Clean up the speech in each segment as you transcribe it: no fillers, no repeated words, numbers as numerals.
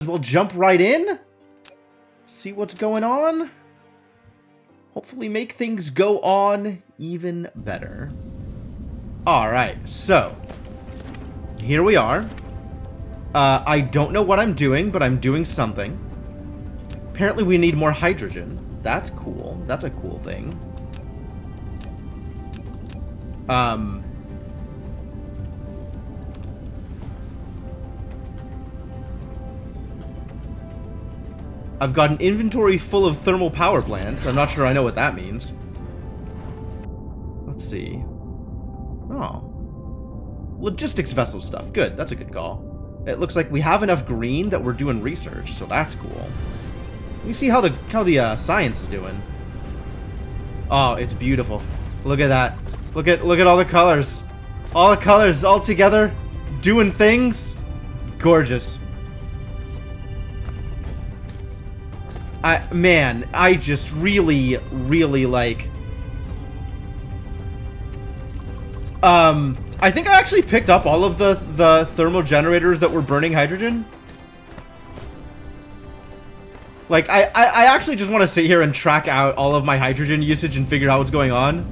well jump right in. See what's going on. Hopefully make things go on even better. Alright, so here we are. I don't know what I'm doing, but I'm doing something. Apparently we need more hydrogen. That's cool. That's a cool thing. I've got an inventory full of thermal power plants. I'm not sure I know what that means. Let's see. Oh. Logistics vessel stuff. Good. That's a good call. It looks like we have enough green that we're doing research, so that's cool. Let me see how the science is doing. Oh, it's beautiful. Look at that. Look at all the colors. All the colors all together doing things. Gorgeous. I just really like... I think I actually picked up all of the thermal generators that were burning hydrogen. Like, I actually just want to sit here and track out all of my hydrogen usage and figure out what's going on.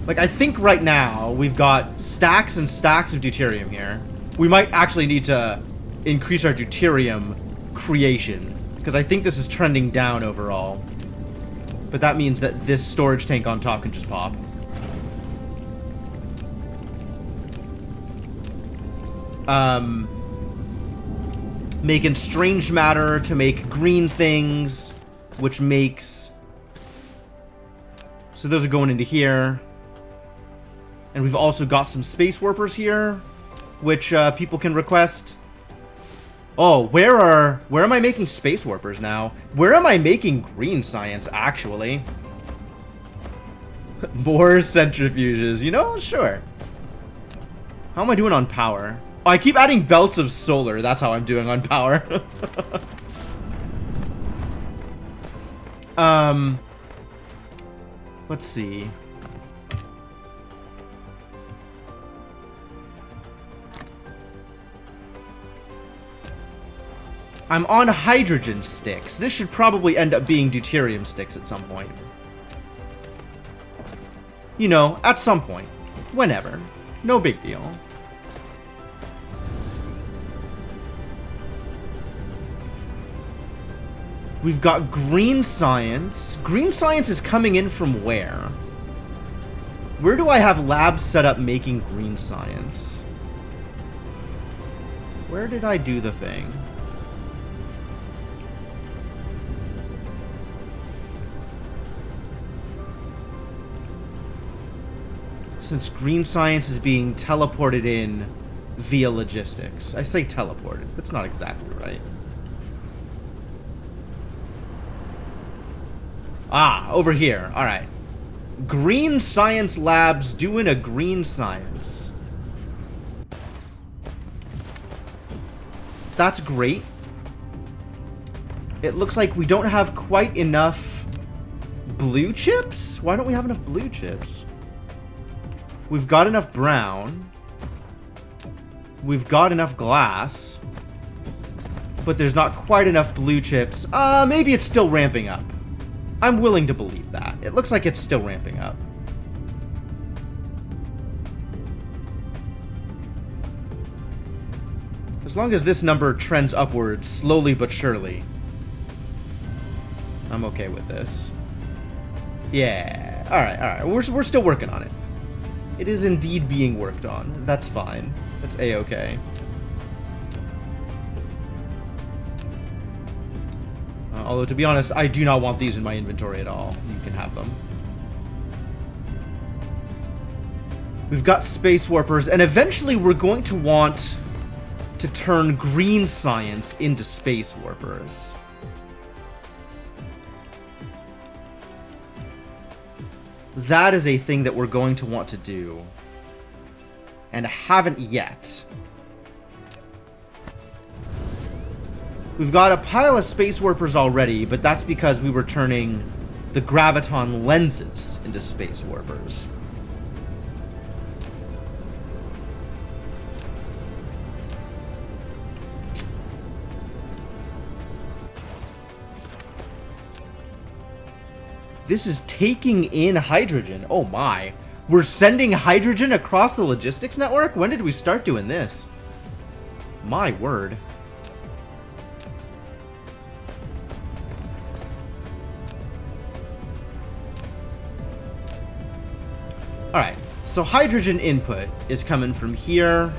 Like, I think right now we've got stacks and stacks of deuterium here. We might actually need to increase our deuterium creation, because I think this is trending down overall. But that means that this storage tank on top can just pop. Making strange matter to make green things, which makes... So those are going into here. And we've also got some space warpers here, which people can request. Oh, where am I making space warpers now? Where am I making green science, actually? More centrifuges, you know? Sure. How am I doing on power? Oh, I keep adding belts of solar. That's how I'm doing on power. Let's see. I'm on hydrogen sticks. This should probably end up being deuterium sticks at some point. You know, at some point. Whenever. No big deal. We've got green science. Green science is coming in from where? Where do I have labs set up making green science? Where did I do the thing? Since green science is being teleported in via logistics. I say teleported. That's not exactly right. Ah, over here. Alright. Green science labs doing a green science. That's great. It looks like we don't have quite enough blue chips? Why don't we have enough blue chips? We've got enough brown. We've got enough glass. But there's not quite enough blue chips. Maybe it's still ramping up. I'm willing to believe that. It looks like it's still ramping up. As long as this number trends upwards, slowly but surely, I'm okay with this. Yeah. Alright. We're still working on it. It is indeed being worked on. That's fine. That's a-okay. Although, to be honest, I do not want these in my inventory at all. You can have them. We've got space warpers, and eventually we're going to want to turn green science into space warpers. That is a thing that we're going to want to do. And haven't yet. We've got a pile of space warpers already, but that's because we were turning the graviton lenses into space warpers. This is taking in hydrogen. Oh my. We're sending hydrogen across the logistics network? When did we start doing this? My word. Alright, so hydrogen input is coming from here.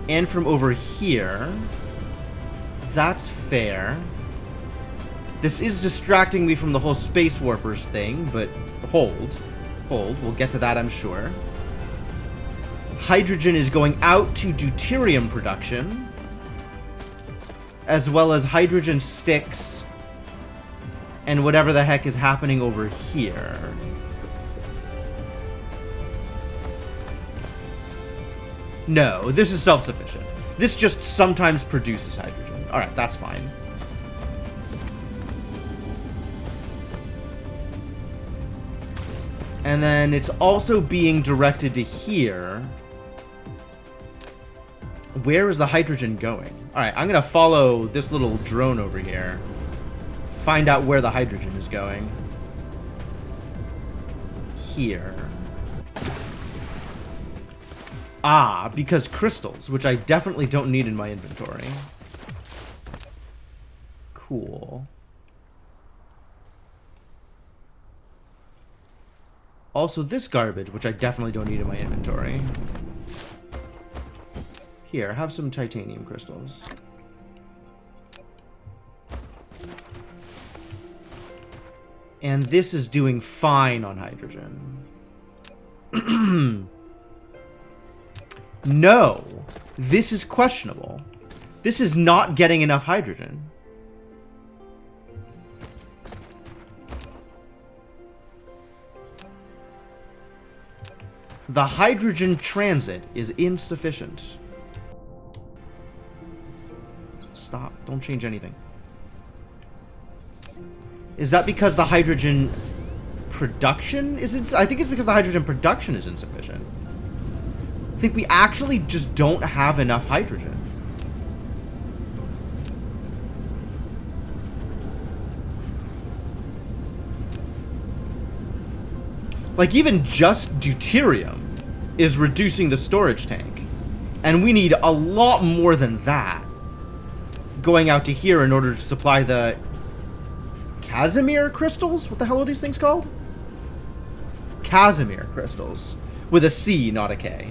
And from over here. That's fair. This is distracting me from the whole Space Warpers thing, but hold. Hold. We'll get to that, I'm sure. Hydrogen is going out to deuterium production, as well as hydrogen sticks and whatever the heck is happening over here. No, this is self-sufficient. This just sometimes produces hydrogen. Alright, that's fine. And then it's also being directed to here. Where is the hydrogen going? Alright, I'm going to follow this little drone over here. Find out where the hydrogen is going. Here. Ah, because crystals, which I definitely don't need in my inventory. Cool. Also, this garbage, which I definitely don't need in my inventory. Here, have some titanium crystals. And this is doing fine on hydrogen. No, this is questionable. This is not getting enough hydrogen. The hydrogen transit is insufficient. Stop. Don't change anything. Is that because the hydrogen production is I think it's because the hydrogen production is insufficient. I think we actually just don't have enough hydrogen. Like, even just deuterium is reducing the storage tank. And we need a lot more than that going out to here in order to supply the Casimir crystals? What the hell are these things called? Casimir crystals. With a C, not a K.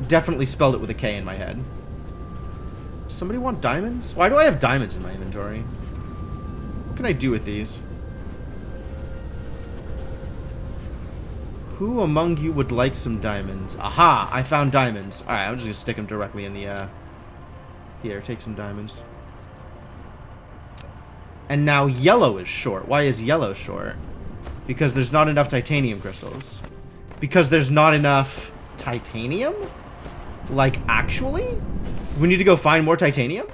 Definitely spelled it with a K in my head. Somebody want diamonds? Why do I have diamonds in my inventory? What can I do with these? Who among you would like some diamonds? Aha! I found diamonds. Alright, I'm just gonna stick them directly in the, Here, take some diamonds. And now yellow is short. Why is yellow short? Because there's not enough titanium crystals. Because there's not enough titanium? Like, actually? We need to go find more titanium?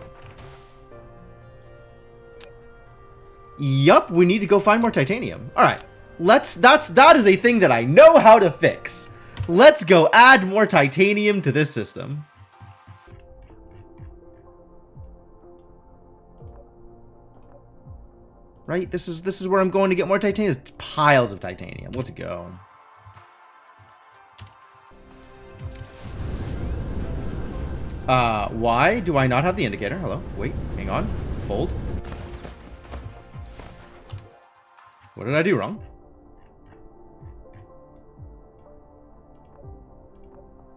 Yup, we need to go find more titanium. Alright. That is a thing that I know how to fix. Let's go add more titanium to this system. Right? This is where I'm going to get more titanium. There's piles of titanium. Let's go. Why do I not have the indicator? Hello? Wait, hang on. Hold. What did I do wrong?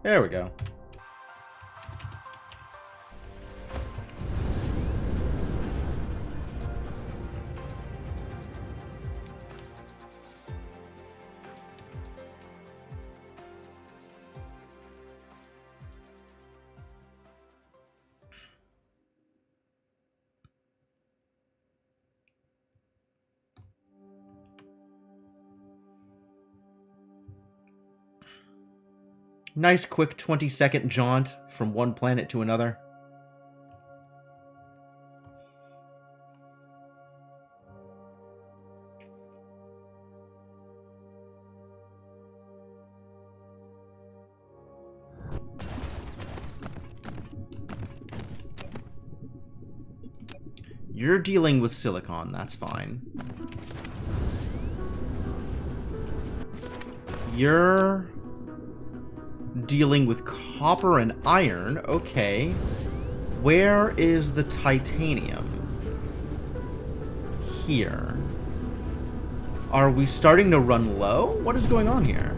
There we go. Nice quick 20-second jaunt from one planet to another. You're dealing with silicon, that's fine. You're dealing with copper and iron, okay. Where is the titanium? Here. Are we starting to run low? What is going on here?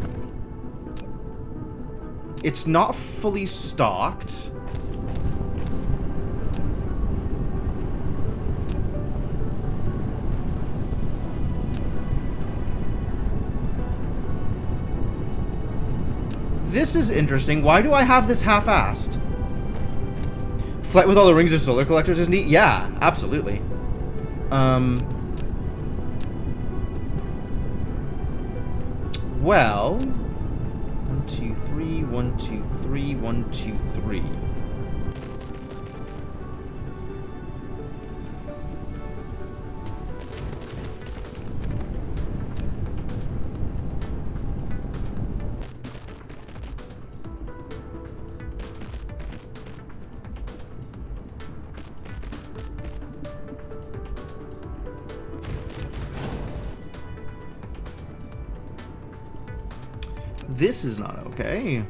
It's not fully stocked. This is interesting. Why do I have this half-assed? Flight with all the rings of solar collectors is neat? Yeah, absolutely. Well... 1, 2, 3, 1, 2, 3, 1, 2, 3. This is not okay.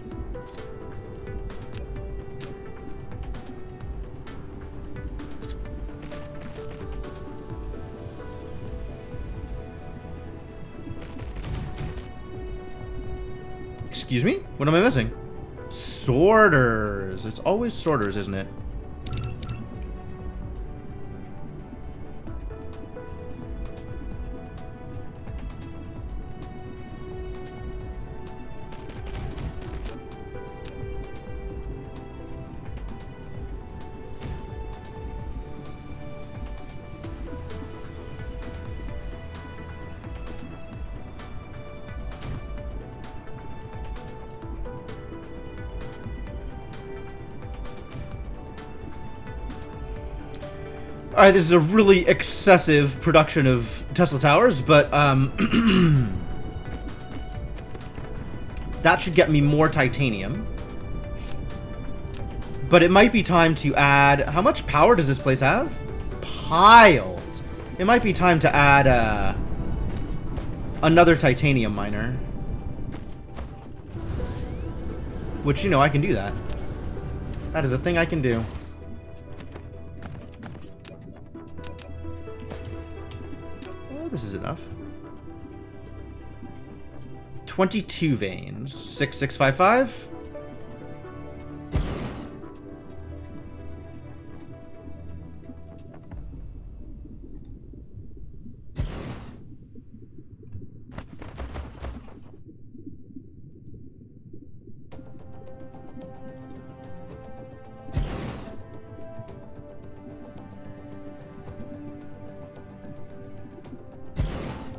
Excuse me? What am I missing? Sorters. It's always sorters, isn't it? Alright, this is a really excessive production of Tesla towers, but, that should get me more titanium. But it might be time to add... How much power does this place have? Piles! It might be time to add, another titanium miner. Which, you know, I can do that. That is a thing I can do. This is enough. 22 veins. 6655.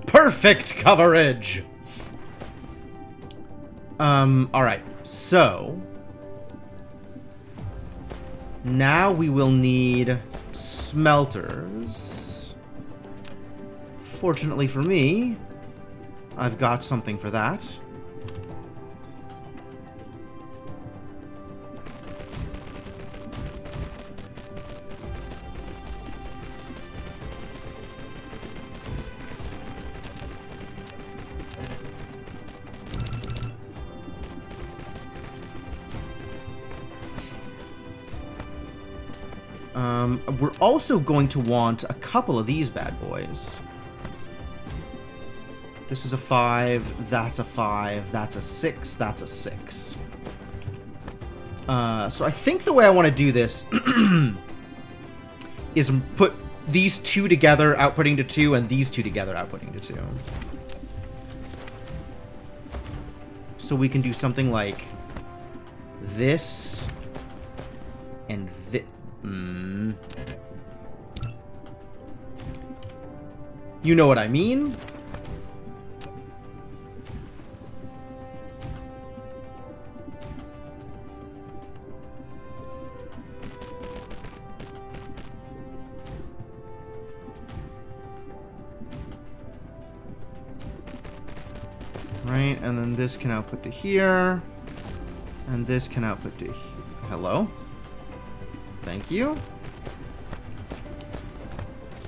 Perfect coverage! Alright. So... now we will need smelters. Fortunately for me, I've got something for that. We're also going to want a couple of these bad boys. This is a 5, that's a 5, that's a 6, that's a 6. So I think the way I want to do this is put these two together, outputting to 2, and these two together, outputting to 2. So we can do something like this and this. You know what I mean? Right, and then this can output to here, and this can output to hello? Thank you.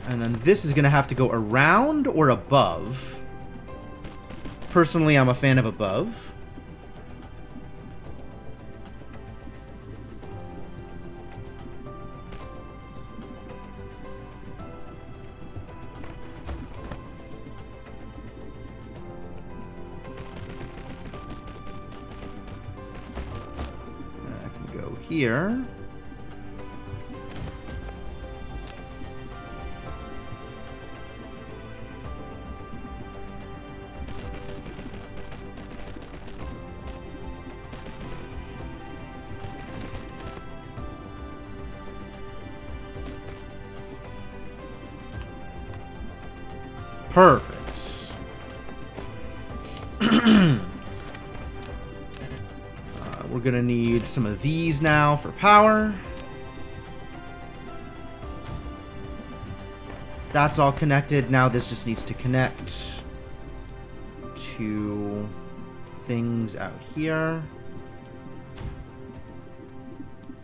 And then this is going to have to go around or above. Personally, I'm a fan of above. I can go here. Perfect. We're gonna need some of these now for power. That's all connected. Now this just needs to connect to things out here.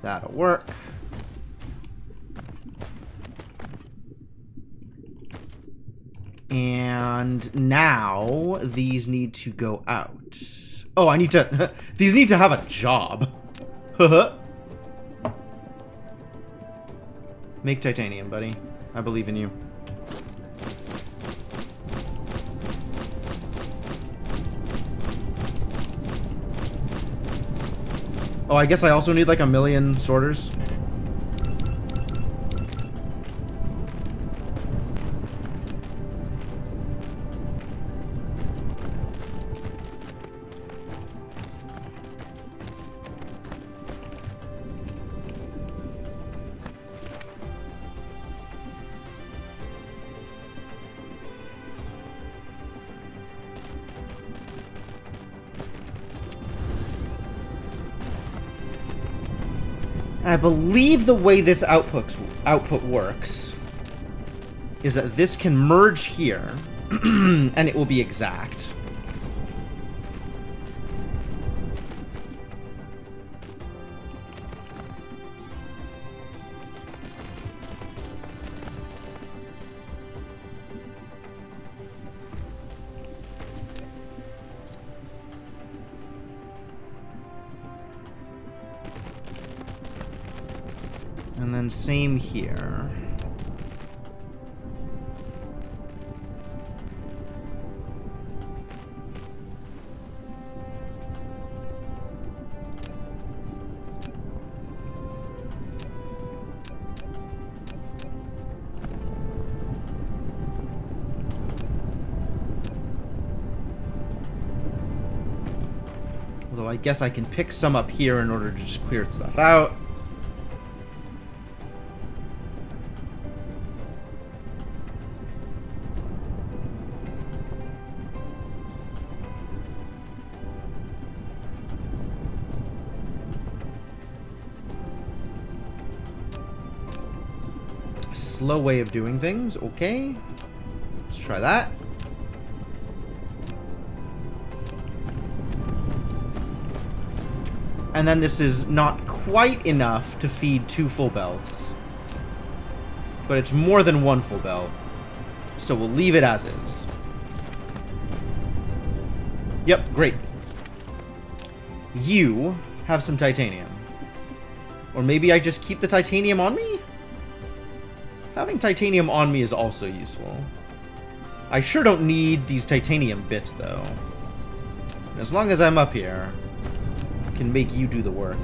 That'll work. And now these need to go out. Oh, I need to... these need to have a job. Make titanium, buddy. I believe in you. Oh, I guess I also need like 1,000,000 sorters. I believe the way this output works is that this can merge here, and it will be exact. And then same here. Although I guess I can pick some up here in order to just clear stuff out. Slow way of doing things. Okay. Let's try that. And then this is not quite enough to feed 2 full belts. But it's more than 1 full belt. So we'll leave it as is. Yep, great. You have some titanium. Or maybe I just keep the titanium on me? Having titanium on me is also useful. I sure don't need these titanium bits, though. As long as I'm up here, I can make you do the work.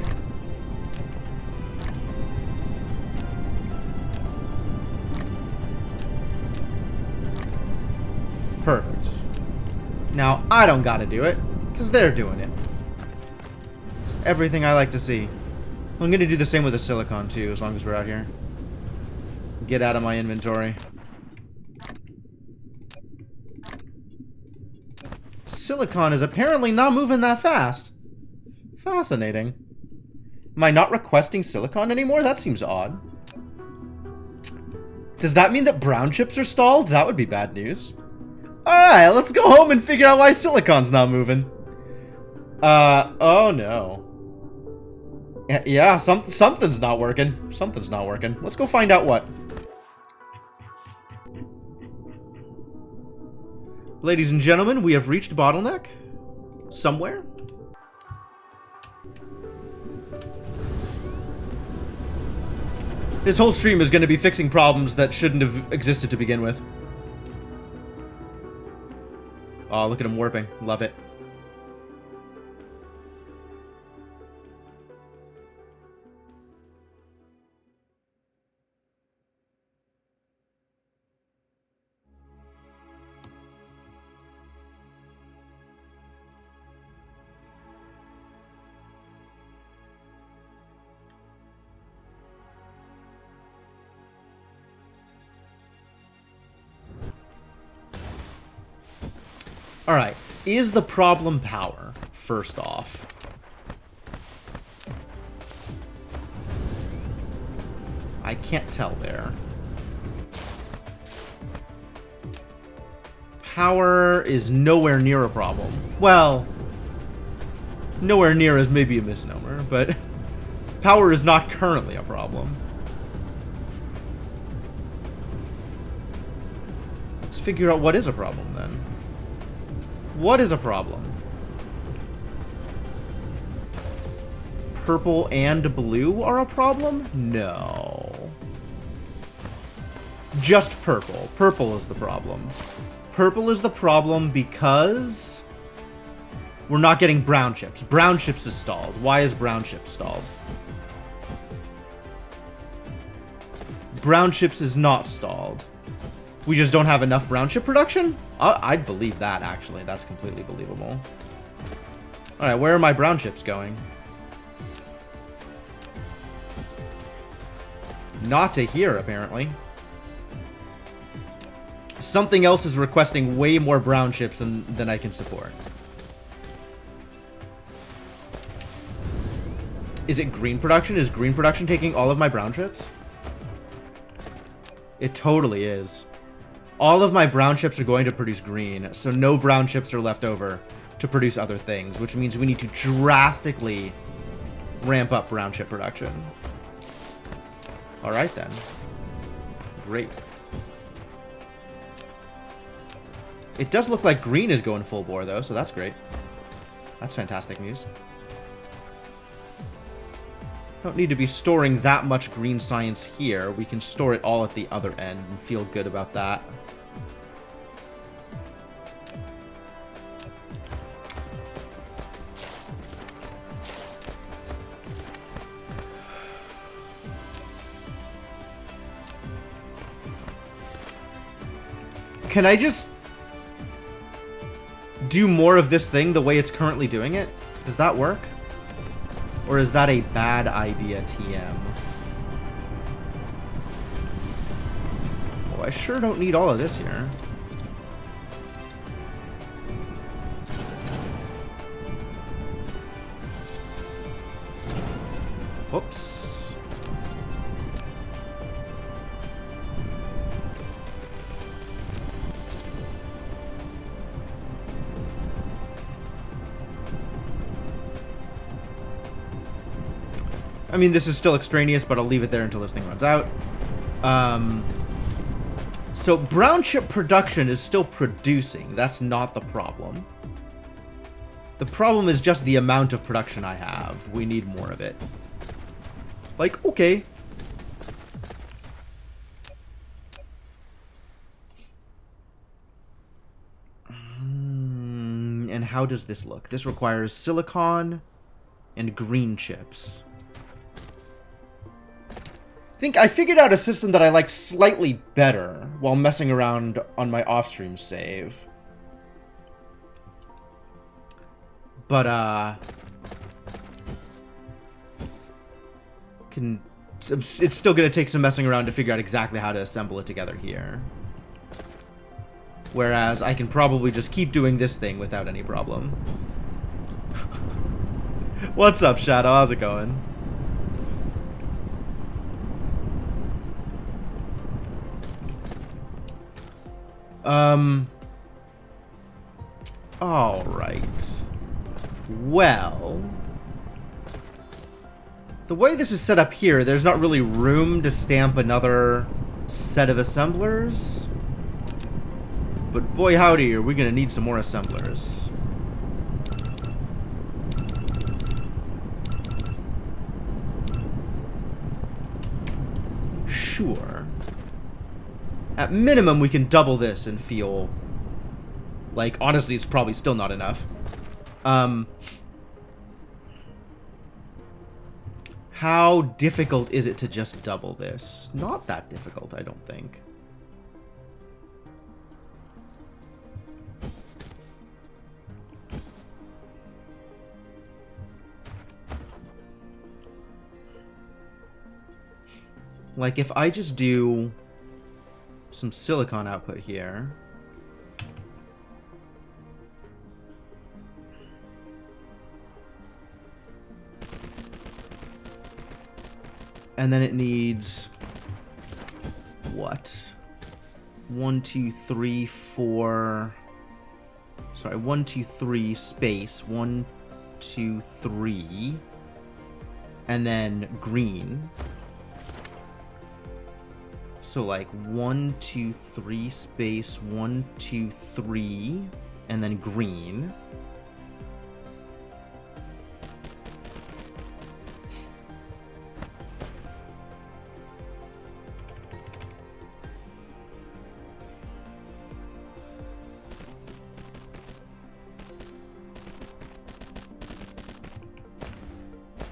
Perfect. Now, I don't gotta do it, because they're doing it. It's everything I like to see. I'm gonna do the same with the silicon, too, as long as we're out here. Get out of my inventory. Silicon is apparently not moving that fast. Fascinating. Am I not requesting silicon anymore? That seems odd. Does that mean that brown chips are stalled? That would be bad news. Alright, let's go home and figure out why silicon's not moving. Oh no. Yeah, something's not working. Something's not working. Let's go find out what. Ladies and gentlemen, we have reached bottleneck. Somewhere. This whole stream is going to be fixing problems that shouldn't have existed to begin with. Oh, look at him warping. Love it. Alright, is the problem power, first off? I can't tell there. Power is nowhere near a problem. Well, nowhere near is maybe a misnomer, but power is not currently a problem. Let's figure out what is a problem then. What is a problem? Purple and blue are a problem? No. Just purple. Purple is the problem. Purple is the problem because we're not getting brown chips. Brown chips is stalled. Why is brown chips stalled? Brown chips is not stalled. We just don't have enough brown chip production? I'd believe that, actually. That's completely believable. Alright, where are my brown chips going? Not to here, apparently. Something else is requesting way more brown chips than I can support. Is it green production? Is green production taking all of my brown chips? It totally is. All of my brown chips are going to produce green, so no brown chips are left over to produce other things, which means we need to drastically ramp up brown chip production. Alright then. Great. It does look like green is going full bore though, so that's great. That's fantastic news. Don't need to be storing that much green science here. We can store it all at the other end and feel good about that. Can I just do more of this thing the way it's currently doing it? Does that work? Or is that a bad idea, TM? Oh, I sure don't need all of this here. Whoops. I mean, this is still extraneous, but I'll leave it there until this thing runs out. So brown chip production is still producing. That's not the problem. The problem is just the amount of production I have. We need more of it. Like, okay. And how does this look? This requires silicon and green chips. I figured out a system that I like slightly better while messing around on my off-stream save. But, it's still gonna take some messing around to figure out exactly how to assemble it together here. Whereas I can probably just keep doing this thing without any problem. What's up, Shadow? How's it going? Alright. Well, the way this is set up here, there's not really room to stamp another set of assemblers. But boy howdy, are we gonna need some more assemblers. Sure. At minimum, we can double this and feel... like, honestly, it's probably still not enough. How difficult is it to just double this? Not that difficult, I don't think. Like, if I just do some silicon output here... and then it needs... what? 1, 2, 3, 4... sorry, 1, 2, 3 space. 1, 2, 3... and then green. So like 1, 2, 3 space, 1, 2, 3, and then green.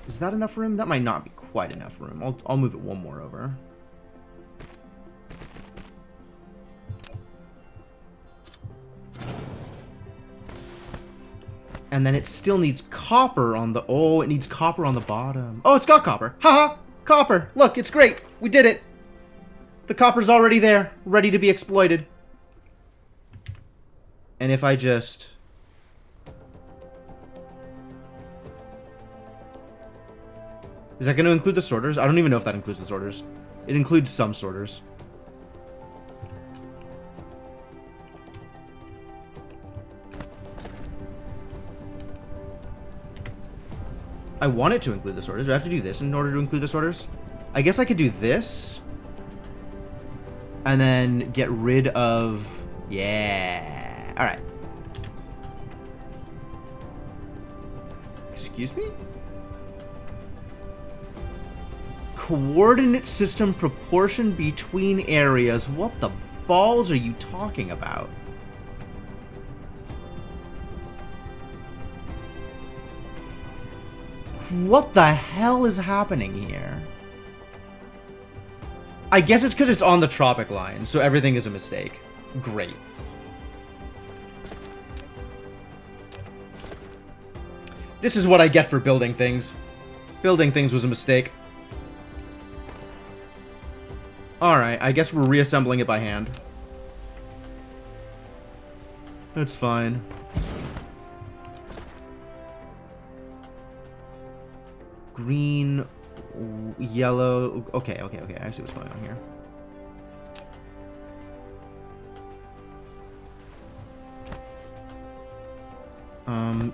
Is that enough room? That might not be quite enough room. I'll move it one more over. And then it still needs copper on the... oh, it needs copper on the bottom. Oh, it's got copper. Haha! Copper! Look, it's great! We did it! The copper's already there, ready to be exploited. And if I just... is that going to include the sorters? I don't even know if that includes the sorters. It includes some sorters. I want it to include the sorters. Do I have to do this in order to include the sorters? I guess I could do this. And then get rid of... yeah. Alright. Excuse me? Coordinate system proportion between areas. What the balls are you talking about? What the hell is happening here? I guess it's because it's on the tropic line, so everything is a mistake. Great. This is what I get for building things. Building things was a mistake. Alright, I guess we're reassembling it by hand. That's fine. Green, yellow... okay, I see what's going on here.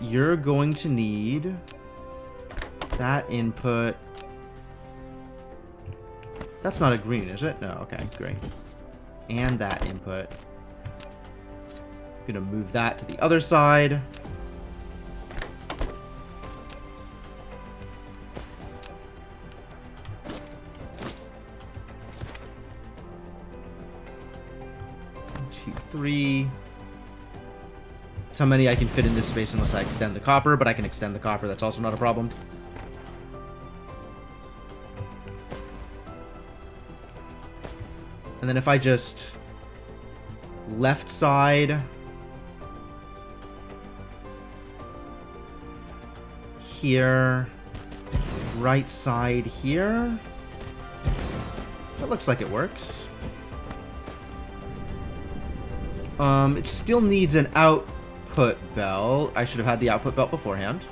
You're going to need that input. That's not a green, is it? No, okay, great. And that input. Gonna move that to the other side. Three. That's how many I can fit in this space unless I extend the copper, but I can extend the copper, that's also not a problem. And then if I just left side here, right side here, that looks like it works. It still needs an output belt. I should have had the output belt beforehand.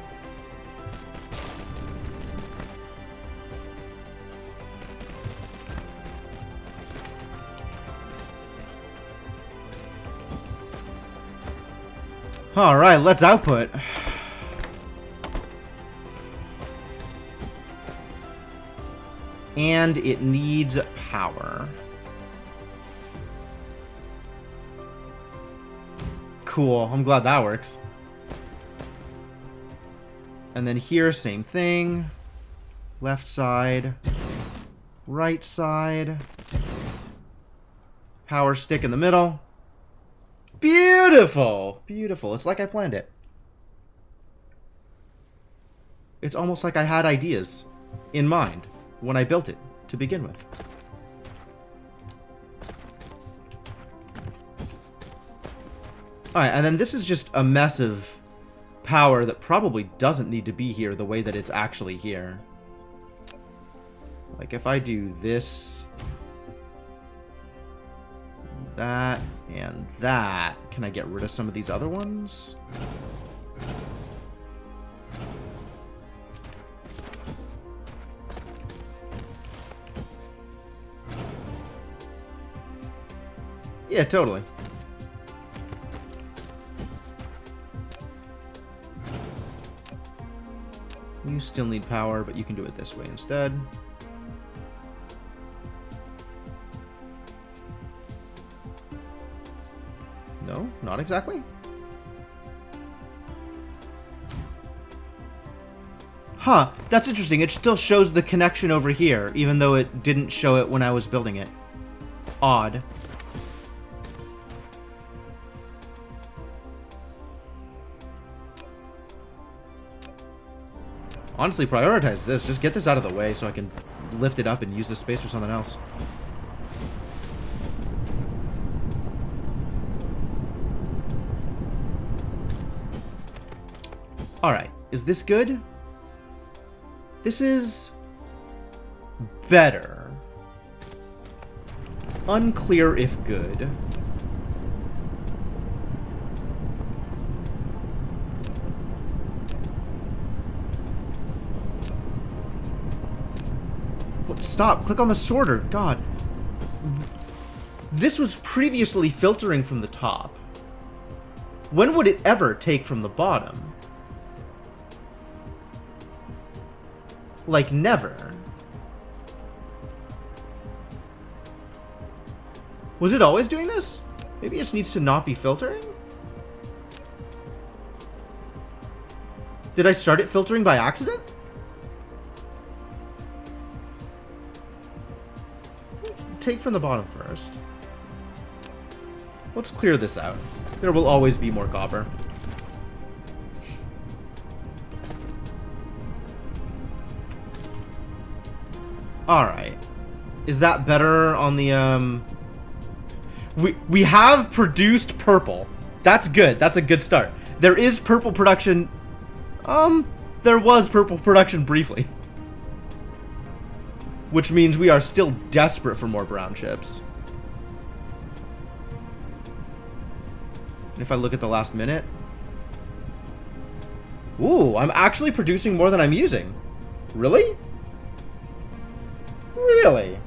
Alright, let's output. And it needs power. Cool. I'm glad that works. And then here, same thing. Left side. Right side. Power stick in the middle. Beautiful! Beautiful. It's like I planned it. It's almost like I had ideas in mind when I built it to begin with. Alright, and then this is just a mess of power that probably doesn't need to be here the way that it's actually here. Like if I do this, that, and that, can I get rid of some of these other ones? Yeah, totally. You still need power, but you can do it this way instead. No, not exactly. Huh, that's interesting. It still shows the connection over here, even though it didn't show it when I was building it. Odd. Honestly, prioritize this. Just get this out of the way so I can lift it up and use this space for something else. Alright, is this good? This is better. Unclear if good. Stop. Click on the sorter. God. This was previously filtering from the top. When would it ever take from the bottom? Like, never. Was it always doing this? Maybe it just needs to not be filtering? Did I start it filtering by accident? Take from the bottom first. Let's clear this out. There will always be more copper. Alright. Is that better on the, We have produced purple. That's good. That's a good start. There is purple production. There was purple production briefly. Which means we are still desperate for more brown chips. If I look at the last minute. Ooh, I'm actually producing more than I'm using. Really? Really?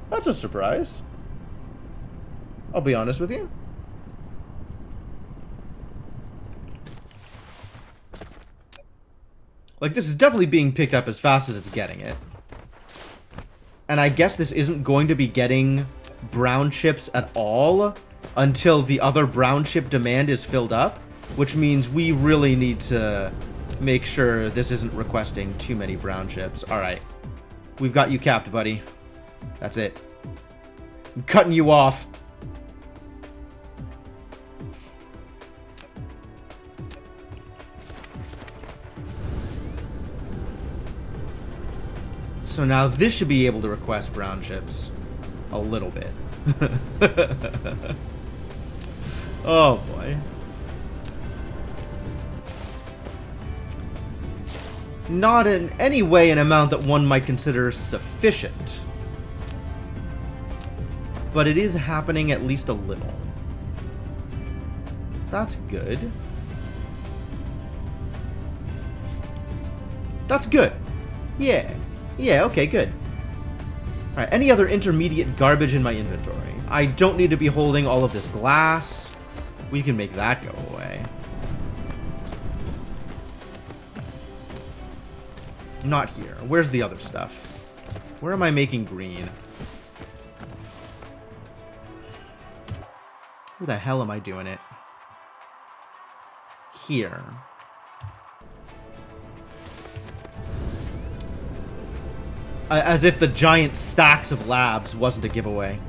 That's a surprise. I'll be honest with you. Like, this is definitely being picked up as fast as it's getting it. And I guess this isn't going to be getting brown chips at all until the other brown chip demand is filled up, which means we really need to make sure this isn't requesting too many brown chips. Alright. We've got you capped, buddy. That's it. I'm cutting you off. So now this should be able to request brown chips a little bit. Oh boy. Not in any way an amount that one might consider sufficient. But it is happening at least a little. That's good. That's good. Yeah. Yeah, okay, good. Alright, any other intermediate garbage in my inventory? I don't need to be holding all of this glass. We can make that go away. Not here. Where's the other stuff? Where am I making green? Where the hell am I doing it? Here. As if the giant stacks of labs wasn't a giveaway.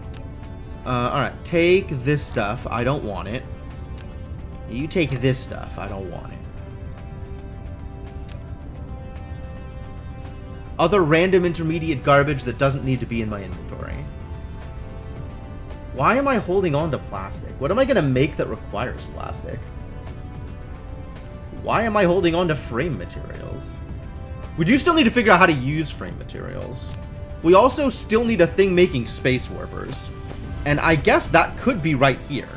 Alright, take this stuff. I don't want it. You take this stuff. I don't want it. Other random intermediate garbage that doesn't need to be in my inventory. Why am I holding on to plastic? What am I going to make that requires plastic? Why am I holding on to frame materials? We do still need to figure out how to use frame materials. We also still need a thing making space warpers. And I guess that could be right here.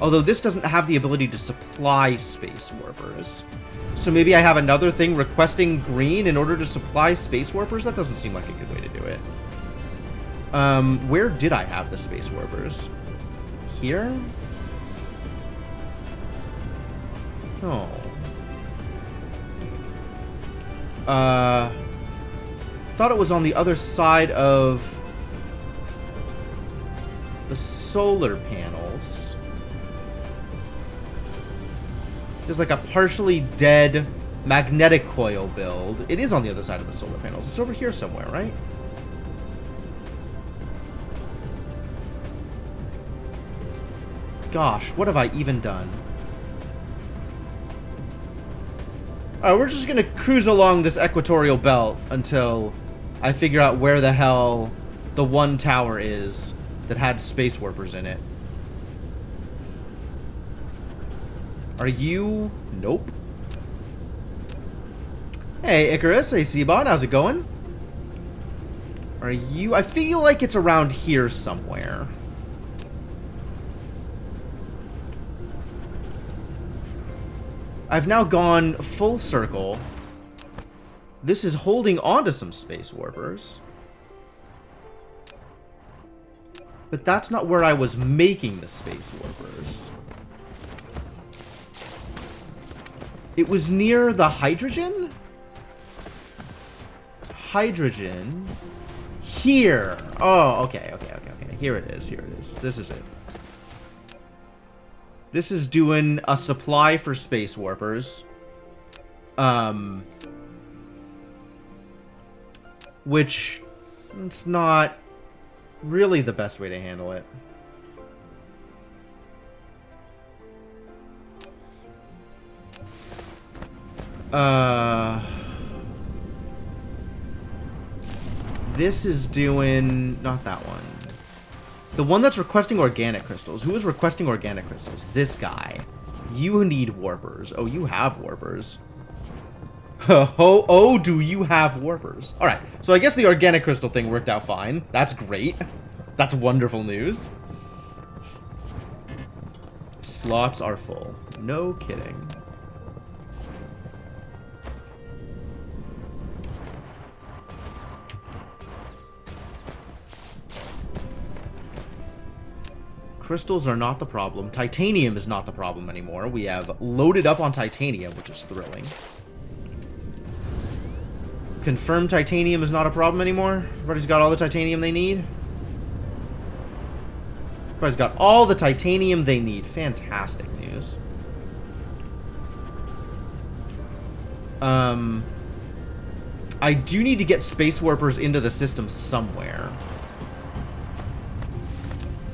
Although this doesn't have the ability to supply space warpers. So maybe I have another thing requesting green in order to supply space warpers? That doesn't seem like a good way to do it. Where did I have the space warpers? Here? Oh. Thought it was on the other side of the solar panels. There's like a partially dead magnetic coil build. It is on the other side of the solar panels. It's over here somewhere, right? Gosh, what have I even done? Alright, we're just gonna cruise along this equatorial belt until I figure out where the hell the one tower is that had space warpers in it. Are you... Nope. Hey, Icarus. Hey, Seabon. How's it going? Are you... I feel like it's around here somewhere. I've now gone full circle. This is holding on to some space warpers. But that's not where I was making the space warpers. It was near the hydrogen? Hydrogen. Here. Oh, okay. Here it is. This is it. This is doing a supply for space warpers. Which, it's not really the best way to handle it. This is doing... Not that one. The one that's requesting organic crystals. Who is requesting organic crystals? This guy. You need warpers. Oh, you have warpers. Oh, do you have warpers? Alright, so I guess the organic crystal thing worked out fine. That's great. That's wonderful news. Slots are full. No kidding. Crystals are not the problem. Titanium is not the problem anymore. We have loaded up on titanium, which is thrilling. Confirmed titanium is not a problem anymore. Everybody's got all the titanium they need. Everybody's got all the titanium they need. Fantastic news. I do need to get space warpers into the system somewhere.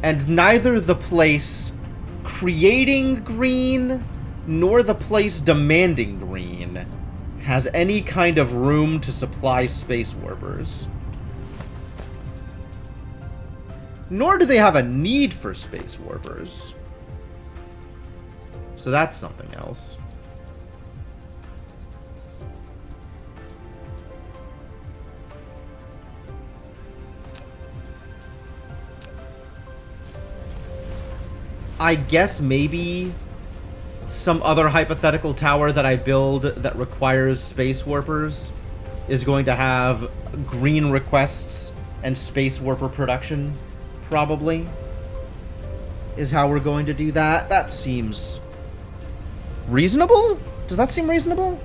And neither the place creating green nor the place demanding green has any kind of room to supply space warpers. Nor do they have a need for space warpers. So that's something else. I guess maybe some other hypothetical tower that I build that requires space warpers is going to have green requests and space warper production, probably, is how we're going to do that. That seems reasonable? Does that seem reasonable?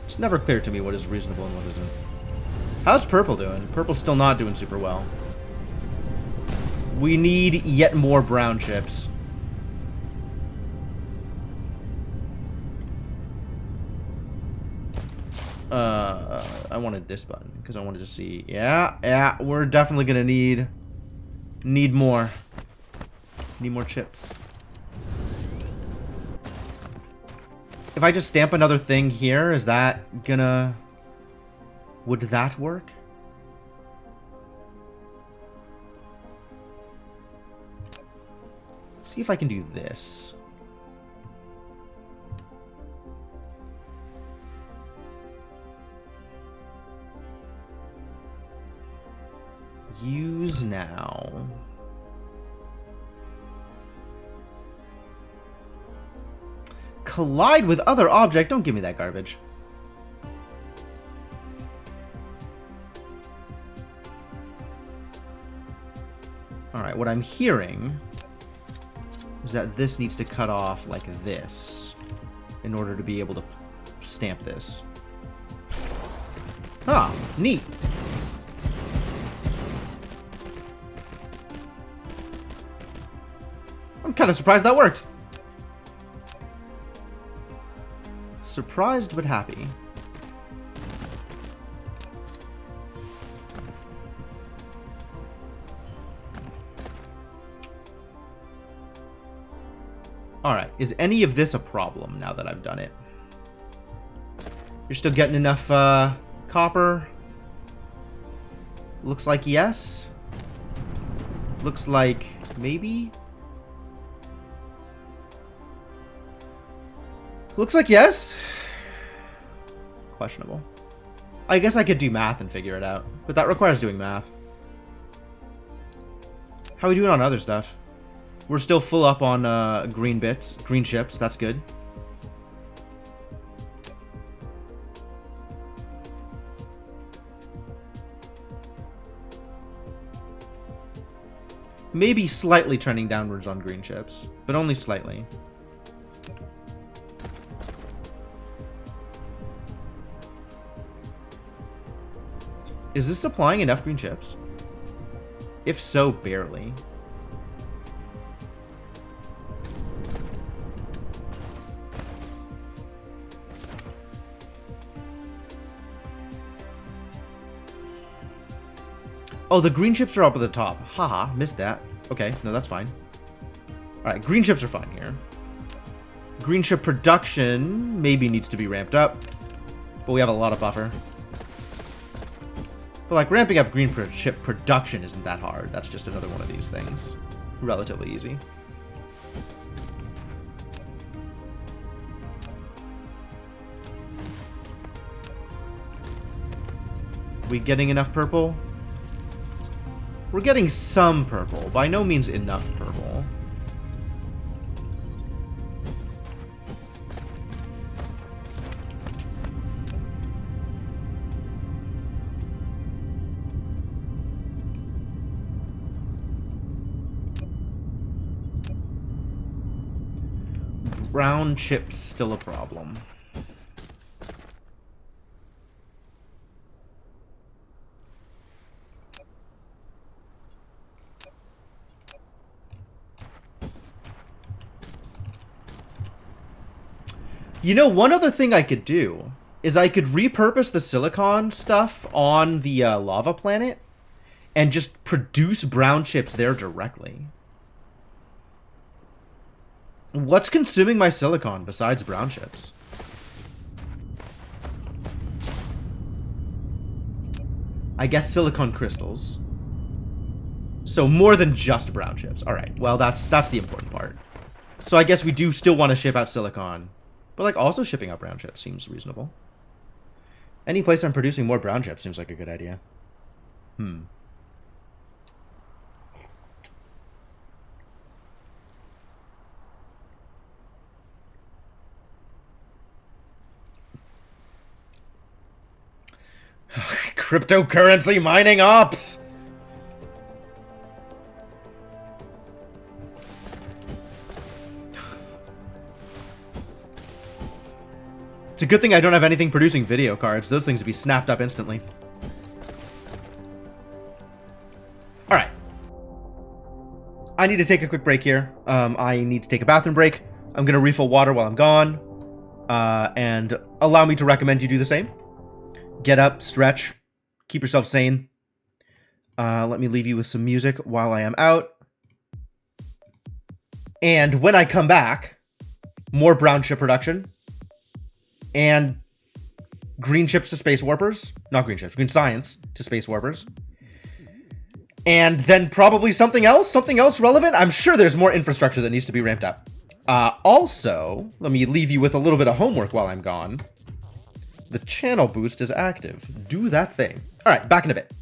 It's never clear to me what is reasonable and what isn't. How's Purple doing? Purple's still not doing super well. We need yet more brown chips. I wanted this button because I wanted to see. Yeah, we're definitely gonna need more. Need more chips. If I just stamp another thing here, is that gonna... Would that work? See if I can do this. Use now. Collide with other object. Don't give me that garbage. Alright, what I'm hearing is that this needs to cut off like this in order to be able to stamp this. Ah, neat. I'm kind of surprised that worked. Surprised but happy. Alright, is any of this a problem now that I've done it? You're still getting enough copper? Looks like yes. Looks like maybe? Looks like yes. Questionable. I guess I could do math and figure it out, but that requires doing math. How are we doing on other stuff? We're still full up on green bits, green chips. That's good. Maybe slightly trending downwards on green chips, but only slightly. Is this supplying enough green chips? If so, barely. Oh, the green chips are up at the top. Haha, missed that. Okay, no, that's fine. Alright, green chips are fine here. Green chip production maybe needs to be ramped up, but we have a lot of buffer. But like, ramping up green chip production isn't that hard. That's just another one of these things. Relatively easy. We getting enough purple? We're getting some purple. By no means enough purple. Brown chips still a problem. You know, one other thing I could do is I could repurpose the silicon stuff on the lava planet and just produce brown chips there directly. What's consuming my silicon besides brown chips? I guess silicon crystals. So more than just brown chips. Alright, well that's the important part. So I guess we do still want to ship out silicon. But like also shipping out brown chips seems reasonable. Any place I'm producing more brown chips seems like a good idea. Cryptocurrency mining ops! It's a good thing I don't have anything producing video cards. Those things would be snapped up instantly. Alright. I need to take a quick break here. I need to take a bathroom break. I'm going to refill water while I'm gone. And allow me to recommend you do the same. Get up, stretch, keep yourself sane. Let me leave you with some music while I am out. And when I come back, more brown chip production. And green chips to space warpers. Not green chips, green science to space warpers. And then probably something else relevant. I'm sure there's more infrastructure that needs to be ramped up. Also, let me leave you with a little bit of homework while I'm gone. The channel boost is active. Do that thing. All right, back in a bit.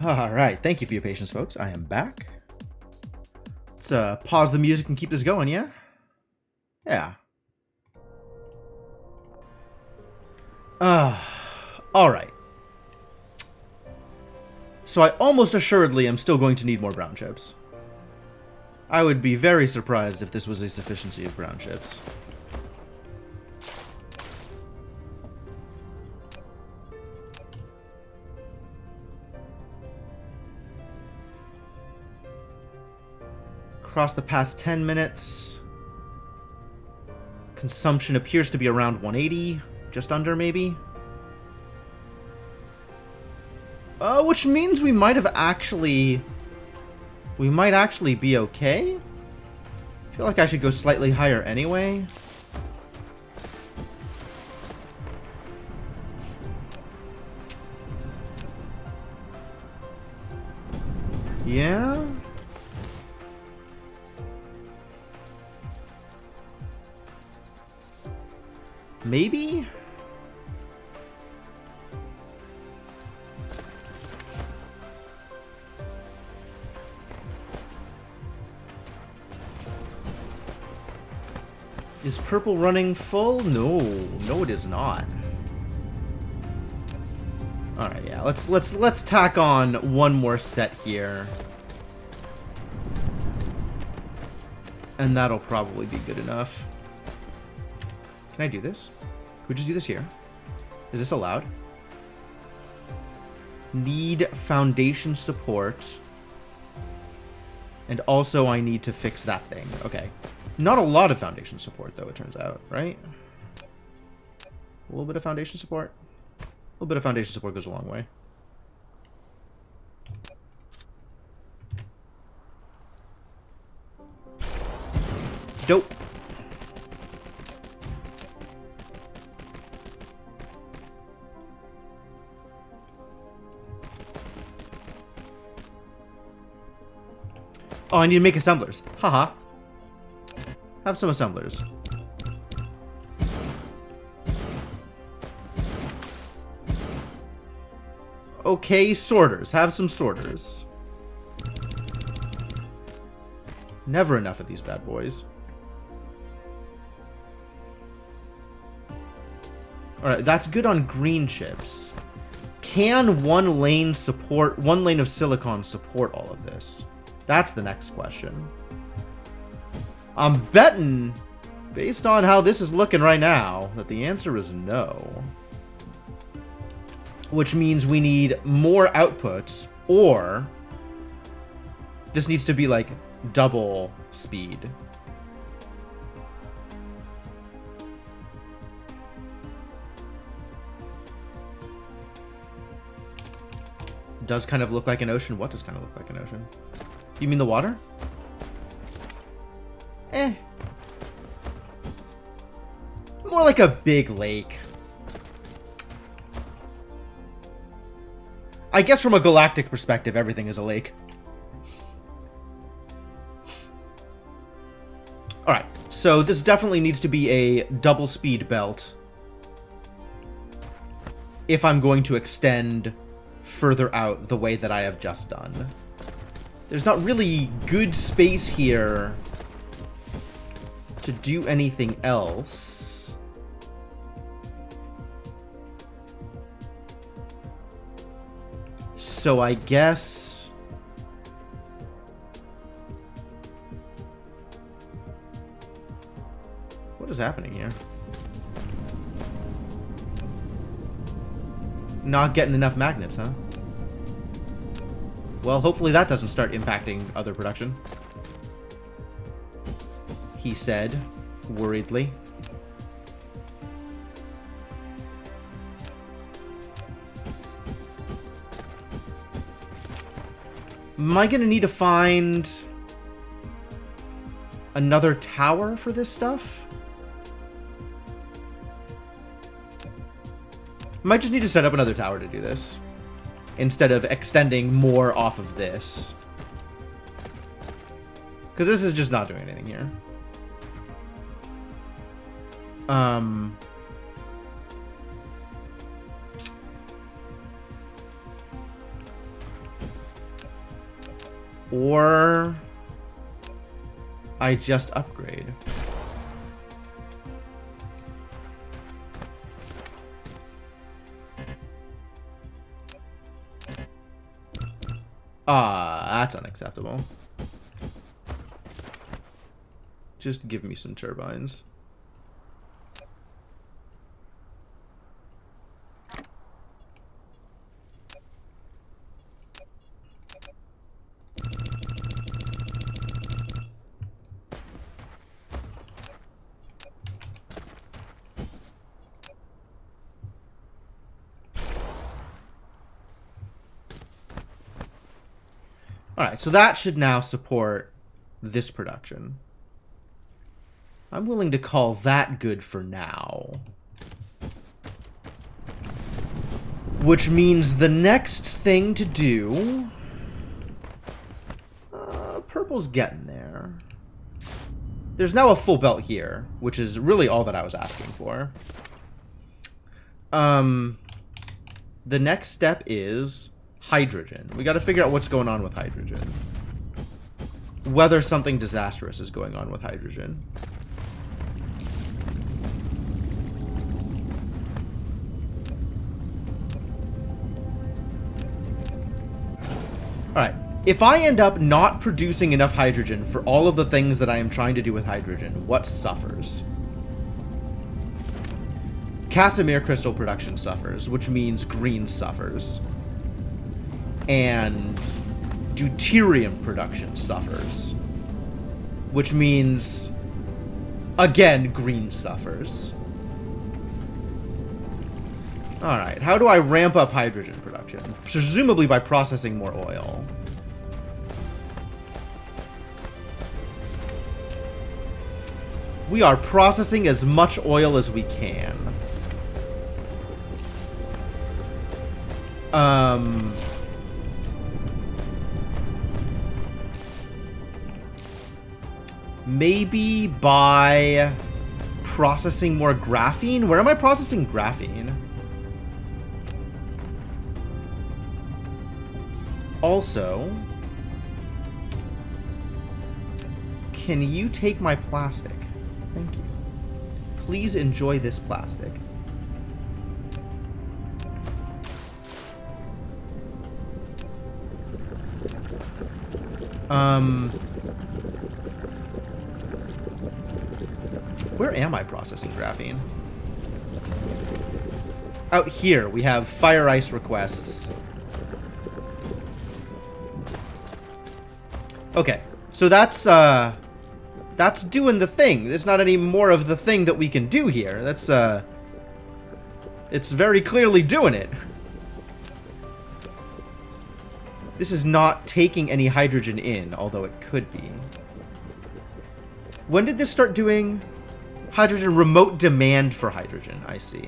Alright, thank you for your patience, folks. I am back. Let's pause the music and keep this going, yeah? Yeah. Alright. So I almost assuredly am still going to need more brown chips. I would be very surprised if this was a sufficiency of brown chips. Across the past 10 minutes, consumption appears to be around 180, just under maybe. Which means we might actually be okay. I feel like I should go slightly higher anyway. Yeah. Maybe? Is purple running full? No. No, it is not. Alright, yeah. Let's tack on one more set here. And that'll probably be good enough. Can I do this? Can we just do this here? Is this allowed? Need foundation support. And also I need to fix that thing. Okay. Not a lot of foundation support, though, it turns out, right? A little bit of foundation support? A little bit of foundation support goes a long way. Dope. Oh, I need to make assemblers. Haha. Have some assemblers. Okay, sorters. Have some sorters. Never enough of these bad boys. Alright, that's good on green chips. Can one lane of silicon support all of this? That's the next question. I'm betting, based on how this is looking right now, that the answer is no. Which means we need more outputs, or this needs to be like double speed. Does kind of look like an ocean. What does kind of look like an ocean? You mean the water? Eh. More like a big lake. I guess from a galactic perspective, everything is a lake. Alright, so this definitely needs to be a double speed belt if I'm going to extend further out the way that I have just done. There's not really good space here to do anything else. So I guess... What is happening here? Not getting enough magnets, huh? Well, hopefully that doesn't start impacting other production. He said, worriedly. Am I gonna need to find another tower for this stuff? Might just need to set up another tower to do this, instead of extending more off of this. Because this is just not doing anything here. Or I just upgrade. That's unacceptable. Just give me some turbines. Alright, so that should now support this production. I'm willing to call that good for now. Which means the next thing to do... purple's getting there. There's now a full belt here, which is really all that I was asking for. The next step is... hydrogen. We got to figure out what's going on with hydrogen. Whether something disastrous is going on with hydrogen. Alright. If I end up not producing enough hydrogen for all of the things that I am trying to do with hydrogen, what suffers? Casimir crystal production suffers, which means green suffers. And deuterium production suffers, which means, again, green suffers. Alright, how do I ramp up hydrogen production? Presumably by processing more oil. We are processing as much oil as we can. Maybe by processing more graphene? Where am I processing graphene? Also, can you take my plastic? Thank you. Please enjoy this plastic. Where am I processing graphene? Out here, we have fire ice requests. Okay, so that's doing the thing. There's not any more of the thing that we can do here. That's, it's very clearly doing it. This is not taking any hydrogen in, although it could be. When did this start doing hydrogen? Remote demand for hydrogen, I see.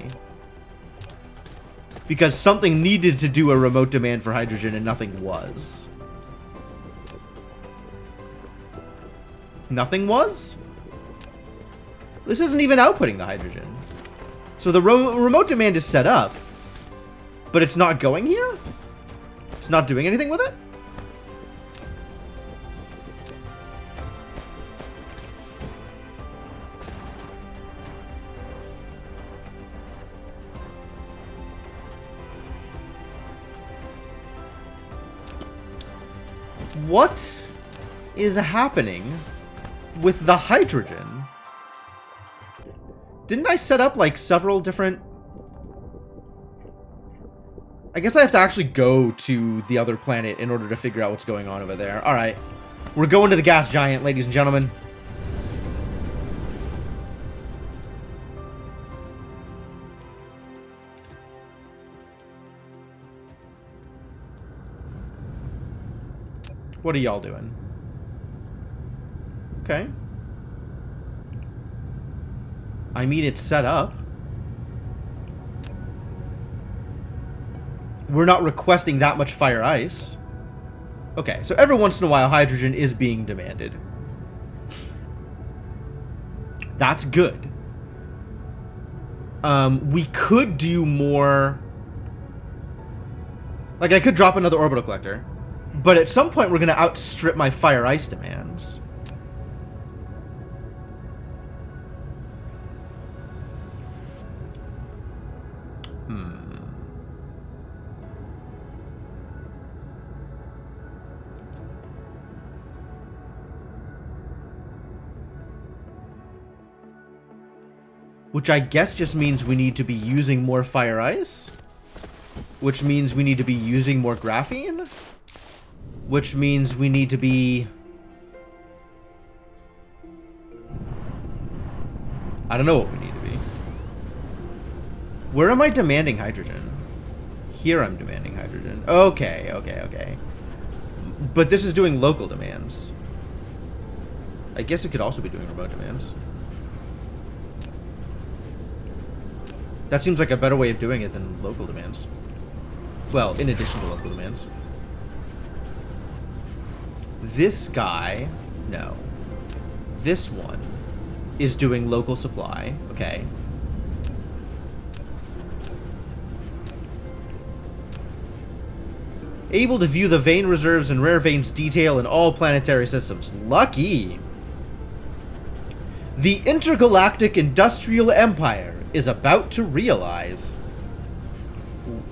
Because something needed to do a remote demand for hydrogen and nothing was. Nothing was? This isn't even outputting the hydrogen. So the remote demand is set up, but it's not going here? It's not doing anything with it? What is happening with the hydrogen? Didn't I set up like several different... I guess I have to actually go to the other planet in order to figure out what's going on over there. Alright. We're going to the gas giant, ladies and gentlemen. What are y'all doing? Okay. I mean, it's set up. We're not requesting that much fire ice. Okay, so every once in a while, hydrogen is being demanded. That's good. We could do more... Like, I could drop another orbital collector. But at some point, we're going to outstrip my fire ice demands. Which I guess just means we need to be using more fire ice. Which means we need to be using more graphene. Which means we need to be... I don't know what we need to be. Where am I demanding hydrogen? Here I'm demanding hydrogen. Okay, okay, okay. But this is doing local demands. I guess it could also be doing remote demands. That seems like a better way of doing it than local demands. Well, in addition to local demands. This guy, no. This one is doing local supply. Okay. Able to view the vein reserves and rare veins detail in all planetary systems. Lucky! The intergalactic industrial empire is about to realize...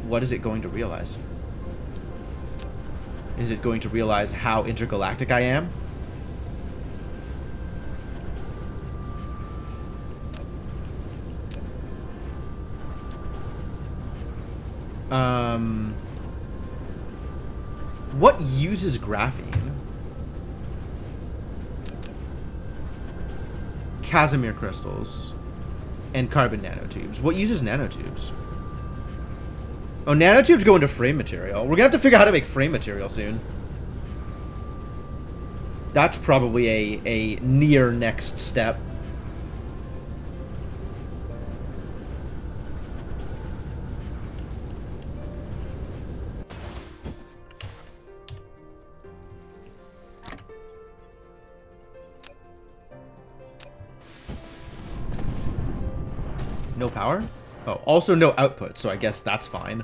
What is it going to realize? Is it going to realize how intergalactic I am? What uses graphene? Casimir crystals. And carbon nanotubes. What uses nanotubes? Oh, nanotubes go into frame material. We're gonna have to figure out how to make frame material soon. That's probably a near next step. No power? Oh, also no output, so I guess that's fine.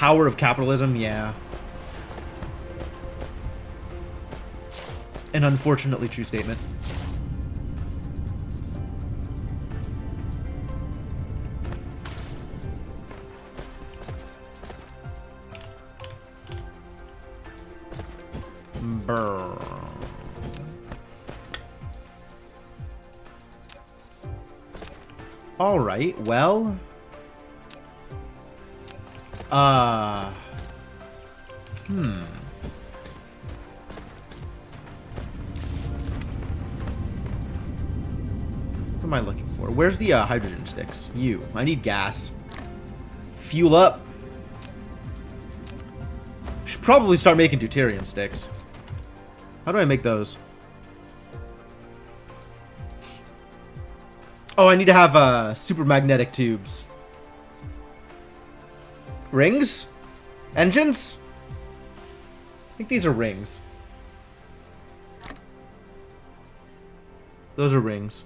power of capitalism, yeah. An unfortunately true statement. Brr. All right, well, What am I looking for? Where's the hydrogen sticks? You. I need gas. Fuel up. Should probably start making deuterium sticks. How do I make those? Oh, I need to have super magnetic tubes. Rings? Engines? I think these are rings. Those are rings.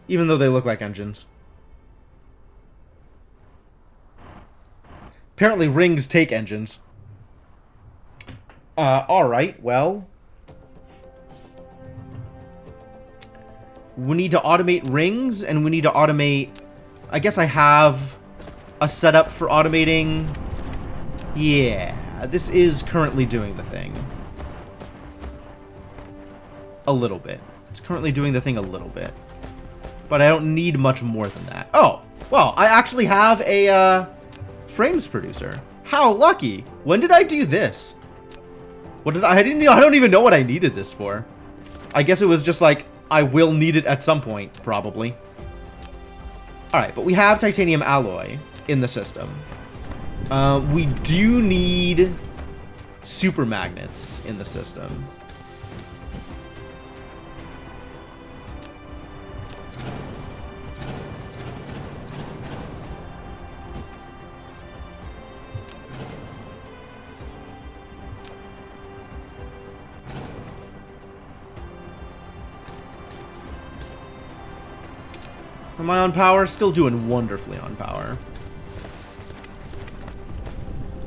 Even though they look like engines. Apparently rings take engines. Alright, well. We need to automate rings, and we need to automate... I guess I have a setup for automating... Yeah, this is currently doing the thing. A little bit. It's currently doing the thing a little bit. But I don't need much more than that. Oh, well, I actually have a frames producer. How lucky! When did I do this? What did I don't even know what I needed this for. I guess it was just like, I will need it at some point, probably. Alright, but we have titanium alloy in the system. We do need super magnets in the system. Am I on power? Still doing wonderfully on power.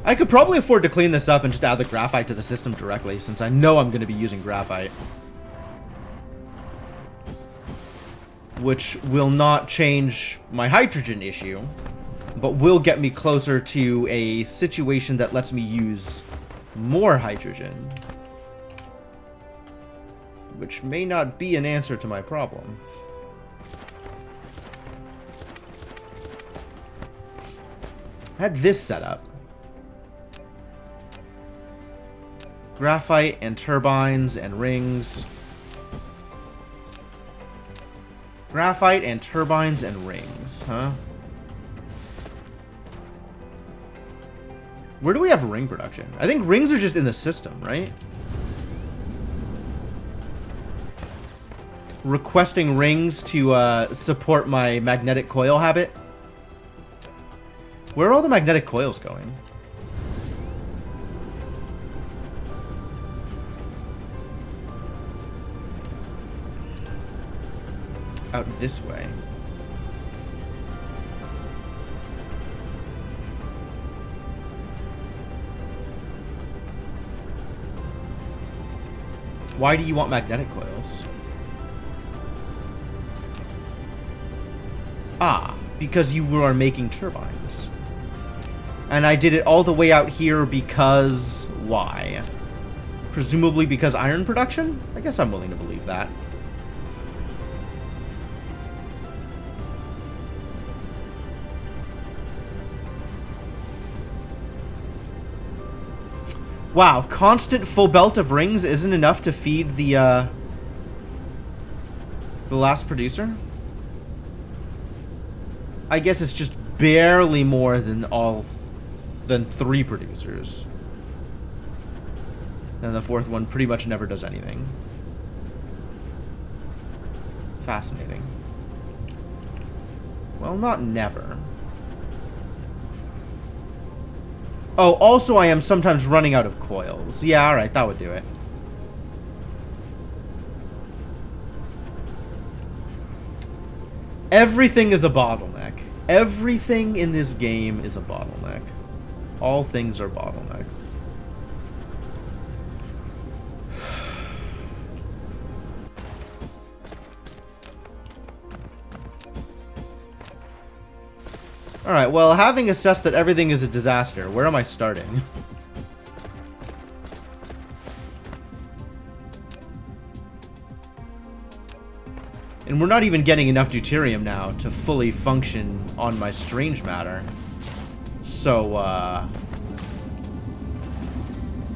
I could probably afford to clean this up and just add the graphite to the system directly, since I know I'm going to be using graphite. Which will not change my hydrogen issue, but will get me closer to a situation that lets me use more hydrogen. Which may not be an answer to my problem. I had this set up. Graphite and turbines and rings. Graphite and turbines and rings, huh? Where do we have ring production? I think rings are just in the system, right? Requesting rings to support my magnetic coil habit. Where are all the magnetic coils going? Out this way. Why do you want magnetic coils? Ah, because you are making turbines. And I did it all the way out here because... why? Presumably because iron production? I guess I'm willing to believe that. Wow, constant full belt of rings isn't enough to feed the last producer? I guess it's just barely more than than 3 producers. And the 4th one pretty much never does anything. Fascinating. Well, not never. Oh, also I am sometimes running out of coils. Yeah, alright, that would do it. Everything is a bottleneck. Everything in this game is a bottleneck. All things are bottlenecks. Alright, well, having assessed that everything is a disaster, where am I starting? And we're not even getting enough deuterium now to fully function on my strange matter. So,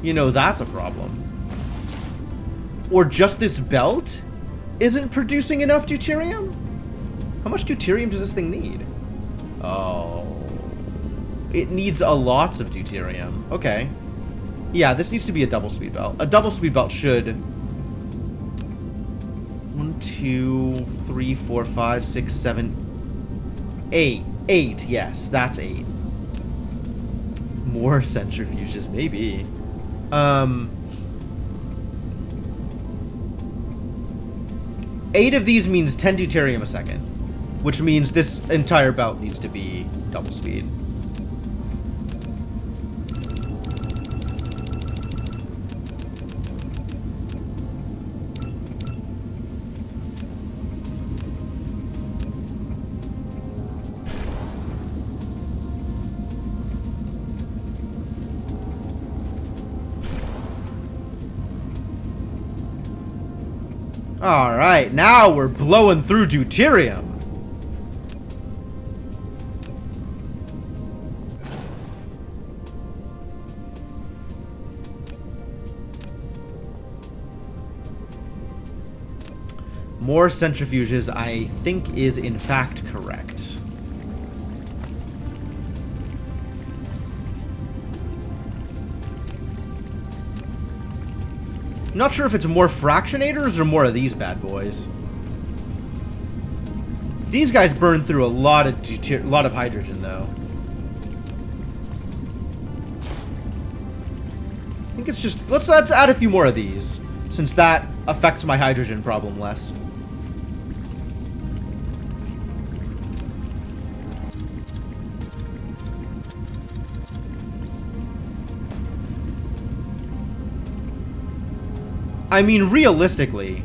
you know, that's a problem. Or just this belt isn't producing enough deuterium? How much deuterium does this thing need? Oh. It needs a lot of deuterium. Okay. Yeah, this needs to be a double speed belt. A double speed belt should... 1, 2, 3, 4, 5, 6, 7, 8. 8, yes, that's 8. More centrifuges, maybe. 8 of these means 10 deuterium a second, which means this entire belt needs to be double speed. Alright, now we're blowing through deuterium. More centrifuges, I think, is in fact correct. Not sure if it's more fractionators or more of these bad boys. These guys burn through a lot of hydrogen, though. I think it's just... Let's add a few more of these, since that affects my hydrogen problem less. I mean, realistically,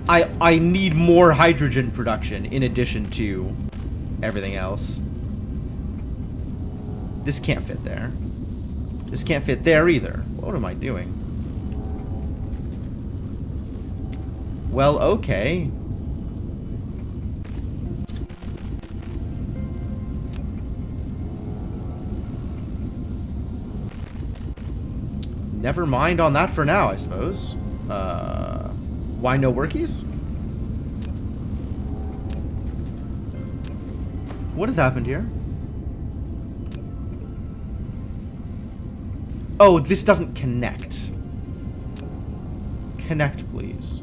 I need more hydrogen production in addition to everything else. This can't fit there. This can't fit there either. What am I doing? Well, okay. Never mind on that for now, I suppose. Why no workies? What has happened here? Oh, this doesn't connect. Connect, please.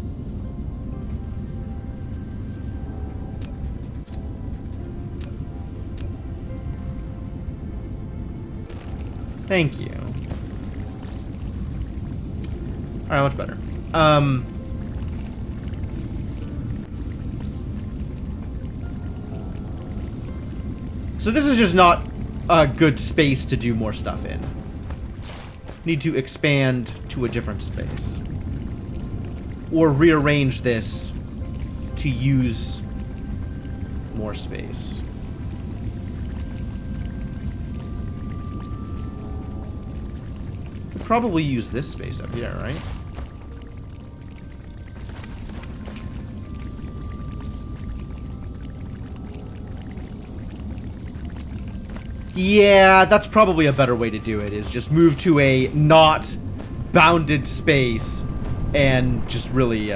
Thank you. Alright, much better. So this is just not a good space to do more stuff in. Need to expand to a different space. Or rearrange this to use more space. Could probably use this space up here, right? Yeah, that's probably a better way to do it, is just move to a not bounded space and just really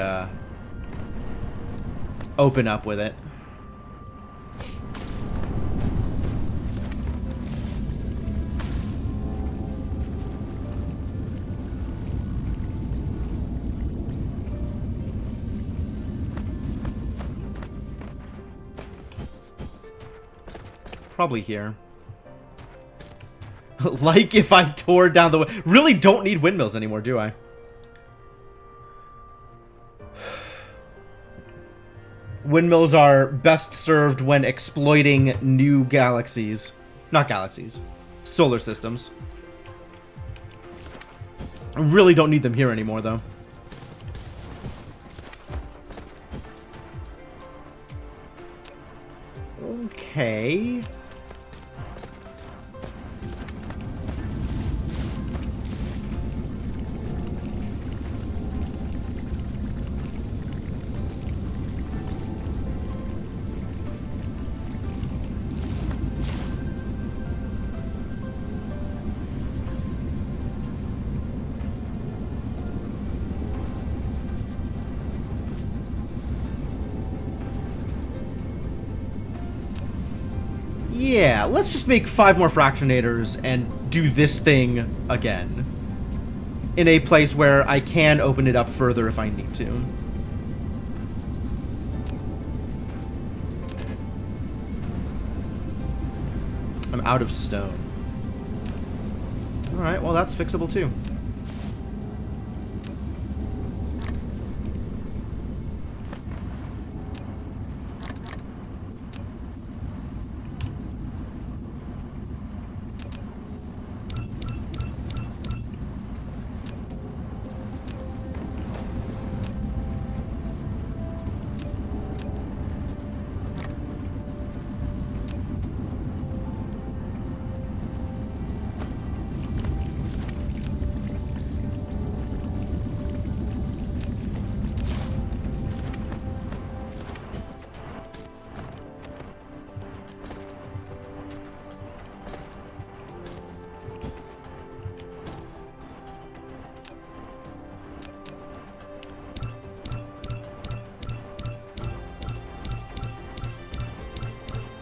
open up with it. Probably here. Like if I tore down the... Really don't need windmills anymore, do I? Windmills are best served when exploiting new galaxies. Not galaxies. Solar systems. I really don't need them here anymore, though. Okay. Yeah, let's just make 5 more fractionators and do this thing again. In a place where I can open it up further if I need to. I'm out of stone. Alright, well that's fixable too.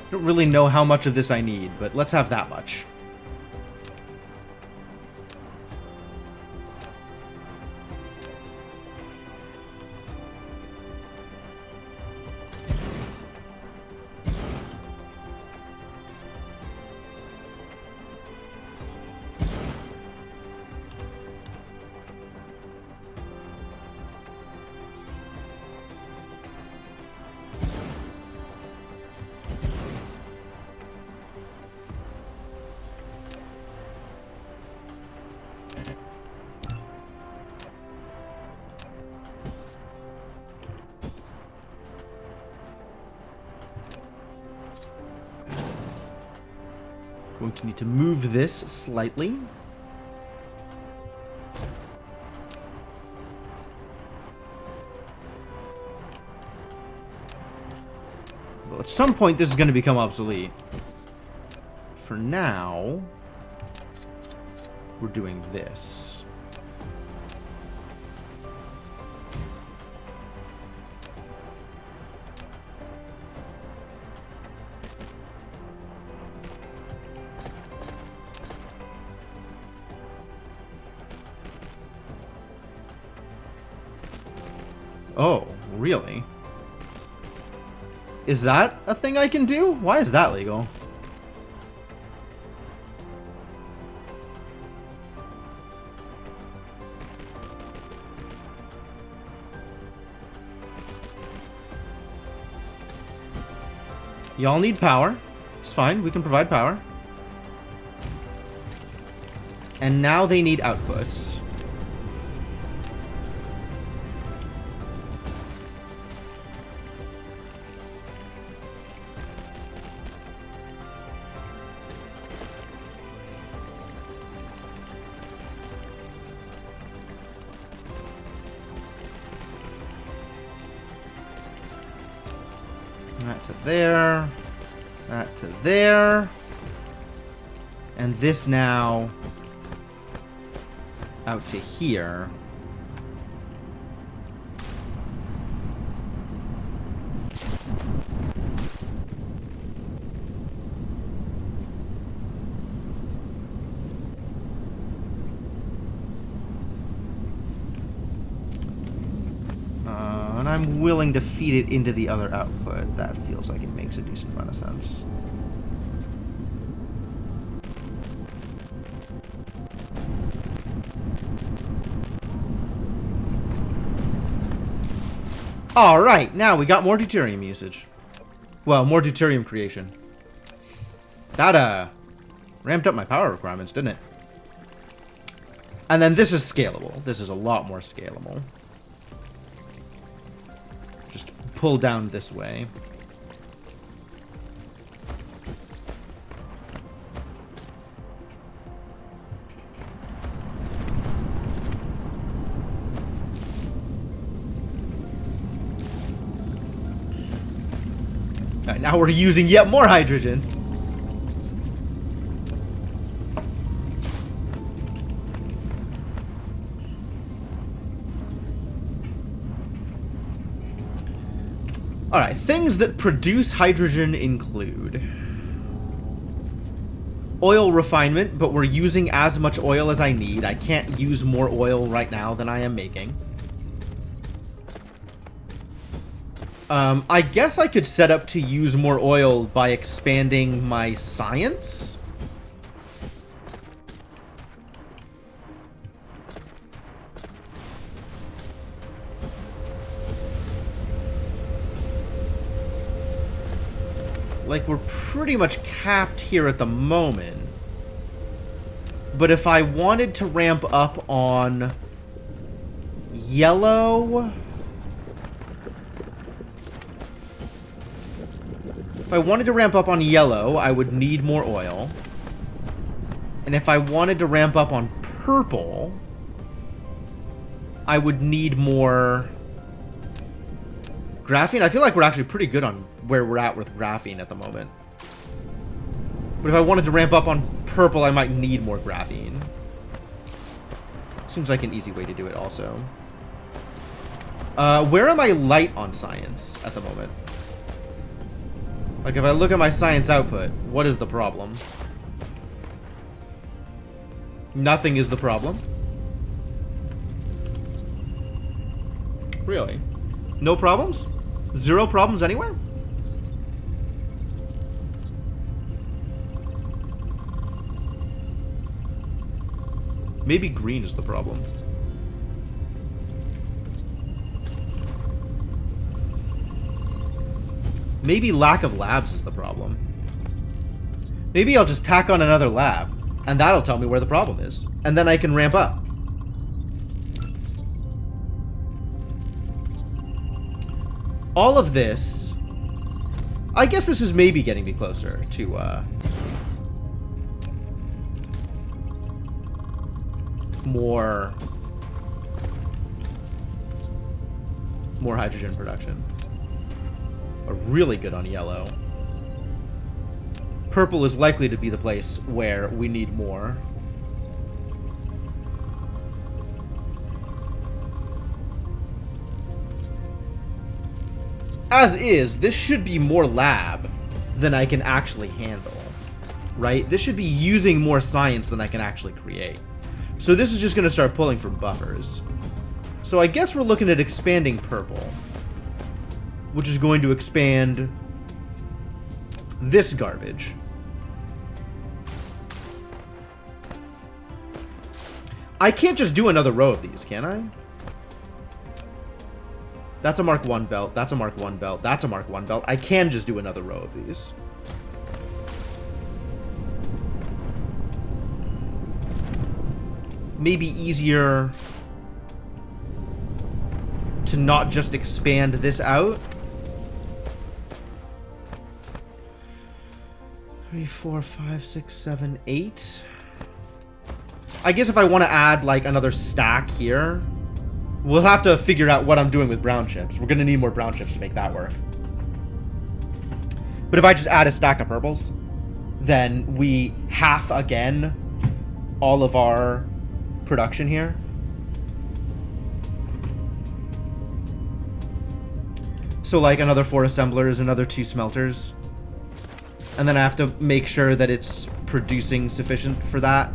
I don't really know how much of this I need, but let's have that much. Going to need to move this slightly. Well, at some point this is going to become obsolete. For now, we're doing this. Oh, really? Is that a thing I can do? Why is that legal? Y'all need power. It's fine, we can provide power. And now they need outputs. That to there. That to there. And this now out to here. And I'm willing to feed it into the other output. That feels like it makes a decent amount of sense. Alright, now we got more deuterium usage. Well, more deuterium creation. That, ramped up my power requirements, didn't it? And then this is scalable. This is a lot more scalable. Just pull down this way. Alright, now we're using yet more hydrogen. Alright, things that produce hydrogen include oil refinement, but we're using as much oil as I need. I can't use more oil right now than I am making. I guess I could set up to use more oil by expanding my science. Like, we're pretty much capped here at the moment. But if I wanted to ramp up on yellow... If I wanted to ramp up on yellow, I would need more oil. And if I wanted to ramp up on purple, I would need more graphene. I feel like we're actually pretty good on where we're at with graphene at the moment. But if I wanted to ramp up on purple, I might need more graphene. Seems like an easy way to do it also. Where am I light on science at the moment? Like, if I look at my science output, what is the problem? Nothing is the problem. Really? No problems? Zero problems anywhere? Maybe green is the problem. Maybe lack of labs is the problem. Maybe I'll just tack on another lab, and that'll tell me where the problem is. And then I can ramp up. All of this... I guess this is maybe getting me closer to, more hydrogen production. Are really good on yellow. Purple is likely to be the place where we need more. As is, this should be more lab than I can actually handle. Right? This should be using more science than I can actually create. So this is just going to start pulling from buffers. So I guess we're looking at expanding purple, which is going to expand this garbage. I can't just do another row of these, can I? That's a Mark 1 belt, that's a Mark 1 belt, that's a Mark 1 belt. I can just do another row of these. Maybe easier to not just expand this out. 3, 4, 5, 6, 7, 8. I guess if I want to add like another stack here, we'll have to figure out what I'm doing with brown chips. We're going to need more brown chips to make that work. But if I just add a stack of purples, then we half again all of our production here. So like another 4 assemblers, another 2 smelters. And then I have to make sure that it's producing sufficient for that.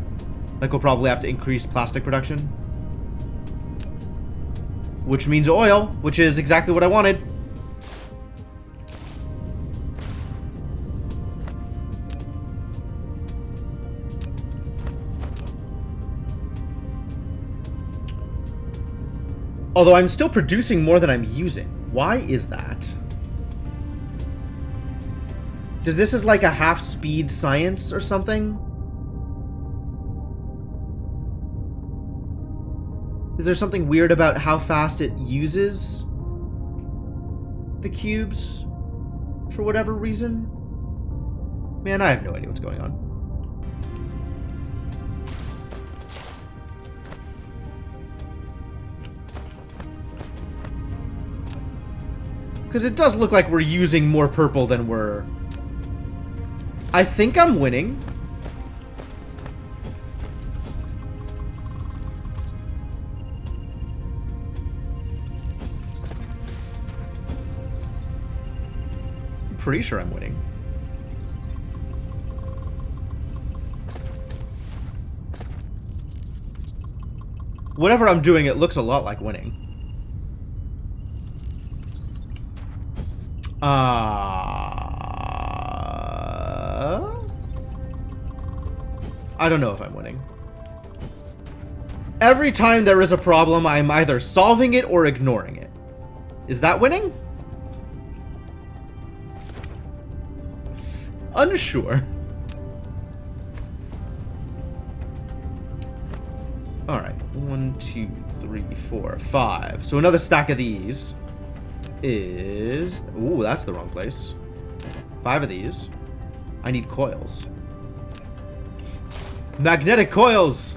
Like we'll probably have to increase plastic production. Which means oil, which is exactly what I wanted. Although I'm still producing more than I'm using. Why is that? Does this is like a half-speed science or something? Is there something weird about how fast it uses the cubes for whatever reason? Man, I have no idea what's going on. Because it does look like we're using more purple than we're... I think I'm winning. I'm pretty sure I'm winning. Whatever I'm doing, it looks a lot like winning. I don't know if I'm winning. Every time there is a problem, I'm either solving it or ignoring it. Is that winning? Unsure. Alright. 1, 2, 3, 4, 5. So another stack of these is... Ooh, that's the wrong place. 5 of these. I need coils. Magnetic coils!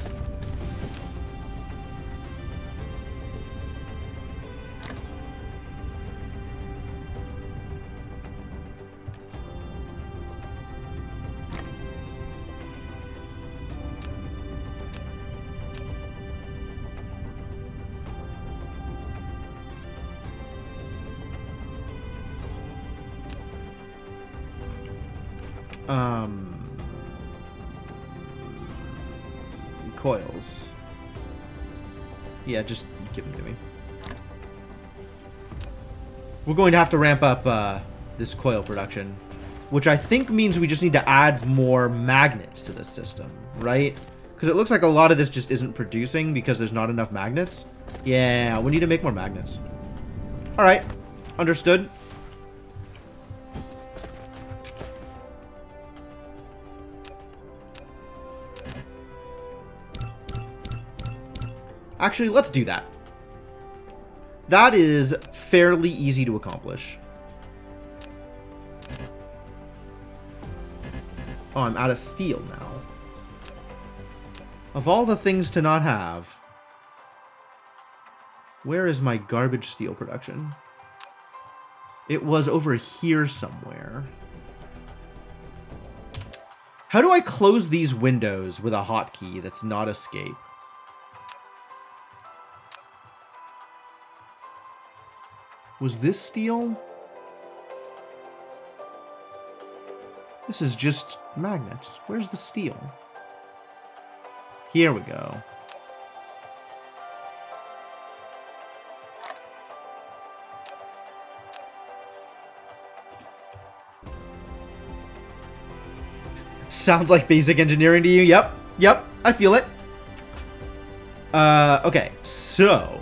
Coils. Yeah, just give them to me. We're going to have to ramp up this coil production, which I think means we just need to add more magnets to this system, right? Because it looks like a lot of this just isn't producing because there's not enough magnets. Yeah, we need to make more magnets. All right, understood. Actually, let's do that. That is fairly easy to accomplish. Oh, I'm out of steel now. Of all the things to not have, where is my garbage steel production? It was over here somewhere. How do I close these windows with a hotkey that's not escape? Was this steel? This is just magnets. Where's the steel? Here we go. Sounds like basic engineering to you. Yep, I feel it. Okay, so...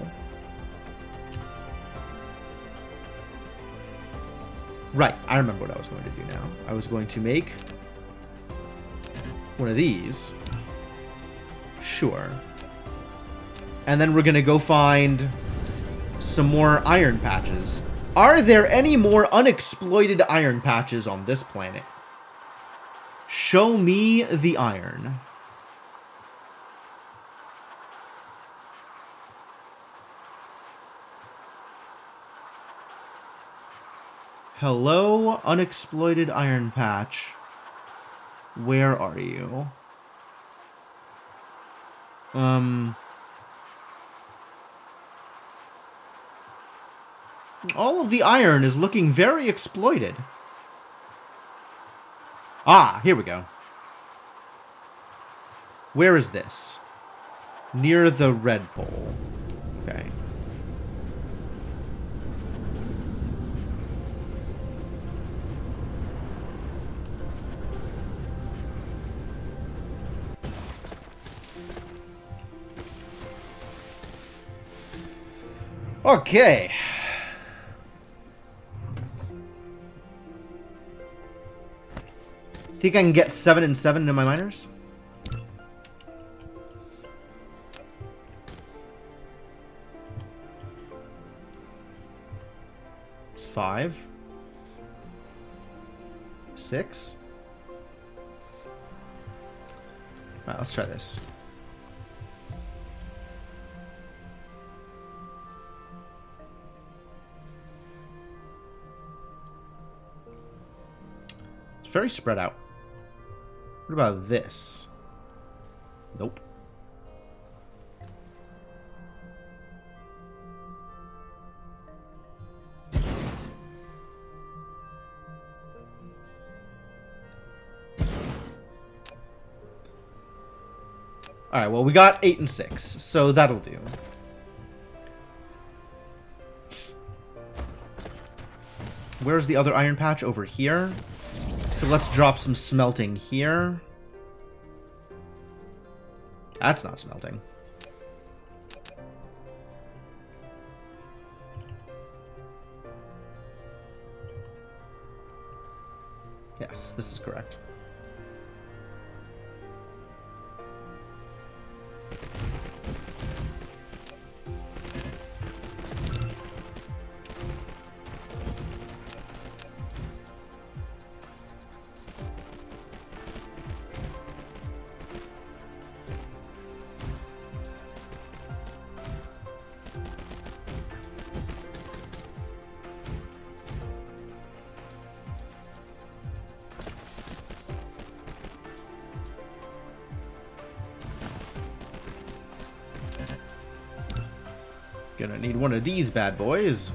Right, I remember what I was going to do now. I was going to make one of these. Sure. And then we're going to go find some more iron patches. Are there any more unexploited iron patches on this planet? Show me the iron. Hello, unexploited iron patch. Where are you? All of the iron is looking very exploited. Ah, here we go. Where is this? Near the red pole. Okay. Okay. Think I can get 7 and 7 into my miners? It's 5. 6. Alright, let's try this. It's very spread out. What about this? Nope. Alright, well, we got 8 and 6, so that'll do. Where's the other iron patch? Over here. So let's drop some smelting here. That's not smelting. Yes, this is correct. Gonna need one of these bad boys.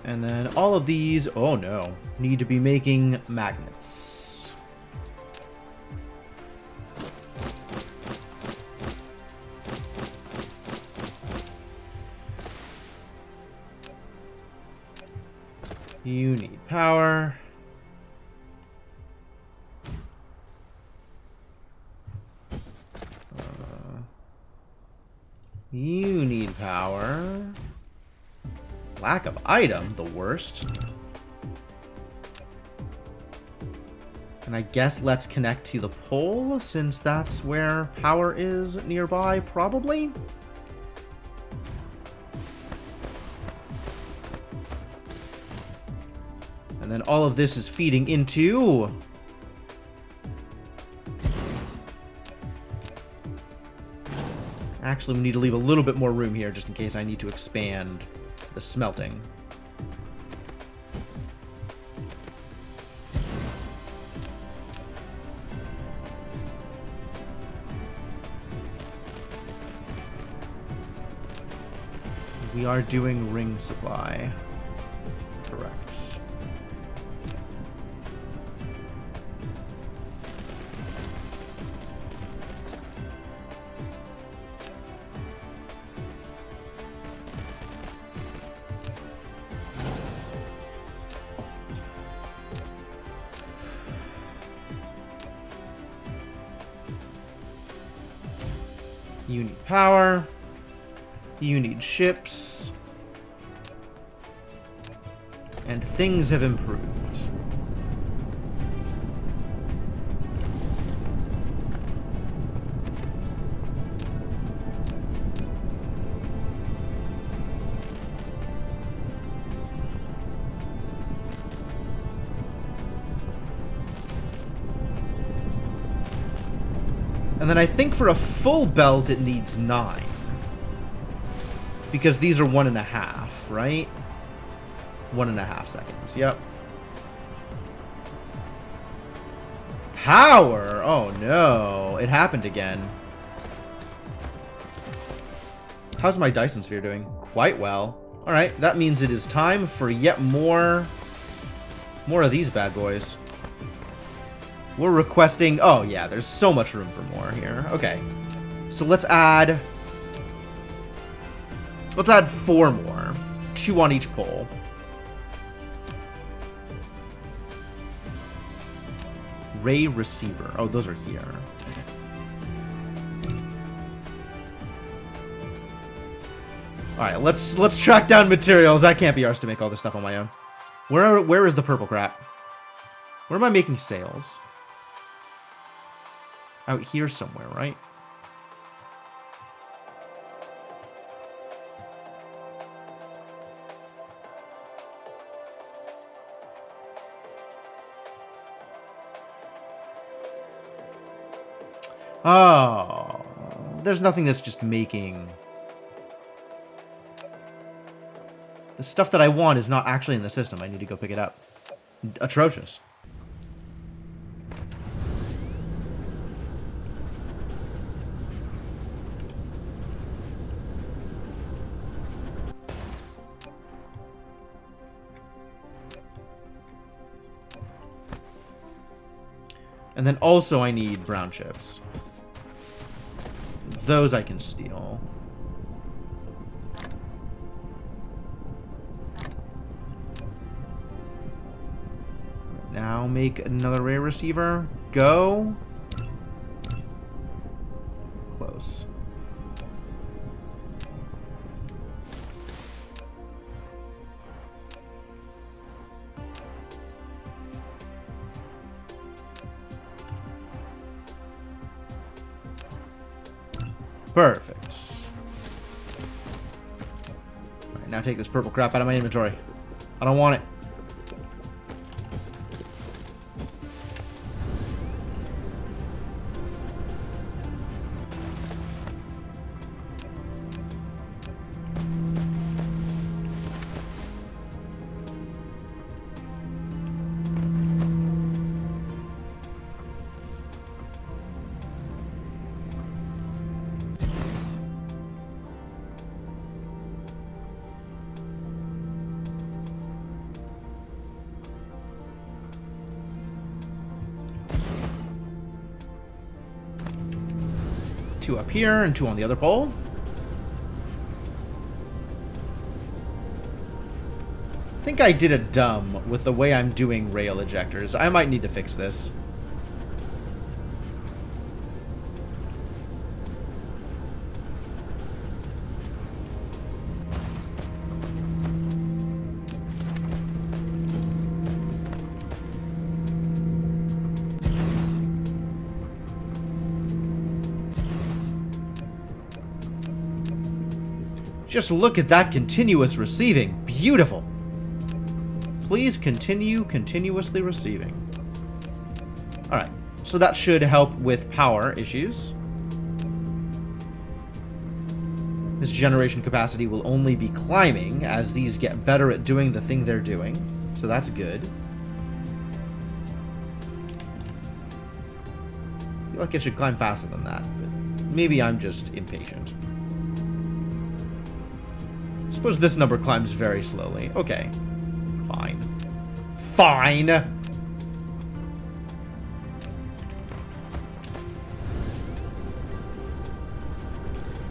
And then all of these, oh no, need to be making magnets. You need power. You need power. Lack of item, the worst. And I guess let's connect to the pole, since that's where power is nearby, probably? And then all of this is feeding into... Actually, we need to leave a little bit more room here, just in case I need to expand the smelting. We are doing ring supply. Correct. You need power. You need ships. And things have improved. And then I think for a full belt it needs 9. Because these are 1.5, right? 1.5 seconds, yep. Power! Oh no, it happened again. How's my Dyson sphere doing? Quite well. Alright, that means it is time for yet more of these bad boys. We're requesting... Oh, yeah, there's so much room for more here. Okay. So let's add 4 more. 2 on each pole. Ray receiver. Oh, those are here. Alright, let's track down materials. That can't be ours to make all this stuff on my own. Where is the purple crap? Where am I making sales? Out here somewhere, right? Oh, there's nothing that's just making... The stuff that I want is not actually in the system. I need to go pick it up. Atrocious. And then also I need brown chips. Those I can steal. Now make another ray receiver. Go. Close. Perfect. Alright, now take this purple crap out of my inventory. I don't want it. Two up here and two on the other pole. I think I did a dumb with the way I'm doing rail ejectors. I might need to fix this. Just look at that continuous receiving. Beautiful. Please continue continuously receiving. Alright, so that should help with power issues. This generation capacity will only be climbing as these get better at doing the thing they're doing. So that's good. I feel like it should climb faster than that, but maybe I'm just impatient. Suppose this number climbs very slowly. Okay. Fine. Fine!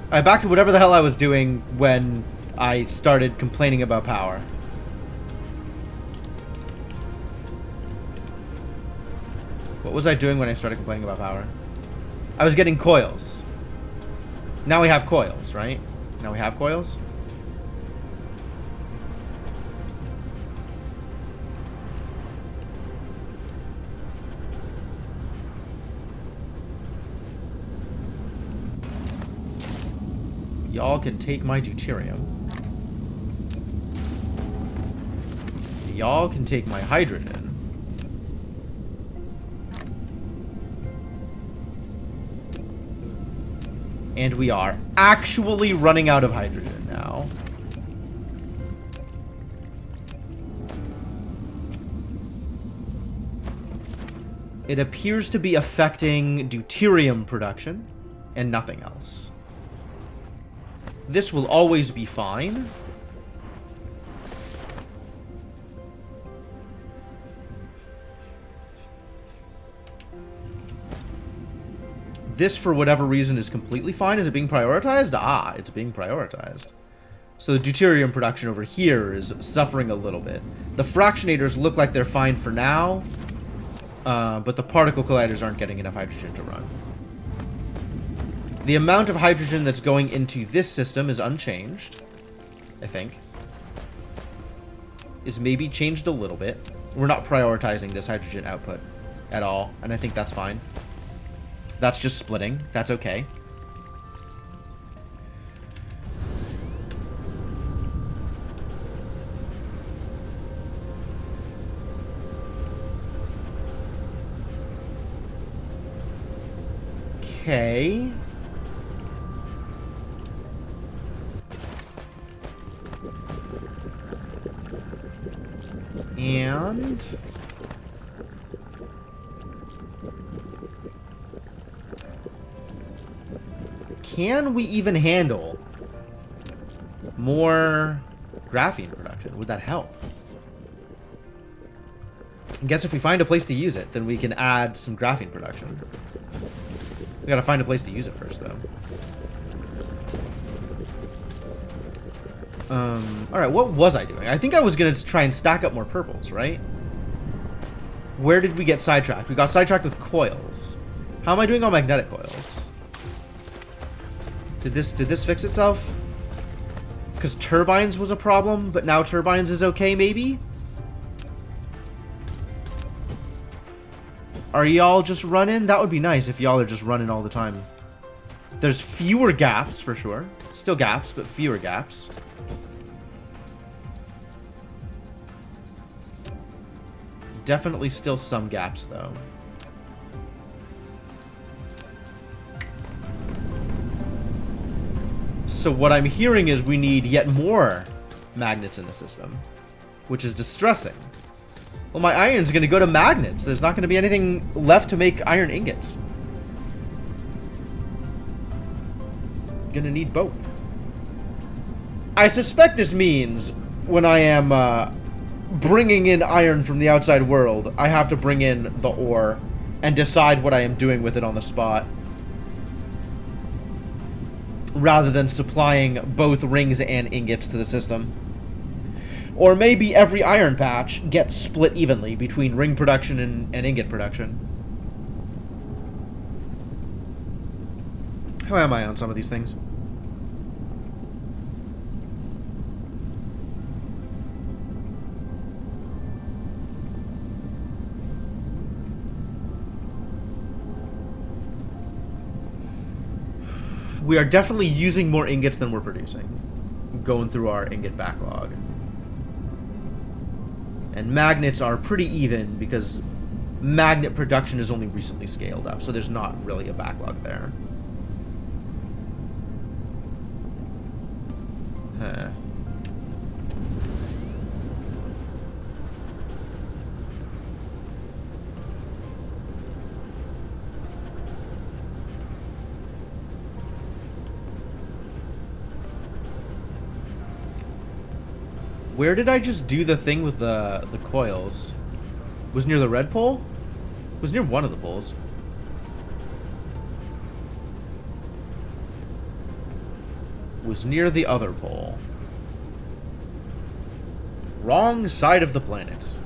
Alright, back to whatever the hell I was doing when I started complaining about power. What was I doing when I started complaining about power? I was getting coils. Now we have coils, right? Now we have coils? Y'all can take my deuterium. Y'all can take my hydrogen. And we are actually running out of hydrogen now. It appears to be affecting deuterium production and nothing else. This will always be fine. This, for whatever reason, is completely fine. Is it being prioritized? Ah, it's being prioritized. So the deuterium production over here is suffering a little bit. The fractionators look like they're fine for now. But the particle colliders aren't getting enough hydrogen to run. The amount of hydrogen that's going into this system is unchanged, I think. Is maybe changed a little bit. We're not prioritizing this hydrogen output at all, and I think that's fine. That's just splitting. That's okay. Okay. And can we even handle more graphene production? Would that help? I guess if we find a place to use it, then we can add some graphene production. We gotta find a place to use it first, though. Alright, what was I doing? I think I was gonna try and stack up more purples, right? Where did we get sidetracked? We got sidetracked with coils. How am I doing on magnetic coils? Did this fix itself? Because turbines was a problem, but now turbines is okay, maybe? Are y'all just running? That would be nice if y'all are just running all the time. There's fewer gaps, for sure. Still gaps, but fewer gaps. Definitely still some gaps, though. So what I'm hearing is we need yet more magnets in the system, which is distressing. Well, my iron's going to go to magnets. There's not going to be anything left to make iron ingots. Going to need both. I suspect this means when I am bringing in iron from the outside world, I have to bring in the ore and decide what I am doing with it on the spot, rather than supplying both rings and ingots to the system. Or maybe every iron patch gets split evenly between ring production and ingot production. How am I on some of these things? We are definitely using more ingots than we're producing. Going through our ingot backlog. And magnets are pretty even because magnet production is only recently scaled up, so there's not really a backlog there. Huh. Where did I just do the thing with the coils? Was near the red pole? Was near one of the poles. Was near the other pole. Wrong side of the planet.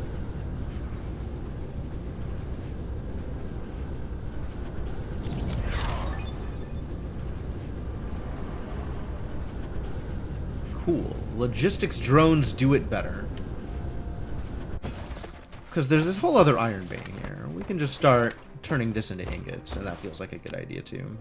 Cool. Logistics drones do it better. Because there's this whole other iron vein here. We can just start turning this into ingots, and that feels like a good idea too.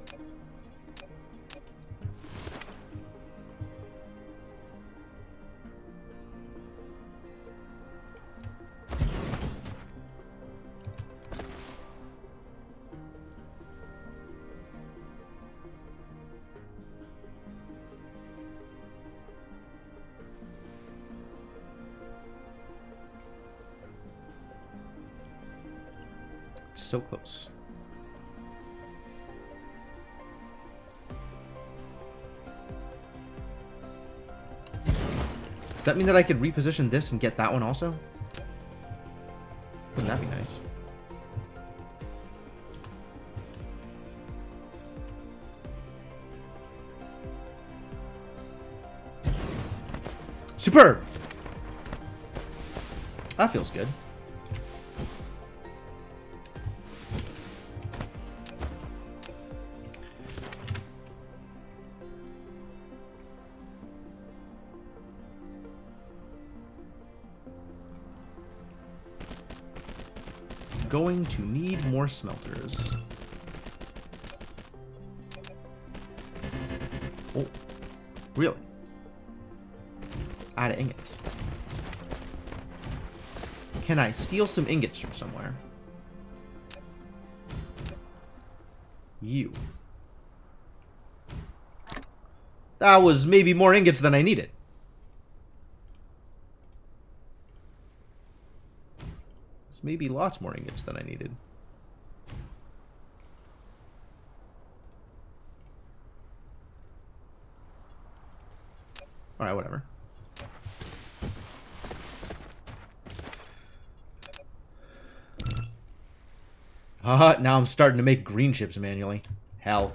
So close. Does that mean that I could reposition this and get that one also? Wouldn't that be nice? Superb! That feels good. going to need more smelters. Oh, really? Out of ingots. Can I steal some ingots from somewhere? You. That was maybe more ingots than I needed. It's maybe lots more ingots than I needed. Alright, whatever. Now I'm starting to make green chips manually. Hell.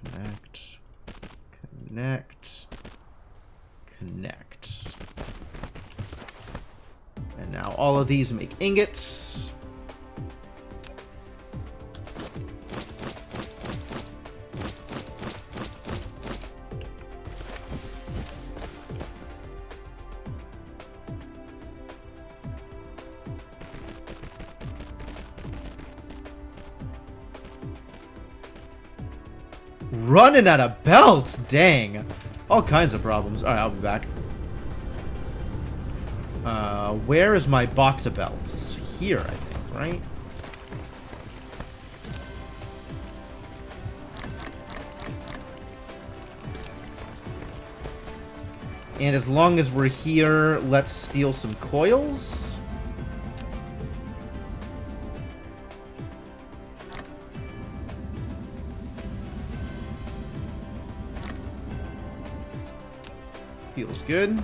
Connect. Connect. Connect. And now all of these make ingots. Running out of belts, dang. All kinds of problems. Alright, I'll be back. Where is my box of belts? Here, I think, right? And as long as we're here, let's steal some coils. Feels good.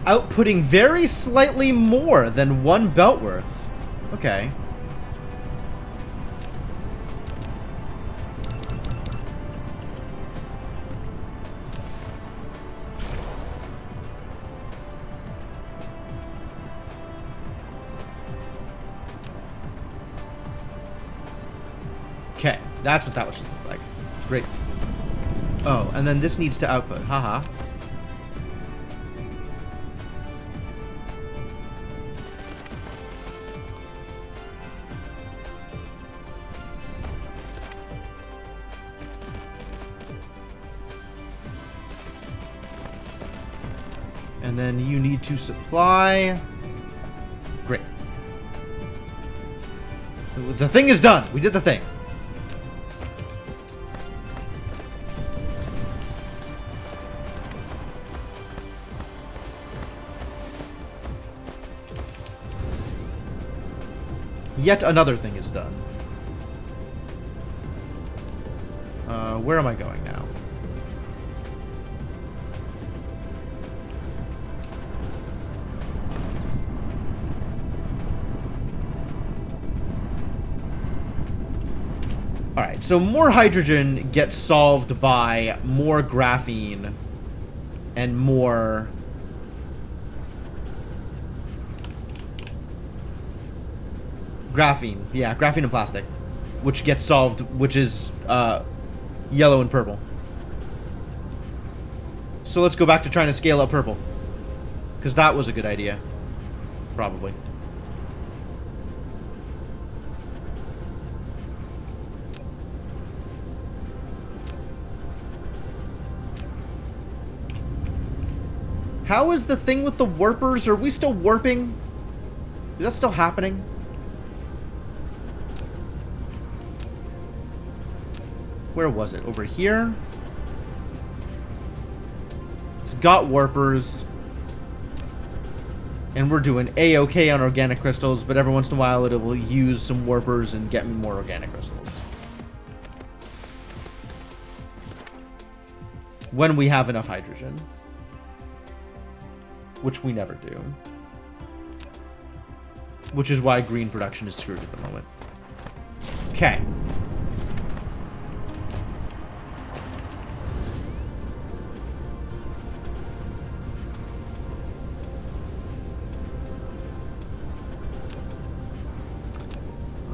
Outputting very slightly more than one belt worth. Okay. Okay, that's what that should look like. Great. Oh, and then this needs to output. Haha. And then you need to supply. Great. The thing is done. We did the thing. Yet another thing is done. Where am I going now? Alright, so more hydrogen gets solved by more graphene and more... Graphene. Yeah, graphene and plastic. Which gets solved, which is yellow and purple. So let's go back to trying to scale up purple. Because that was a good idea. Probably. How is the thing with the warpers? Are we still warping? Is that still happening? Where was it? Over here? It's got warpers. And we're doing A-okay on organic crystals, but every once in a while it will use some warpers and get me more organic crystals. When we have enough hydrogen. Which we never do. Which is why green production is screwed at the moment. Okay.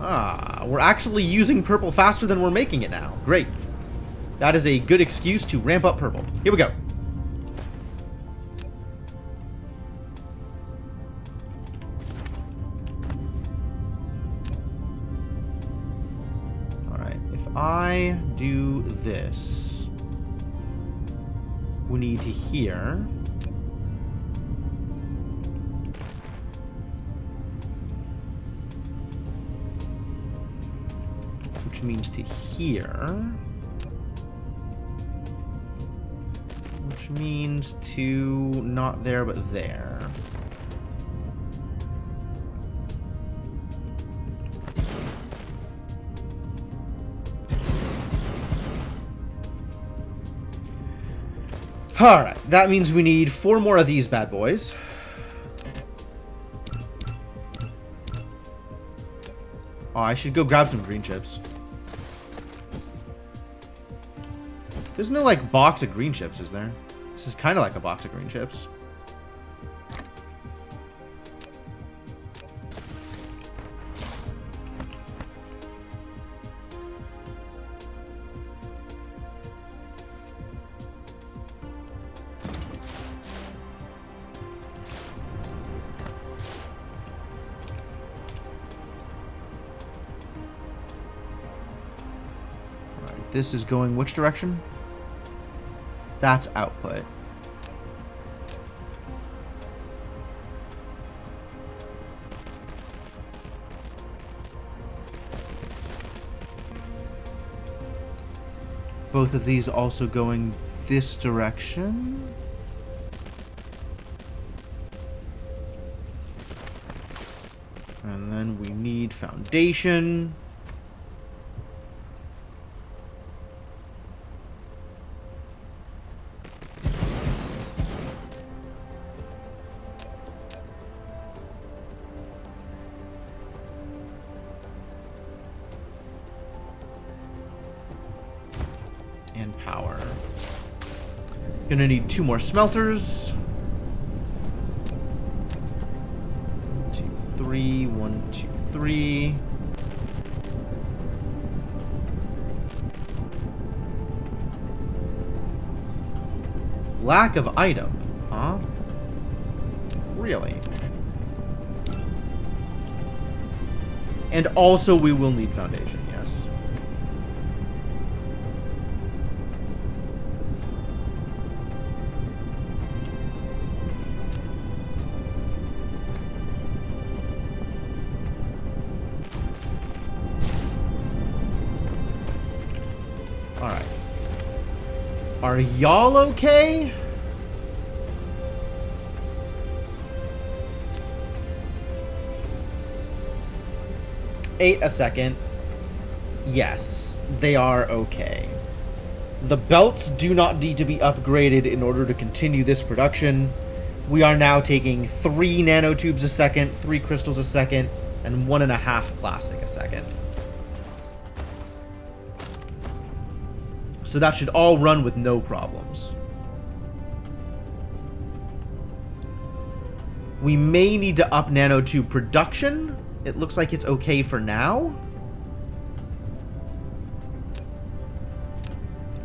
Ah, we're actually using purple faster than we're making it now. Great. That is a good excuse to ramp up purple. Here we go. Alright, if I do this, we need to here. Which means to here. Which means to not there, but there. Alright, that means we need 4 more of these bad boys. Oh, I should go grab some green chips. There's no, like, box of green chips, is there? This is kind of like a box of green chips. Alright, this is going which direction? That's output. Both of these also going this direction. And then we need foundation. And power. Gonna need 2 more smelters. 1, 2, 3. 1, 2, 3. Lack of item, huh? Really? And also we will need foundation, yes. Alright. Are y'all okay? Wait a second. Yes, they are okay. The belts do not need to be upgraded in order to continue this production. We are now taking 3 nanotubes a second, 3 crystals a second, and 1.5 plastic a second. So that should all run with no problems. We may need to up nanotube production. It looks like it's okay for now.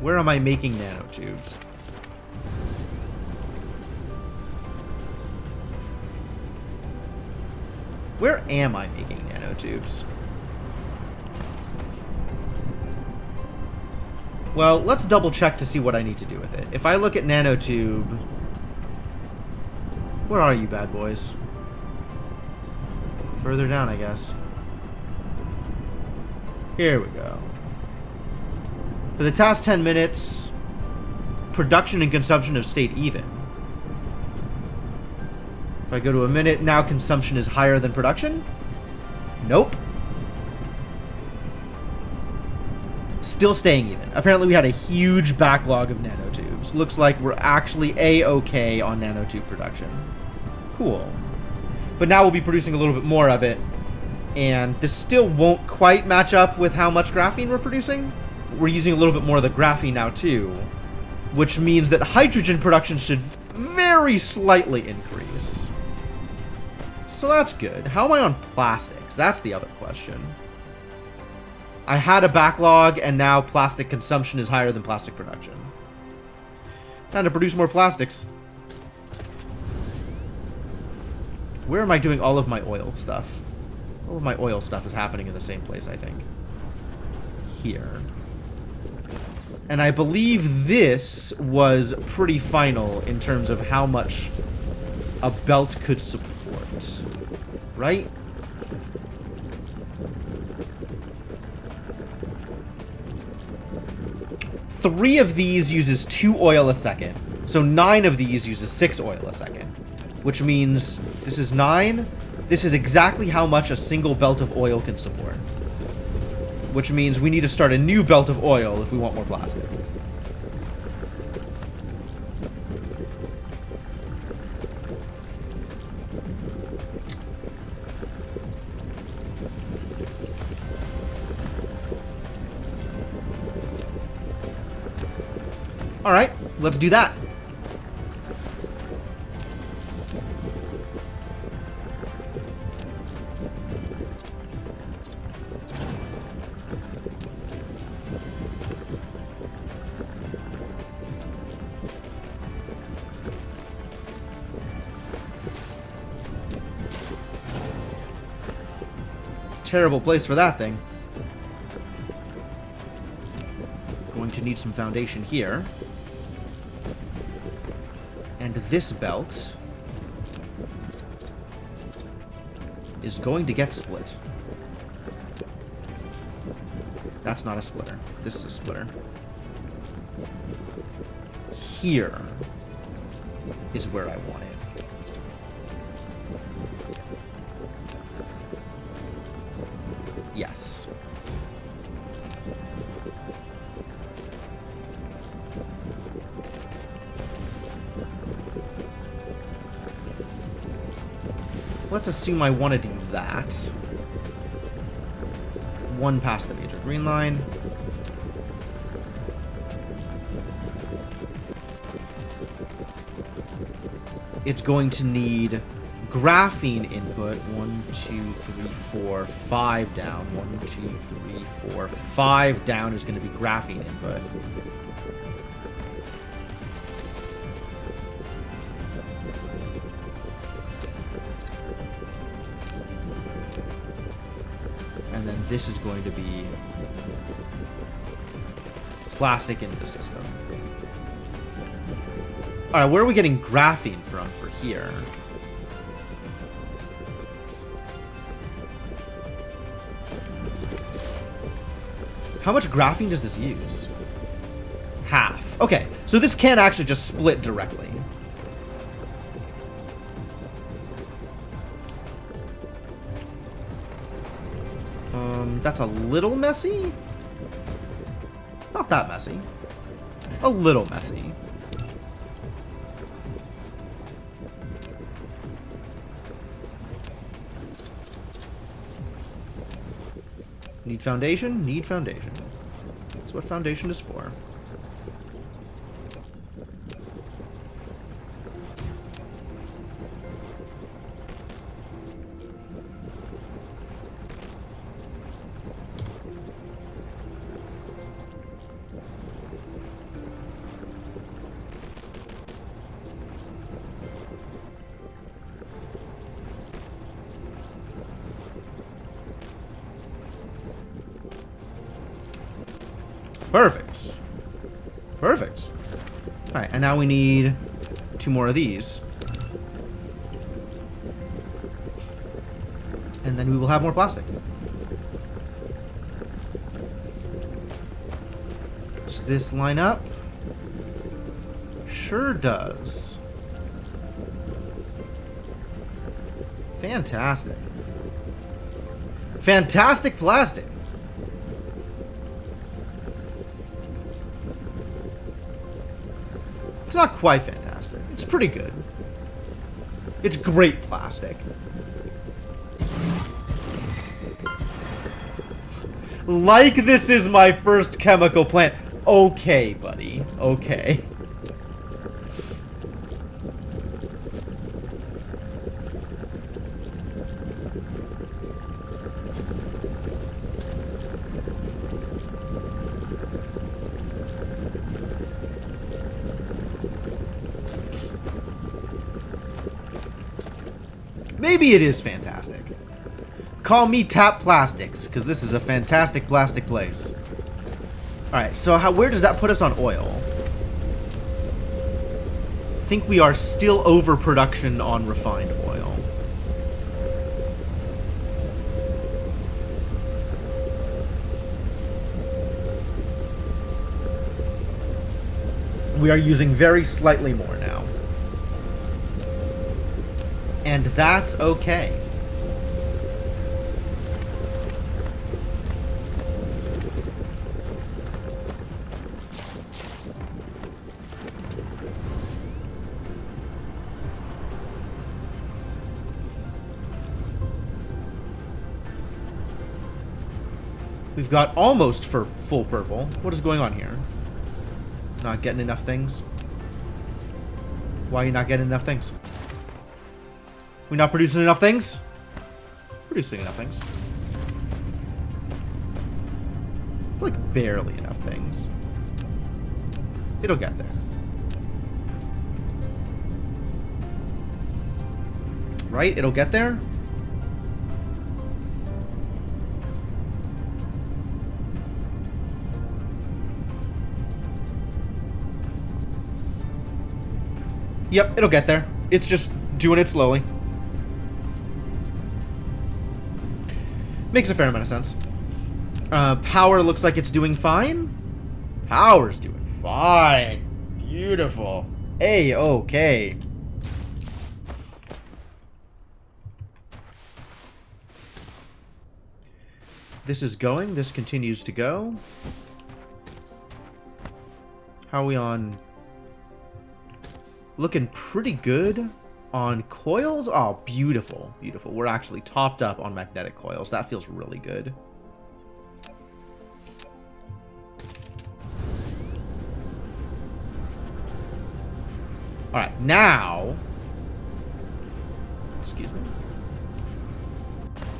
Where am I making nanotubes? Where am I making nanotubes? Well, let's double check to see what I need to do with it. If I look at nanotube, Where are you, bad boys? Further down, I guess. Here we go. For the past 10 minutes, production and consumption have stayed even. If I go to a minute, now consumption is higher than production? Nope. Still staying even. Apparently we had a huge backlog of nanotubes. Looks like we're actually A-okay on nanotube production. Cool. But now we'll be producing a little bit more of it. And this still won't quite match up with how much graphene we're producing. We're using a little bit more of the graphene now too. Which means that hydrogen production should very slightly increase. So that's good. How am I on plastics? That's the other question. I had a backlog, and now plastic consumption is higher than plastic production. Time to produce more plastics. Where am I doing all of my oil stuff? All of my oil stuff is happening in the same place, I think. Here. And I believe this was pretty final in terms of how much a belt could support. Right? Three of these uses 2 oil a second. So 9 of these uses 6 oil a second. Which means this is 9. This is exactly how much a single belt of oil can support. Which means we need to start a new belt of oil if we want more plastic. Alright, let's do that. Terrible place for that thing. Going to need some foundation here. And this belt is going to get split. That's not a splitter. This is a splitter. Here is where I want it. Yes. Let's assume I want to do that. One past the major green line. It's going to need graphene input. 1, 2, 3, 4, 5 down. 1, 2, 3, 4, 5 down is going to be graphene input. And then this is going to be plastic into the system. Alright, where are we getting graphene from for here? How much graphene does this use? Half. Okay, so this can actually just split directly. That's a little messy. Not that messy. A little messy. Need foundation? Need foundation. That's what foundation is for. Perfect. Perfect. Alright, and now we need 2 more of these. And then we will have more plastic. Does this line up? Sure does. Fantastic. Fantastic plastic. It's not quite fantastic. It's pretty good. It's great plastic. Like this is my first chemical plant. Okay, buddy. Okay. Maybe it is fantastic. Call me Tap Plastics, because this is a fantastic plastic place. Alright, so where does that put us on oil? I think we are still overproduction on refined oil. We are using very slightly more now. And that's okay. We've got almost for full purple. What is going on here? Not getting enough things? Why are you not getting enough things? We not producing enough things? Producing enough things. It's like barely enough things. It'll get there. Right? It'll get there? Yep, it'll get there. It's just doing it slowly. Makes a fair amount of sense. Power looks like it's doing fine. Power's doing fine. Beautiful. A-okay. This is going. This continues to go. How are we on? Looking pretty good on coils. Oh, beautiful. Beautiful. We're actually topped up on magnetic coils. That feels really good. Alright, now... Excuse me.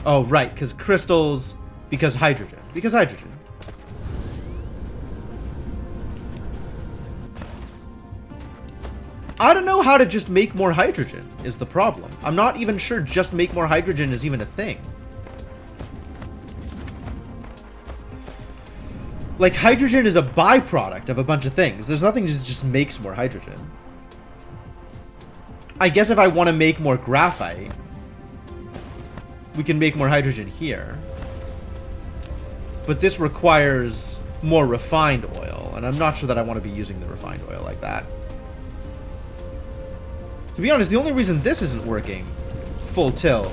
Oh, right, because crystals... Because hydrogen. Because hydrogen. I don't know how to just make more hydrogen, is the problem. I'm not even sure just make more hydrogen is even a thing. Like, hydrogen is a byproduct of a bunch of things. There's nothing that just makes more hydrogen. I guess if I want to make more graphite, we can make more hydrogen here. But this requires more refined oil, and I'm not sure that I want to be using the refined oil like that. To be honest, the only reason this isn't working full tilt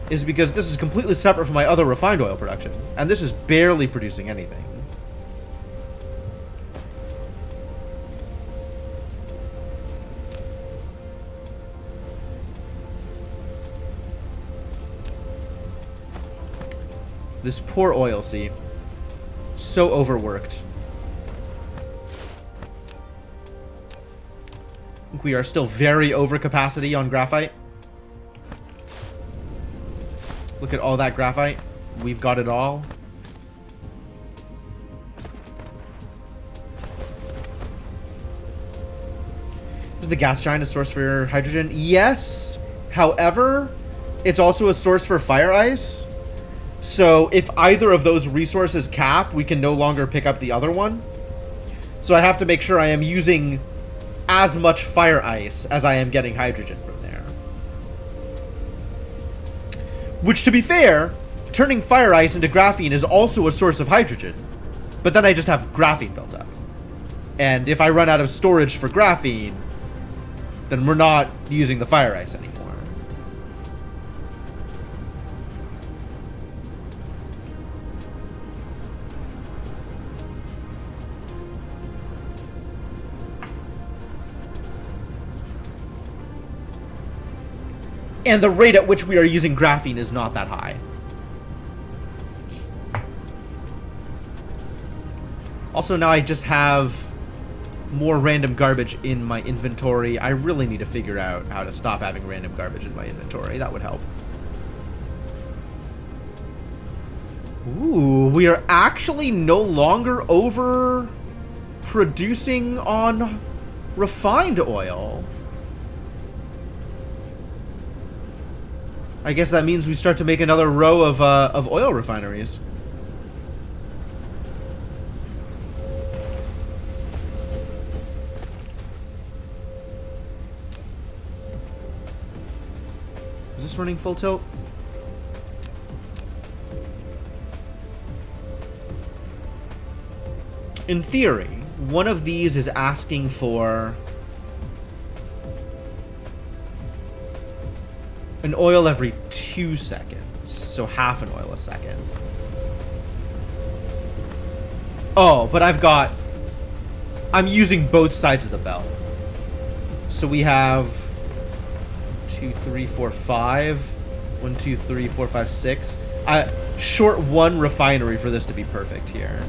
is because this is completely separate from my other refined oil production, and this is barely producing anything. This poor oil seep. So overworked. I think we are still very over capacity on graphite. Look at all that graphite. We've got it all. Is the gas giant a source for hydrogen? Yes. However, it's also a source for fire ice. So if either of those resources cap, we can no longer pick up the other one. So I have to make sure I am using as much fire ice as I am getting hydrogen from there. Which, to be fair, turning fire ice into graphene is also a source of hydrogen. But then I just have graphene built up. And if I run out of storage for graphene, then we're not using the fire ice anymore. And the rate at which we are using graphene is not that high. Also, now I just have more random garbage in my inventory. I really need to figure out how to stop having random garbage in my inventory. That would help. Ooh, we are actually no longer over producing on refined oil. I guess that means we start to make another row of oil refineries. Is this running full tilt? In theory, one of these is asking for an oil every 2 seconds, so half an oil a second. Oh, but I'm using both sides of the belt. So we have 2, 3, 4, 5. 1, 2, 3, 4, 5, 6. Short one refinery for this to be perfect here.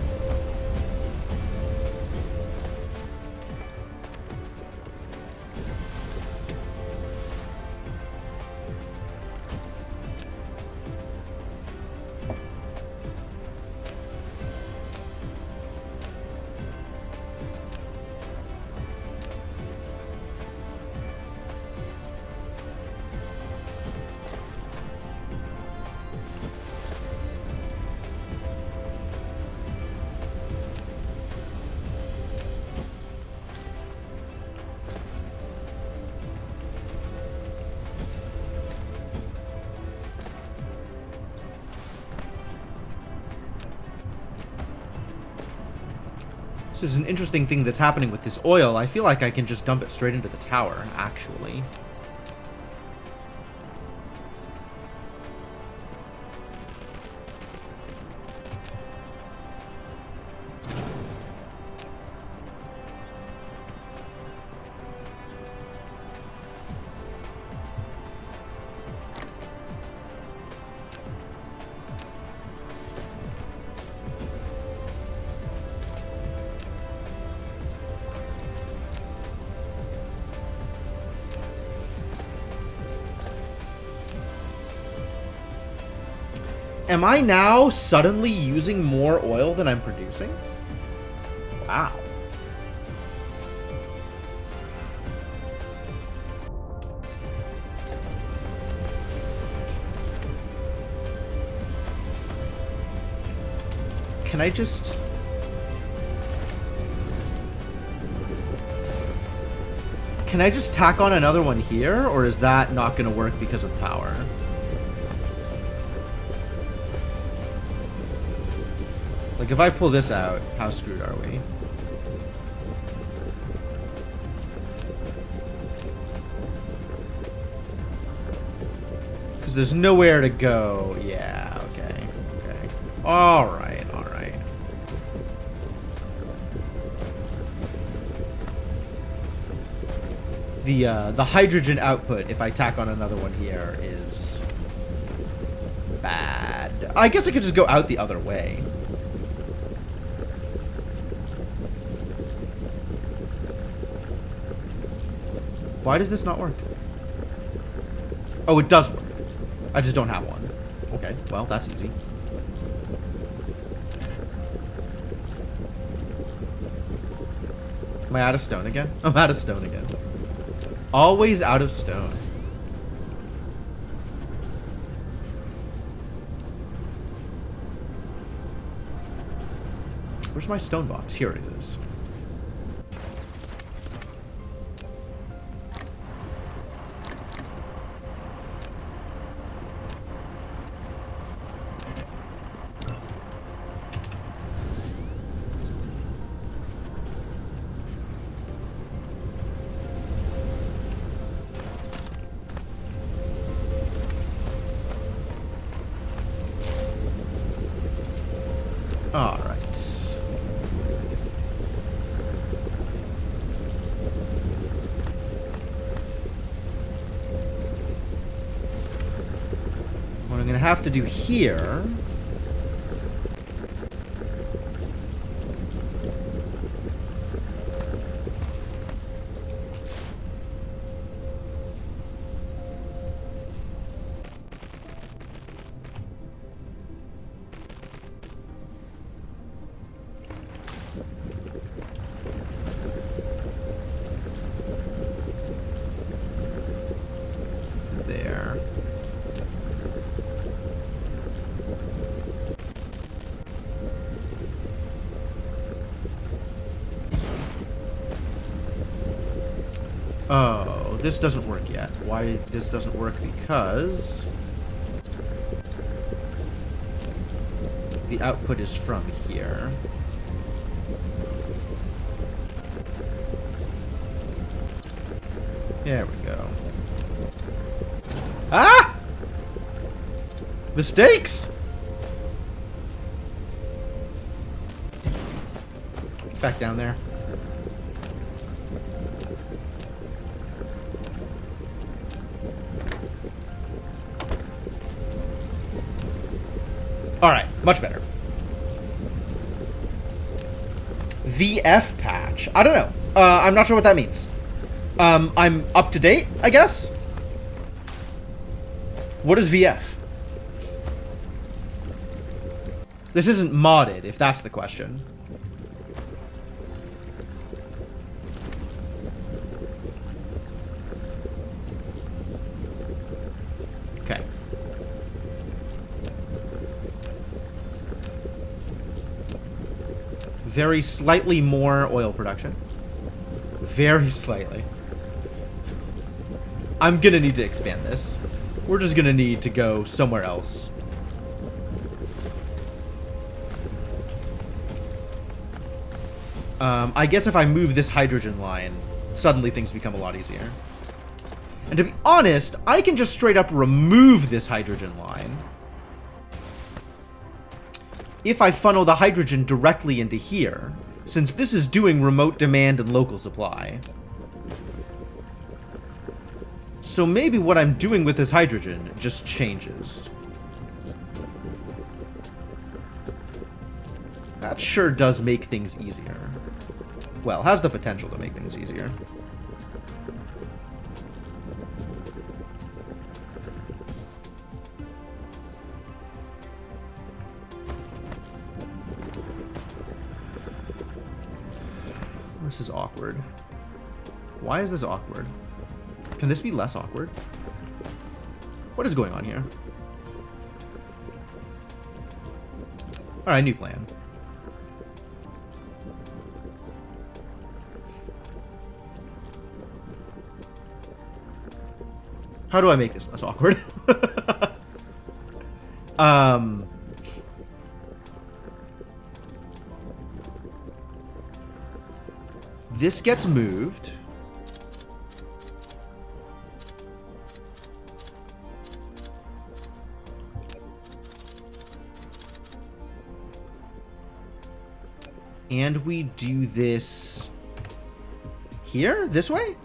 This is an interesting thing that's happening with this oil. I feel like I can just dump it straight into the tower, actually. Am I now suddenly using more oil than I'm producing? Wow. Can I just... Can I just tack on another one here, or is that not going to work because of power? Like, if I pull this out, how screwed are we? Because there's nowhere to go. Yeah, okay. Okay. Alright, alright. The hydrogen output, if I tack on another one here, is bad. I guess I could just go out the other way. Why does this not work? Oh, it does work. I just don't have one. Okay, well, that's easy. Am I out of stone again? I'm out of stone again. Always out of stone. Where's my stone box? Here it is. All right. What I'm gonna have to do here. There. Oh, this doesn't work yet. Why this doesn't work? Because the output is from here. There we go. Ah! Mistakes! Back down there. Alright, much better. VF patch. I don't know. I'm not sure what that means. I'm up to date, I guess? What is VF? This isn't modded, if that's the question. Okay. Very slightly more oil production. Very slightly. I'm gonna need to expand this. We're just gonna need to go somewhere else. I guess if I move this hydrogen line, suddenly things become a lot easier. And to be honest, I can just straight up remove this hydrogen line if I funnel the hydrogen directly into here, since this is doing remote demand and local supply. So maybe what I'm doing with this hydrogen just changes. That sure does make things easier. Well, has the potential to make things easier. This is awkward. Why is this awkward? Can this be less awkward? What is going on here? Alright, new plan. How do I make this less awkward? This gets moved. And we do this here? This way?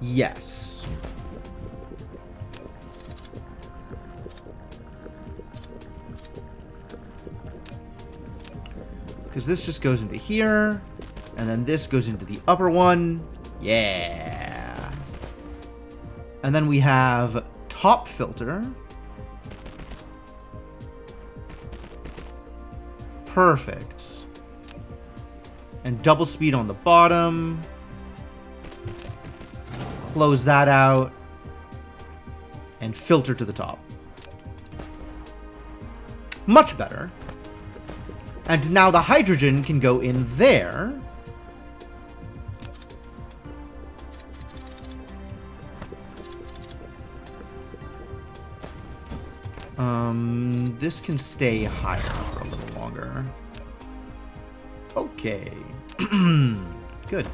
Yes. Because this just goes into here, and then this goes into the upper one. Yeah. And then we have top filter. Perfect. And double speed on the bottom. Close that out. And filter to the top. Much better. And now the hydrogen can go in there. This can stay higher for a little longer. Okay. Good.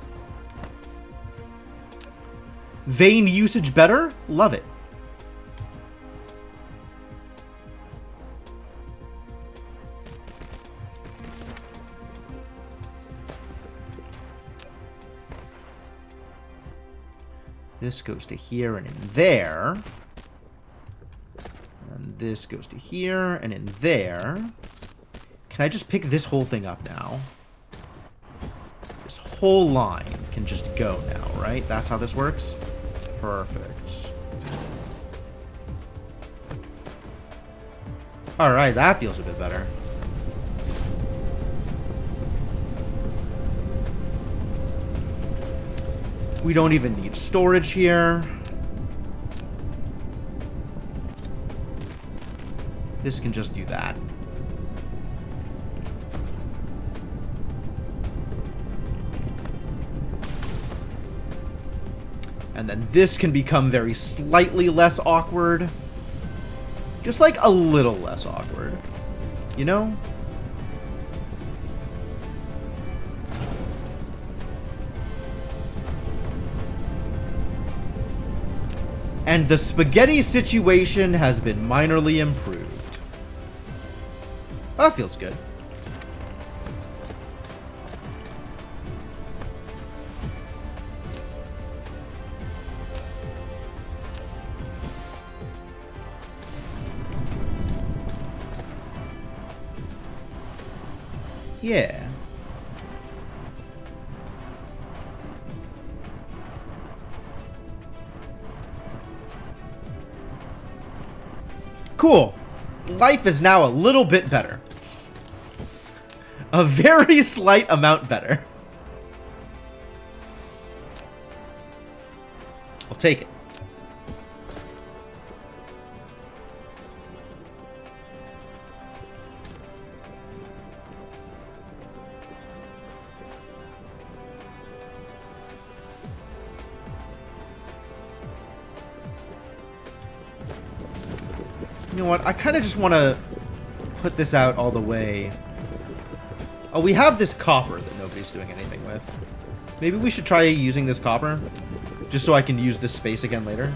Vein usage better? Love it. This goes to here and in there. And this goes to here and in there. Can I just pick this whole thing up now? This whole line can just go now, right? That's how this works? Perfect. Alright, that feels a bit better. We don't even need storage here. This can just do that. And then this can become very slightly less awkward. Just like a little less awkward. You know? And the spaghetti situation has been minorly improved. That feels good. Yeah. Cool. Life is now a little bit better. A very slight amount better. I'll take it. You know what? I kind of just want to put this out all the way. Oh, we have this copper that nobody's doing anything with. Maybe we should try using this copper, just so I can use this space again later.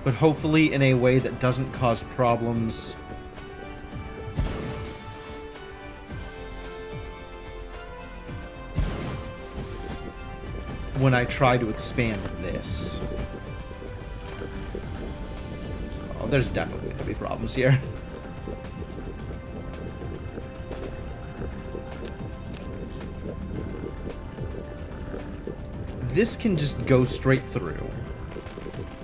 But hopefully in a way that doesn't cause problems. When I try to expand this. Oh, there's definitely going to be problems here. This can just go straight through.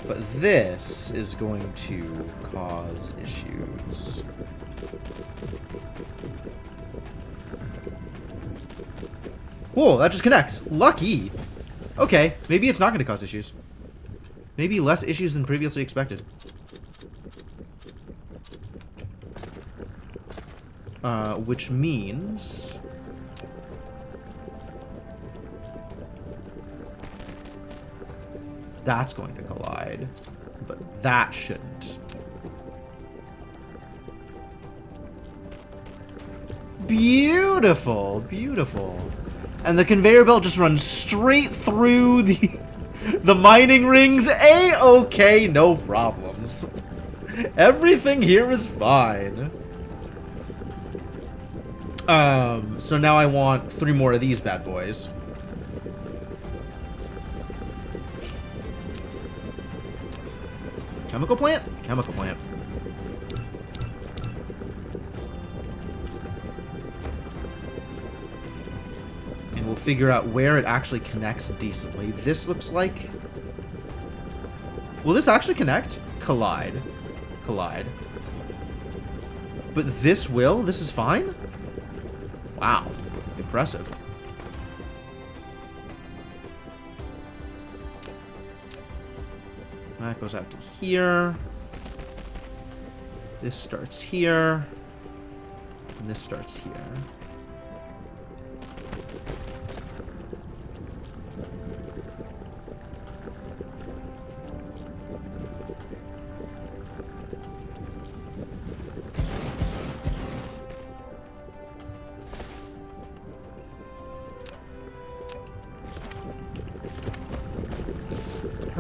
But this is going to cause issues. Whoa, that just connects. Lucky. Okay, maybe it's not going to cause issues. Maybe less issues than previously expected. Which means... that's going to collide, but that shouldn't. Beautiful, beautiful. And the conveyor belt just runs straight through the mining rings. A-okay, no problems. Everything here is fine. So now I want 3 more of these bad boys. Chemical plant? Chemical plant. And we'll figure out where it actually connects decently. This looks like... will this actually connect? Collide. Collide. But this will? This is fine? Wow. Impressive. That goes out to here. This starts here. And this starts here.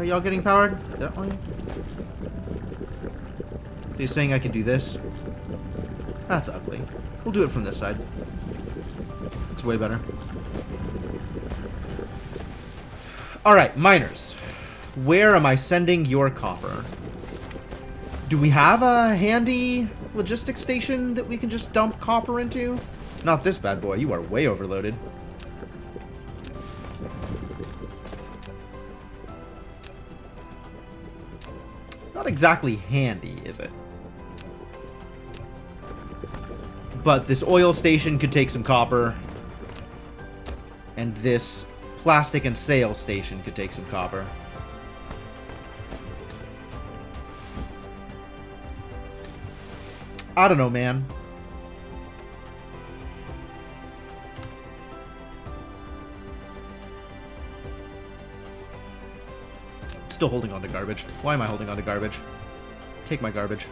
Are y'all getting powered? That way? He's saying I can do this. That's ugly. We'll do it from this side. It's way better. Alright, miners. Where am I sending your copper? Do we have a handy logistics station that we can just dump copper into? Not this bad boy. You are way overloaded. Not exactly handy, is it? But this oil station could take some copper. And this plastic and sail station could take some copper. I don't know, man. Still holding on to garbage. Why am I holding on to garbage? Take my garbage.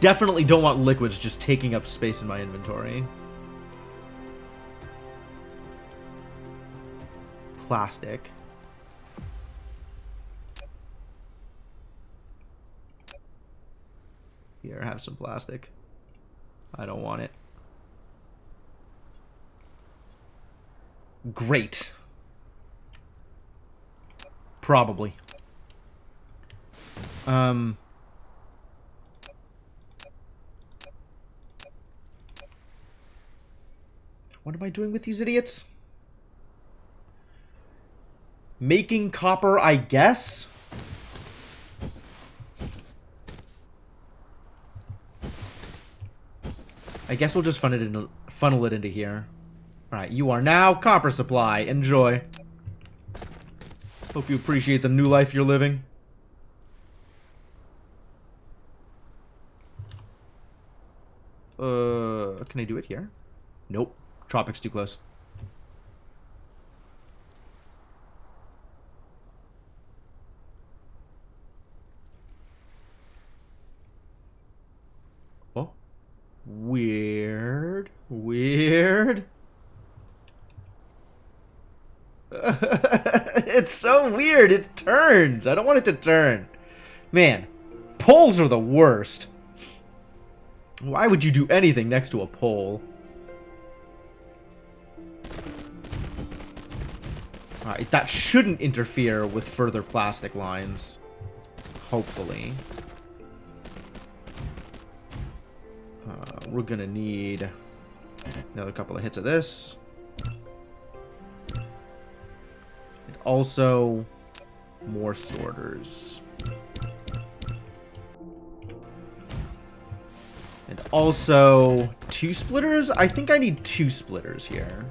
Definitely don't want liquids just taking up space in my inventory. Plastic. Here, have some plastic. I don't want it. Great. Probably. What am I doing with these idiots? Making copper, I guess? I guess we'll just funnel it into here. Alright, you are now copper supply. Enjoy. Hope you appreciate the new life you're living. Can I do it here? Nope. Tropics too close. Oh. Weird. Weird. It's so weird. It turns. I don't want it to turn. Man, poles are the worst. Why would you do anything next to a pole? Alright, that shouldn't interfere with further plastic lines. Hopefully. We're gonna need another couple of hits of this. And also more sorters. And also 2 splitters? I think I need 2 splitters here.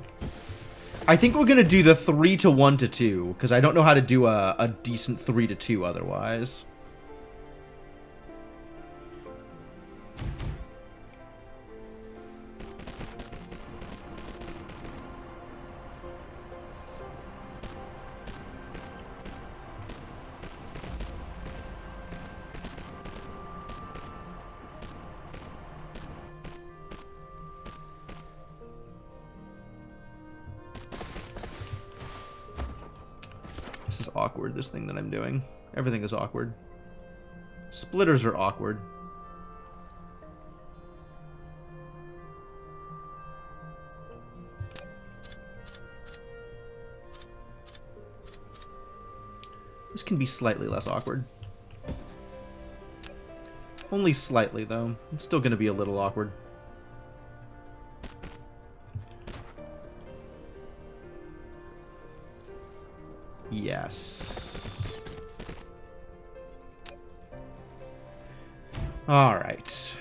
I think we're gonna do the 3 to 1 to 2, because I don't know how to do a decent 3 to 2 otherwise. Awkward, this thing that I'm doing. Everything is awkward. Splitters are awkward. This can be slightly less awkward. Only slightly, though. It's still going to be a little awkward. Yes. All right.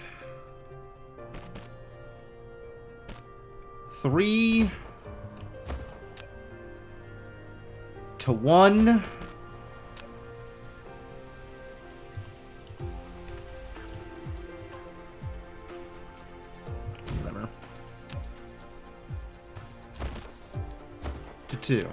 3 to 1. Whatever. To 2.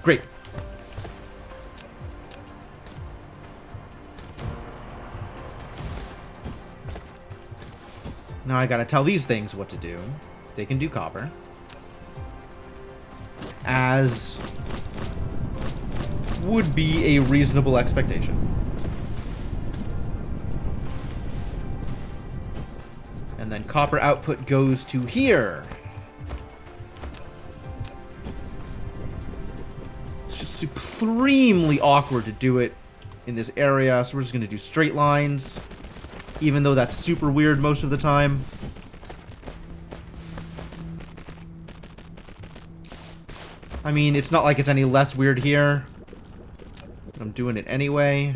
Great. Now I gotta tell these things what to do. They can do copper. As would be a reasonable expectation. And then copper output goes to here. It's just supremely awkward to do it in this area, so we're just gonna do straight lines. Even though that's super weird most of the time. I mean, it's not like it's any less weird here. But I'm doing it anyway.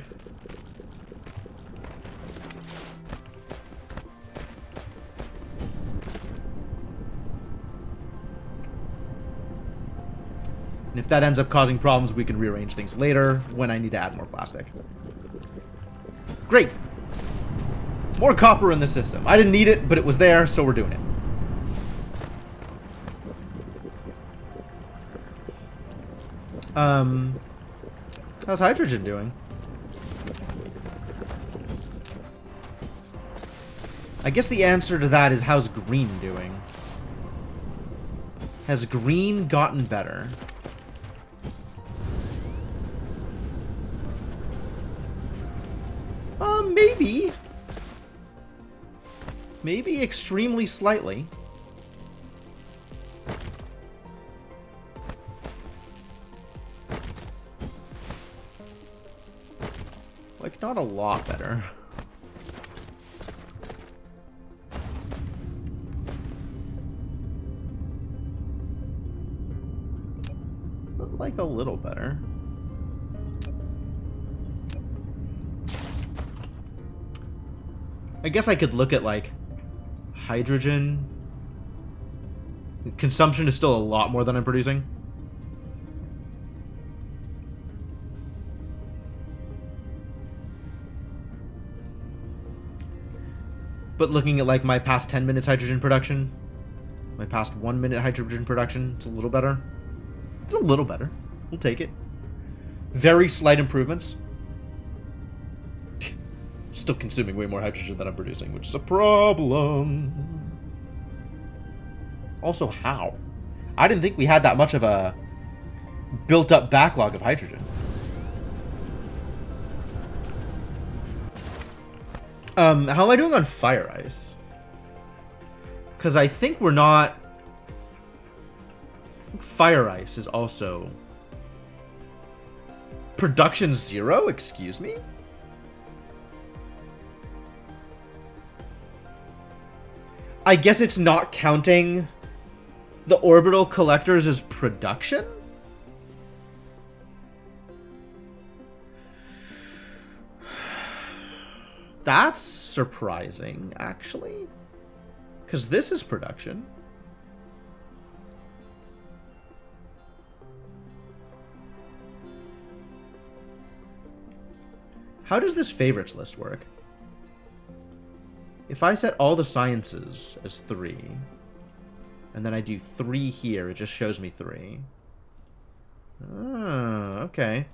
And if that ends up causing problems, we can rearrange things later when I need to add more plastic. Great! More copper in the system. I didn't need it, but it was there, so we're doing it. How's hydrogen doing? I guess the answer to that is how's green doing? Has green gotten better? Maybe. Maybe extremely slightly. Like, not a lot better. But like a little better. I guess I could look at, like, hydrogen. Consumption is still a lot more than I'm producing. But looking at, like, my past 10 minutes hydrogen production, my past 1 minute hydrogen production, it's a little better. It's a little better. We'll take it. Very slight improvements. Still consuming way more hydrogen than I'm producing, which is a problem. Also, how? I didn't think we had that much of a built-up backlog of hydrogen. How am I doing on fire ice? Because I think we're not... Fire ice is also... Production 0? Excuse me? I guess it's not counting the orbital collectors as production? That's surprising, actually. Because this is production. How does this favorites list work? If I set all the sciences as 3, and then I do 3 here, it just shows me 3. Oh, okay.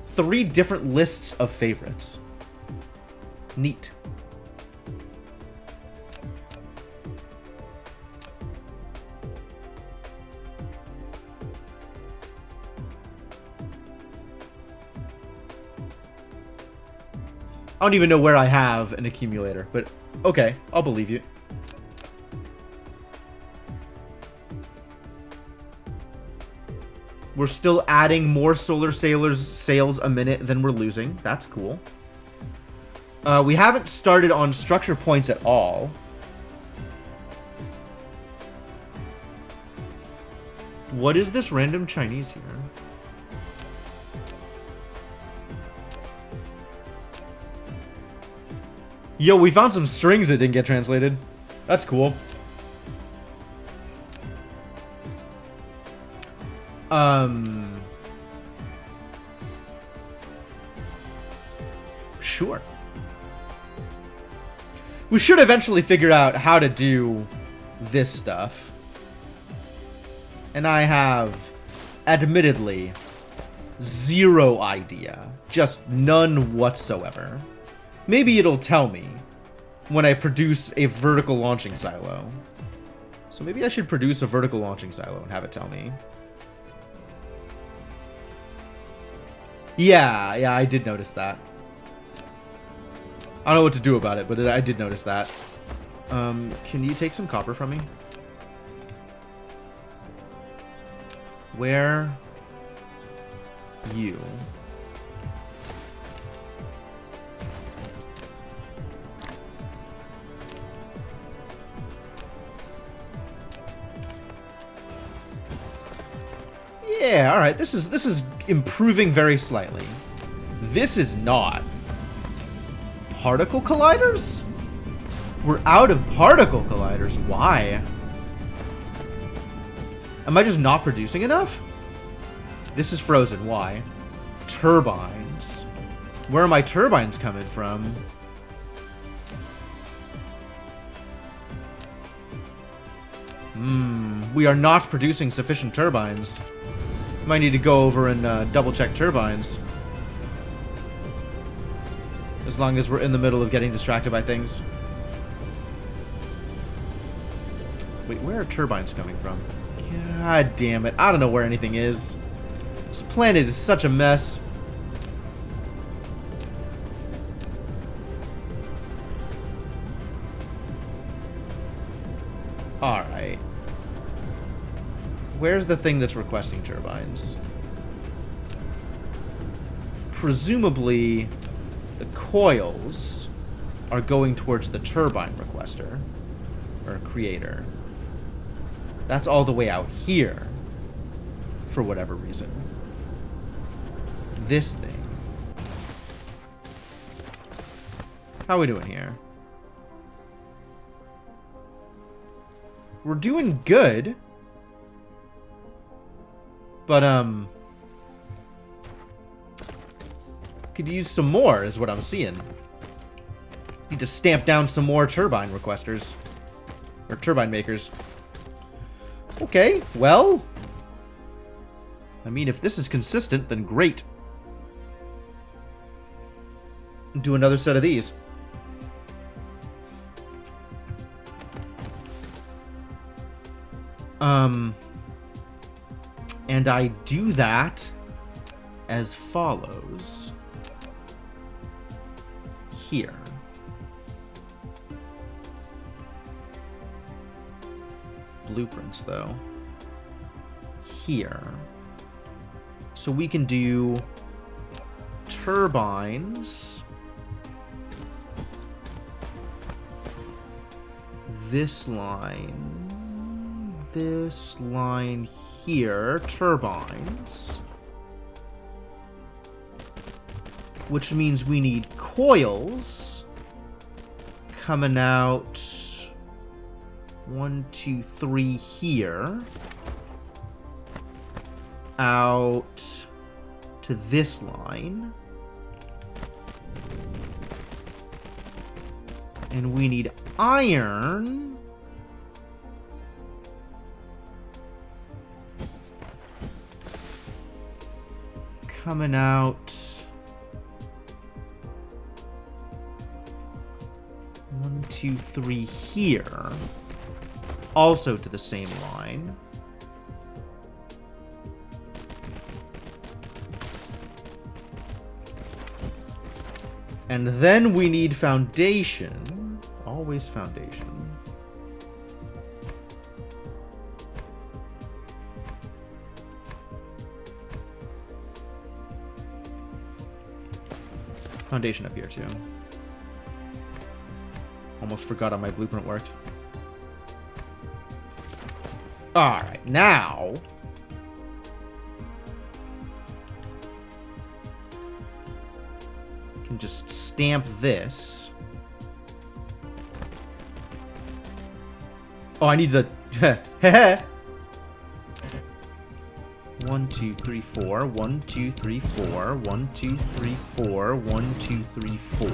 3 different lists of favorites. Neat. I don't even know where I have an accumulator, but okay, I'll believe you. We're still adding more solar sails a minute than we're losing. That's cool. We haven't started on structure points at all. What is this random Chinese here? Yo, we found some strings that didn't get translated. That's cool. Sure. We should eventually figure out how to do this stuff. And I have, admittedly, Zero idea. Just none whatsoever. Maybe it'll tell me when I produce a vertical launching silo. So maybe I should produce a vertical launching silo and have it tell me. Yeah, I did notice that. I don't know what to do about it, but I did notice that. Can you take some copper from me? Where? You. Yeah, alright, this is improving very slightly. This is not. Particle colliders? We're out of particle colliders. Why? Am I just not producing enough? This is frozen. Why? Turbines. Where are my turbines coming from? We are not producing sufficient turbines. Might need to go over and double check turbines. As long as we're in the middle of getting distracted by things. Wait, where are turbines coming from? God damn it. I don't know where anything is. This planet is such a mess. Alright. Where's the thing that's requesting turbines? Presumably, the coils are going towards the turbine requester. Or creator. That's all the way out here. For whatever reason. This thing. How are we doing here? We're doing good. But, could use some more, is what I'm seeing. Need to stamp down some more turbine requesters. Or turbine makers. Okay, well. I mean, if this is consistent, then great. Do another set of these. And I do that as follows. Here. Blueprints, though. Here. So we can do turbines. This line here, turbines. Which means we need coils coming out 1, 2, 3 here. Out to this line. And we need iron coming out 1, 2, 3 here. Also to the same line. And then we need foundation. Always foundation. Foundation up here too. Almost forgot how my blueprint worked. Alright, now can just stamp this. Oh, I need the 1, 2, 3, 4. 1, 2, 3, 4. 1, 2, 3, 4. 1, 2, 3, 4.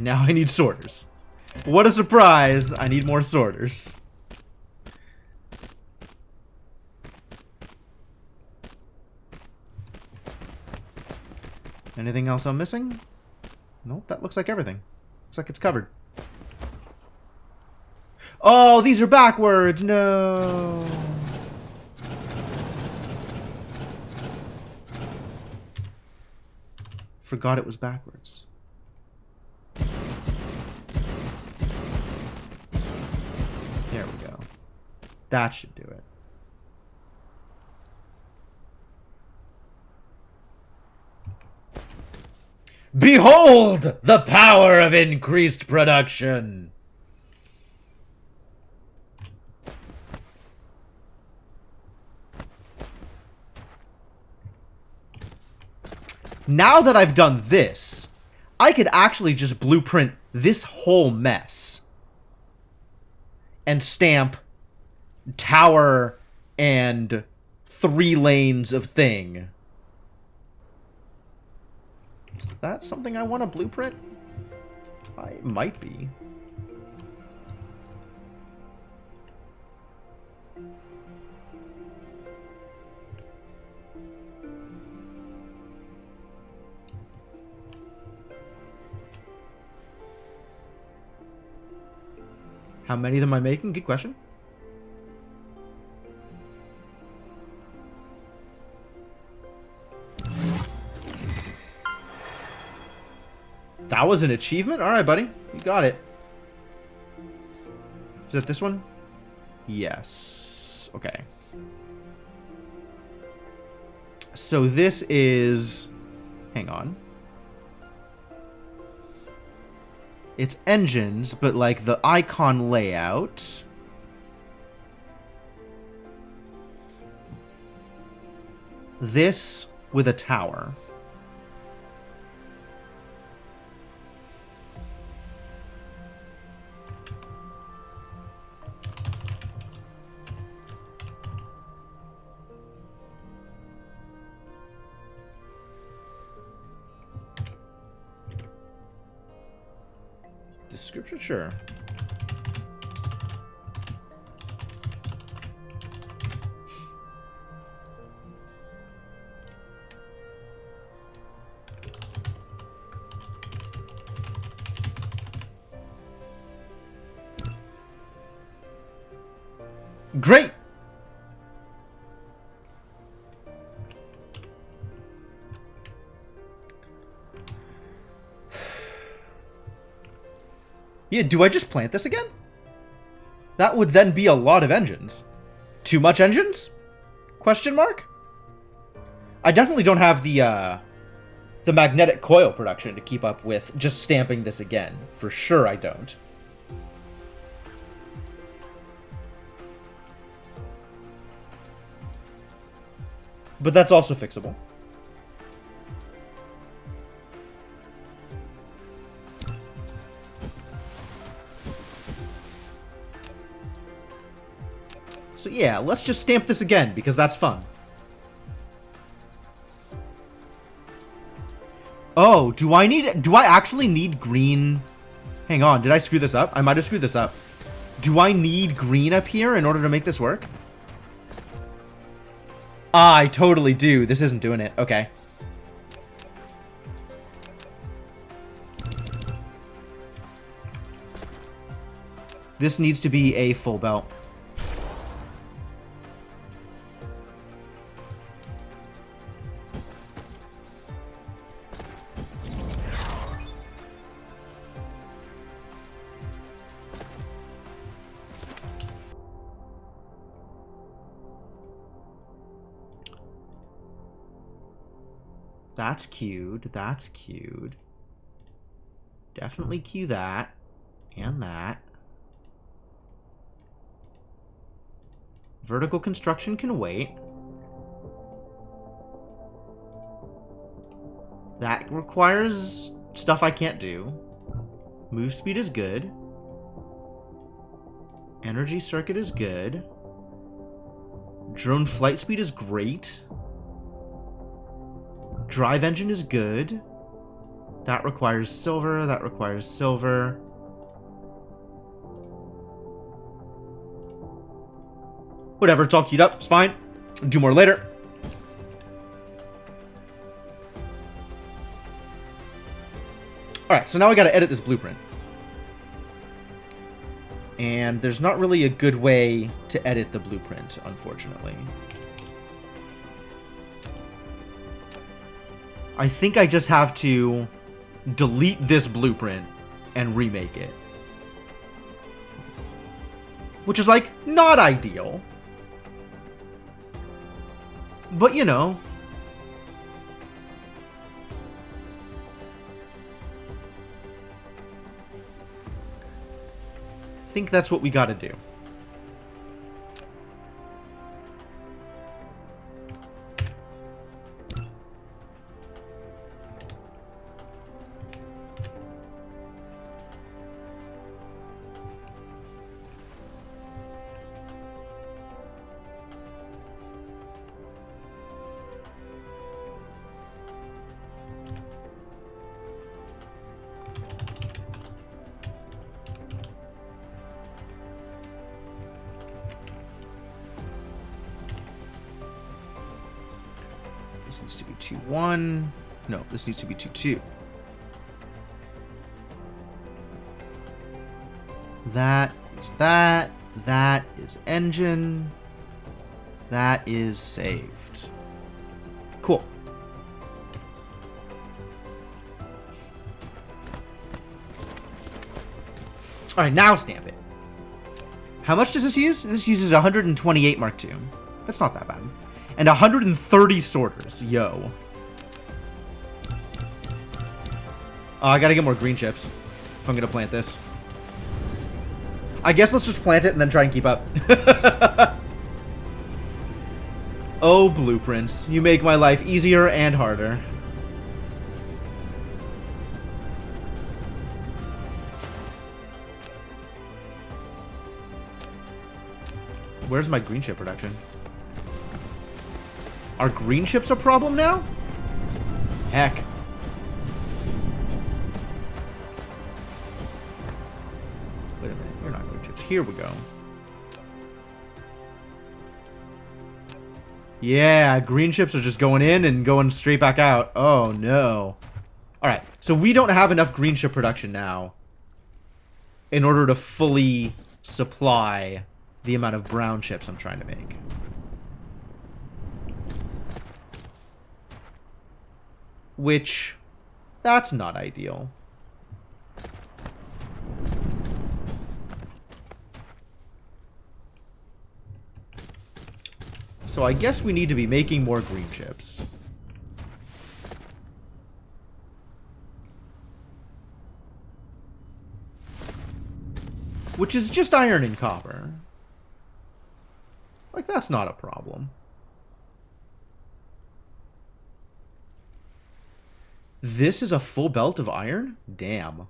And now I need sorters. What a surprise! I need more sorters. Anything else I'm missing? Nope, that looks like everything. Looks like it's covered. Oh, these are backwards! No! Forgot it was backwards. There we go. That should do it. Behold the power of increased production! Now that I've done this, I could actually just blueprint this whole mess and stamp tower and 3 lanes of thing. Is that something I want to blueprint? I might be. How many of them am I making? Good question. That was an achievement? Alright, buddy. You got it. Is that this one? Yes. Okay. So this is... Hang on. It's engines, but like the icon layout. This with a tower. Description, sure. Great! Yeah, do I just plant this again? That would then be a lot of engines. Too much engines? Question mark? I definitely don't have the magnetic coil production to keep up with just stamping this again. For sure I don't. But that's also fixable. So yeah, let's just stamp this again, because that's fun. Oh, do I actually need green? Hang on, did I screw this up? I might have screwed this up. Do I need green up here in order to make this work? Ah, I totally do. This isn't doing it. Okay. This needs to be a full belt. That's cued. That's cued. Definitely cue that. And that. Vertical construction can wait. That requires stuff I can't do. Move speed is good. Energy circuit is good. Drone flight speed is great. Drive engine is good. That requires silver. That requires silver. Whatever, it's all queued up. It's fine. Do more later. Alright, so now I gotta edit this blueprint. And there's not really a good way to edit the blueprint, unfortunately. I think I just have to delete this blueprint and remake it. Which is, like, not ideal. But, you know. I think that's what we gotta do. This needs to be 2-1. No, this needs to be 2-2. That is that. That is engine. That is saved. Cool. Alright, now stamp it. How much does this use? This uses 128 Mark II. That's not that bad. And 130 sorters. Yo. I gotta get more green chips if I'm gonna plant this. I guess let's just plant it and then try and keep up. Oh, blueprints. You make my life easier and harder. Where's my green chip production? Are green chips a problem now? Heck. Wait a minute, you're not green chips. Here we go. Yeah, green chips are just going in and going straight back out. Oh, no. Alright, so we don't have enough green chip production now in order to fully supply the amount of brown chips I'm trying to make. Which, that's not ideal. So I guess we need to be making more green chips. Which is just iron and copper. Like, that's not a problem. This is a full belt of iron? Damn.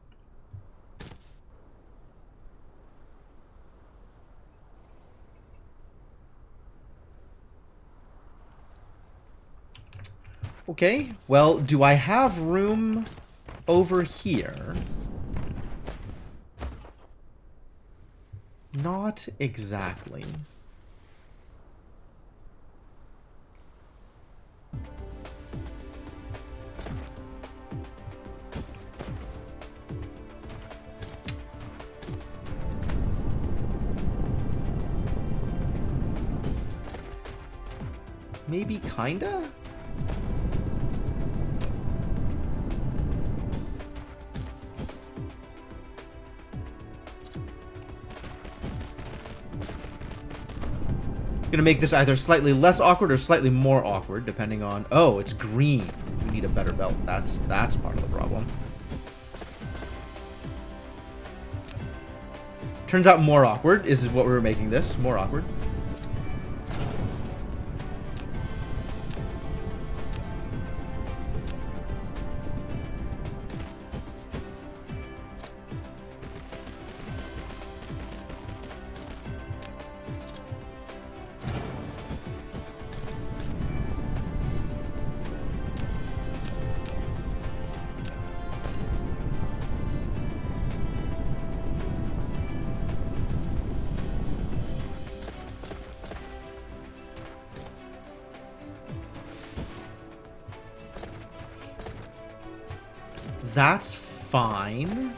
Okay, well, do I have room over here? Not exactly. Maybe kinda? Gonna make this either slightly less awkward or slightly more awkward, depending on... Oh, it's green. We need a better belt. That's part of the problem. Turns out more awkward is what we were making this. More awkward. That's fine.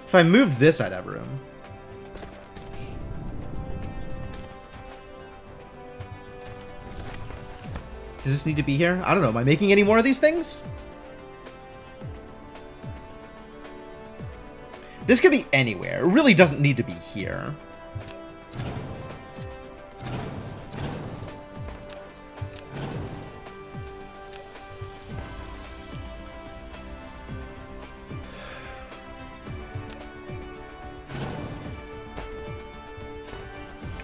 If I moved this, I'd have room. Does this need to be here? I don't know. Am I making any more of these things? This could be anywhere. It really doesn't need to be here.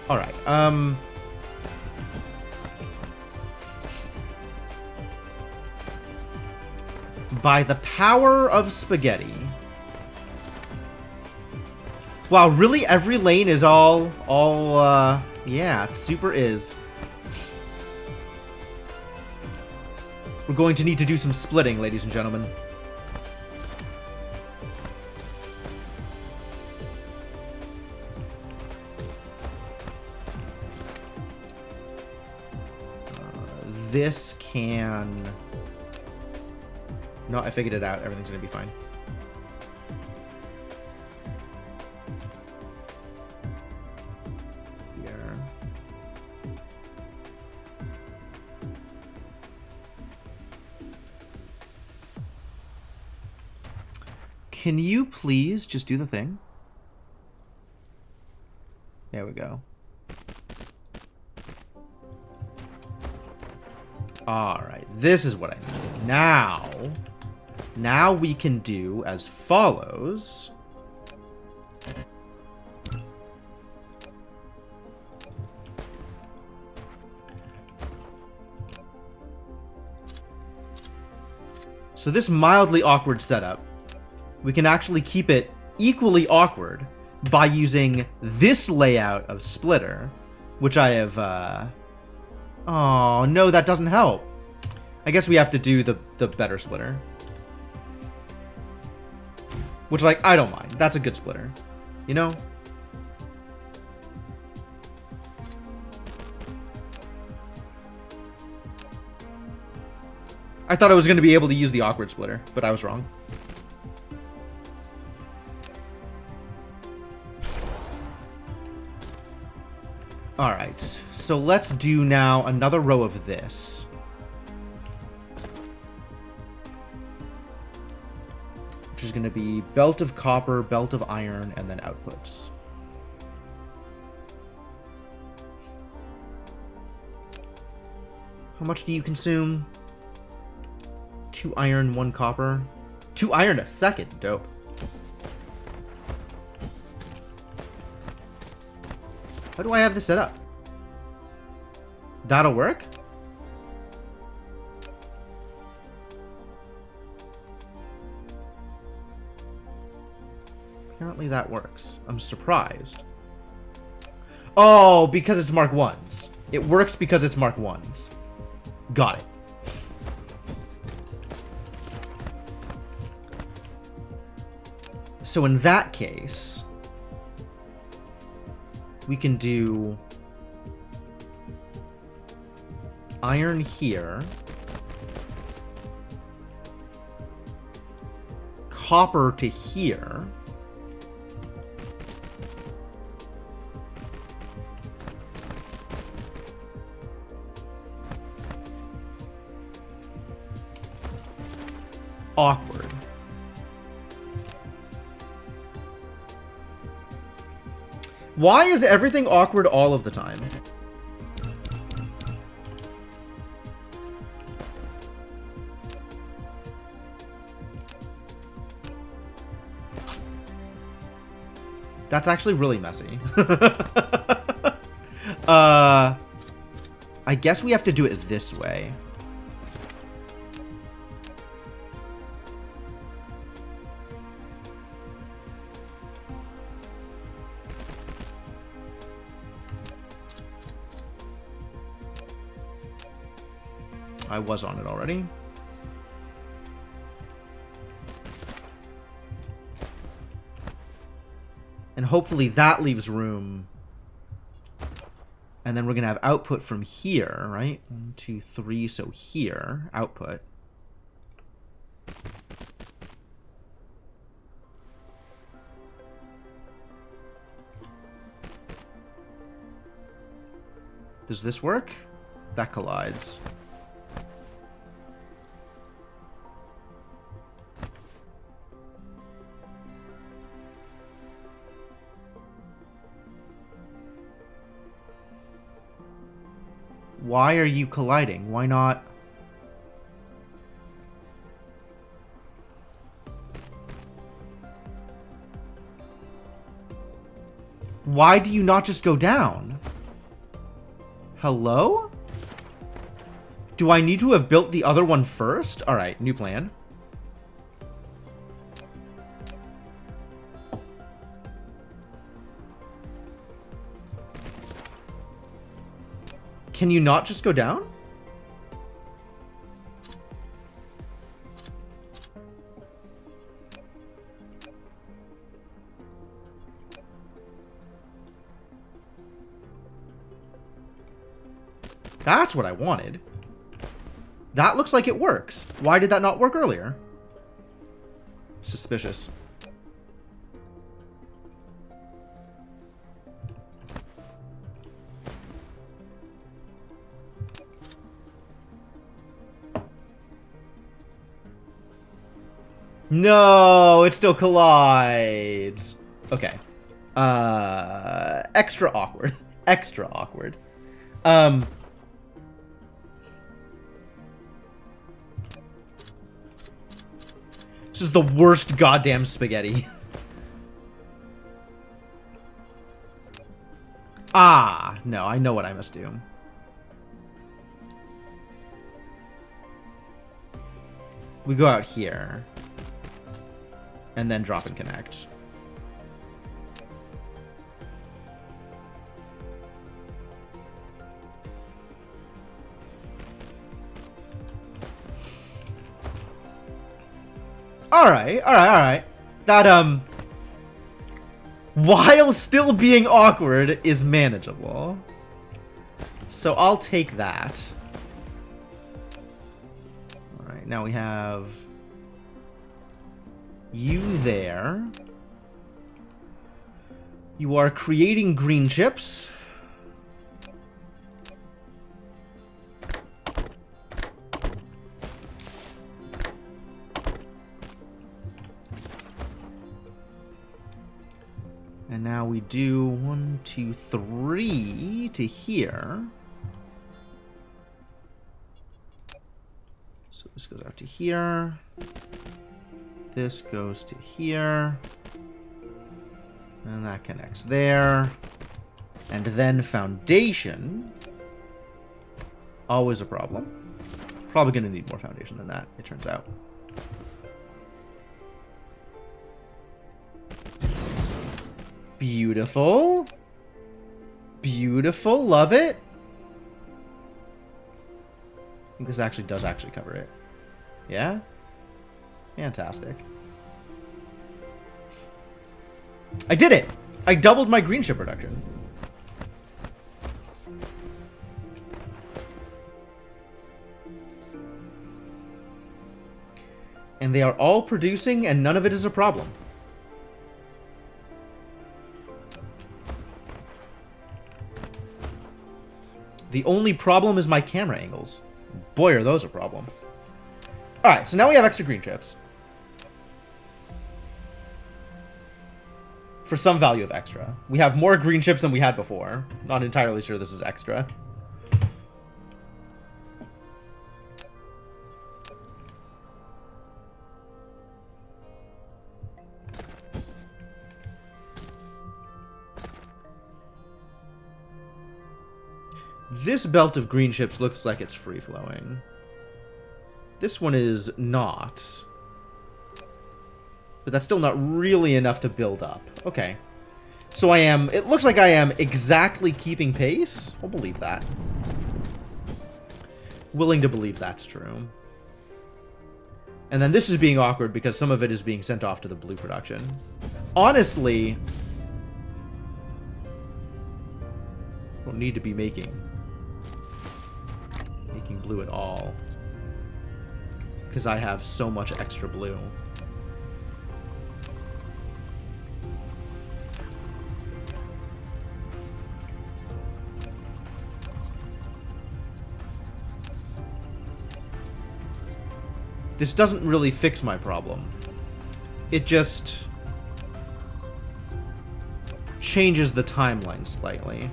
All right. By the power of spaghetti. Wow, really? Every lane is yeah, it super is. We're going to need to do some splitting, ladies and gentlemen. This can... No, I figured it out. Everything's gonna be fine. Here. Can you please just do the thing? There we go. Alright, this is what I need. Now we can do as follows. So this mildly awkward setup, we can actually keep it equally awkward by using this layout of splitter, which I have, oh, no, that doesn't help. I guess we have to do the better splitter. Which, like, I don't mind. That's a good splitter. You know? I thought I was going to be able to use the awkward splitter, but I was wrong. Alright, so let's do now another row of this. Which is going to be belt of copper, belt of iron, and then outputs. How much do you consume? 2 iron, 1 copper. 2 iron a second. Dope. How do I have this set up? That'll work? Apparently that works. I'm surprised. Oh, because it's Mark 1s. It works because it's Mark 1s. Got it. So in that case, we can do iron here, copper to here, awkward. Why is everything awkward all of the time? That's actually really messy. I guess we have to do it this way. I was on it already. And hopefully that leaves room. And then we're going to have output from here, right? 1, 2, 3, so here, output. Does this work? That collides. Why are you colliding? Why not? Why do you not just go down? Hello? Do I need to have built the other one first? Alright, new plan. Can you not just go down? That's what I wanted. That looks like it works. Why did that not work earlier? Suspicious. No, it still collides. Okay. Extra awkward. Extra awkward. This is the worst goddamn spaghetti. Ah, no, I know what I must do. We go out here. And then drop and connect. Alright. That, while still being awkward, is manageable. So I'll take that. Alright, now we have you there. You are creating green chips. And now we do 1, 2, 3 to here. So this goes out to here. This goes to here. And that connects there. And then foundation. Always a problem. Probably going to need more foundation than that, it turns out. Beautiful. Beautiful. Love it. I think this actually does cover it. Yeah? Fantastic. I did it! I doubled my green chip production. And they are all producing and none of it is a problem. The only problem is my camera angles. Boy, are those a problem. Alright, so now we have extra green chips. For some value of extra. We have more green chips than we had before. Not entirely sure this is extra. This belt of green chips looks like it's free-flowing. This one is not. But that's still not really enough to build up. Okay. So I am... It looks like I am exactly keeping pace. I'll believe that. Willing to believe that's true. And then this is being awkward because some of it is being sent off to the blue production. Honestly, Don't need to be making blue at all. Because I have so much extra blue. This doesn't really fix my problem. It just changes the timeline slightly.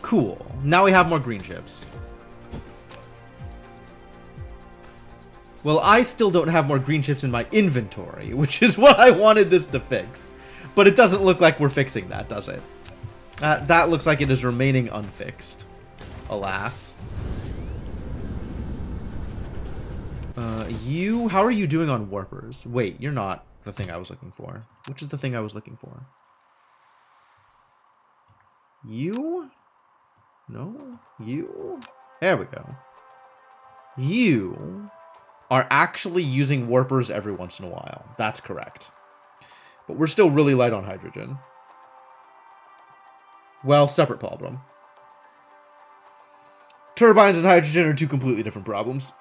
Cool. Now we have more green chips. Well, I still don't have more green chips in my inventory, which is what I wanted this to fix. But it doesn't look like we're fixing that, does it? That looks like it is remaining unfixed. Alas. How are you doing on warpers? Wait, you're not the thing I was looking for. Which is the thing I was looking for? You? No, you. There we go. You are actually using warpers every once in a while. That's correct. But we're still really light on hydrogen. Well, separate problem. Turbines and hydrogen are two completely different problems.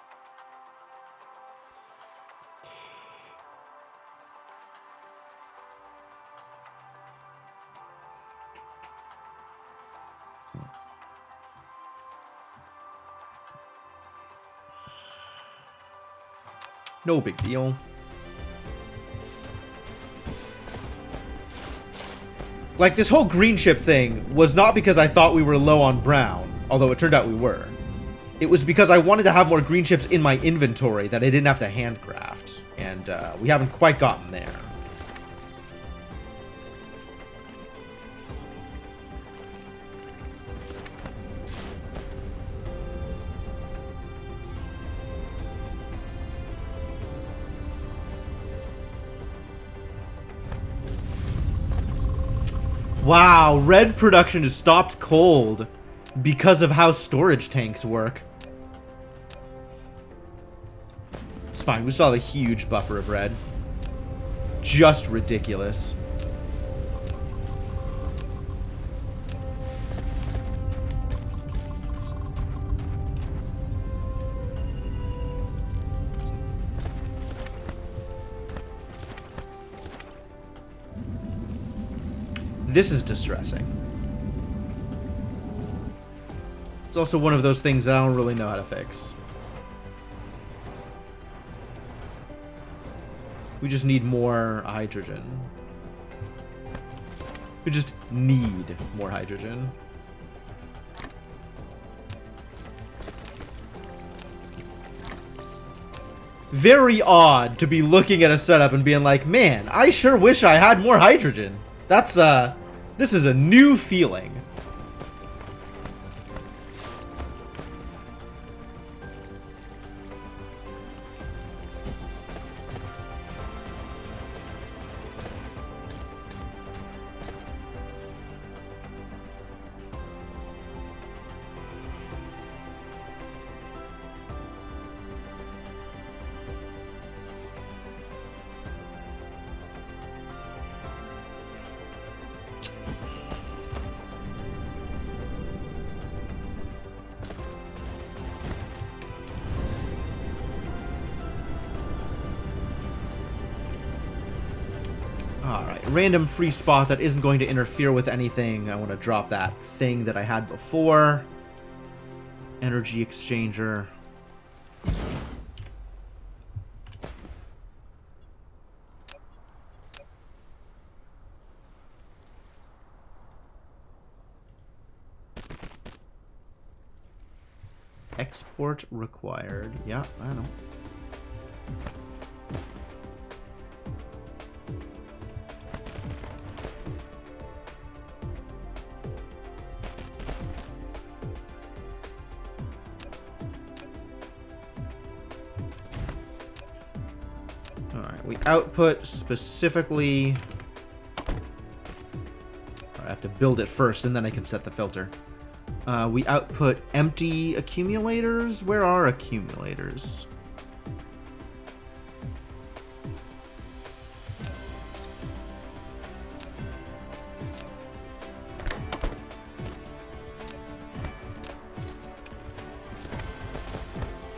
No big deal. Like, this whole green chip thing was not because I thought we were low on brown, although it turned out we were. It was because I wanted to have more green chips in my inventory that I didn't have to handcraft, and we haven't quite gotten there. Wow, red production has stopped cold because of how storage tanks work. It's fine, we saw the huge buffer of red. Just ridiculous. This is distressing. It's also one of those things that I don't really know how to fix. We just need more hydrogen. We just need more hydrogen. Very odd to be looking at a setup and being like, man, I sure wish I had more hydrogen. That's, this is a new feeling. Alright, random free spot that isn't going to interfere with anything. I want to drop that thing that I had before. Energy exchanger. Export required. Yeah, I know. We output specifically... I have to build it first, and then I can set the filter. We output empty accumulators. Where are accumulators?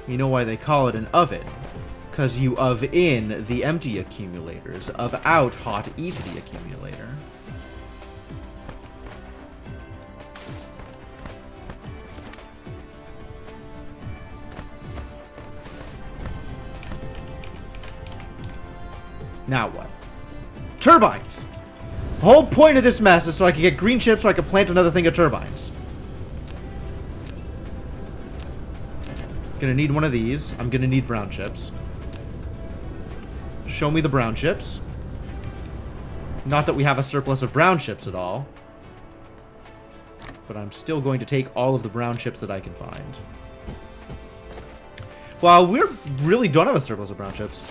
You know why they call it an oven? Because you of in the empty accumulators, of out hot eat the accumulator. Now what? Turbines! The whole point of this mess is so I can get green chips so I can plant another thing of turbines. Gonna need one of these. I'm gonna need brown chips. Show me the brown chips. Not that we have a surplus of brown chips at all. But I'm still going to take all of the brown chips that I can find. Well, we really don't have a surplus of brown chips.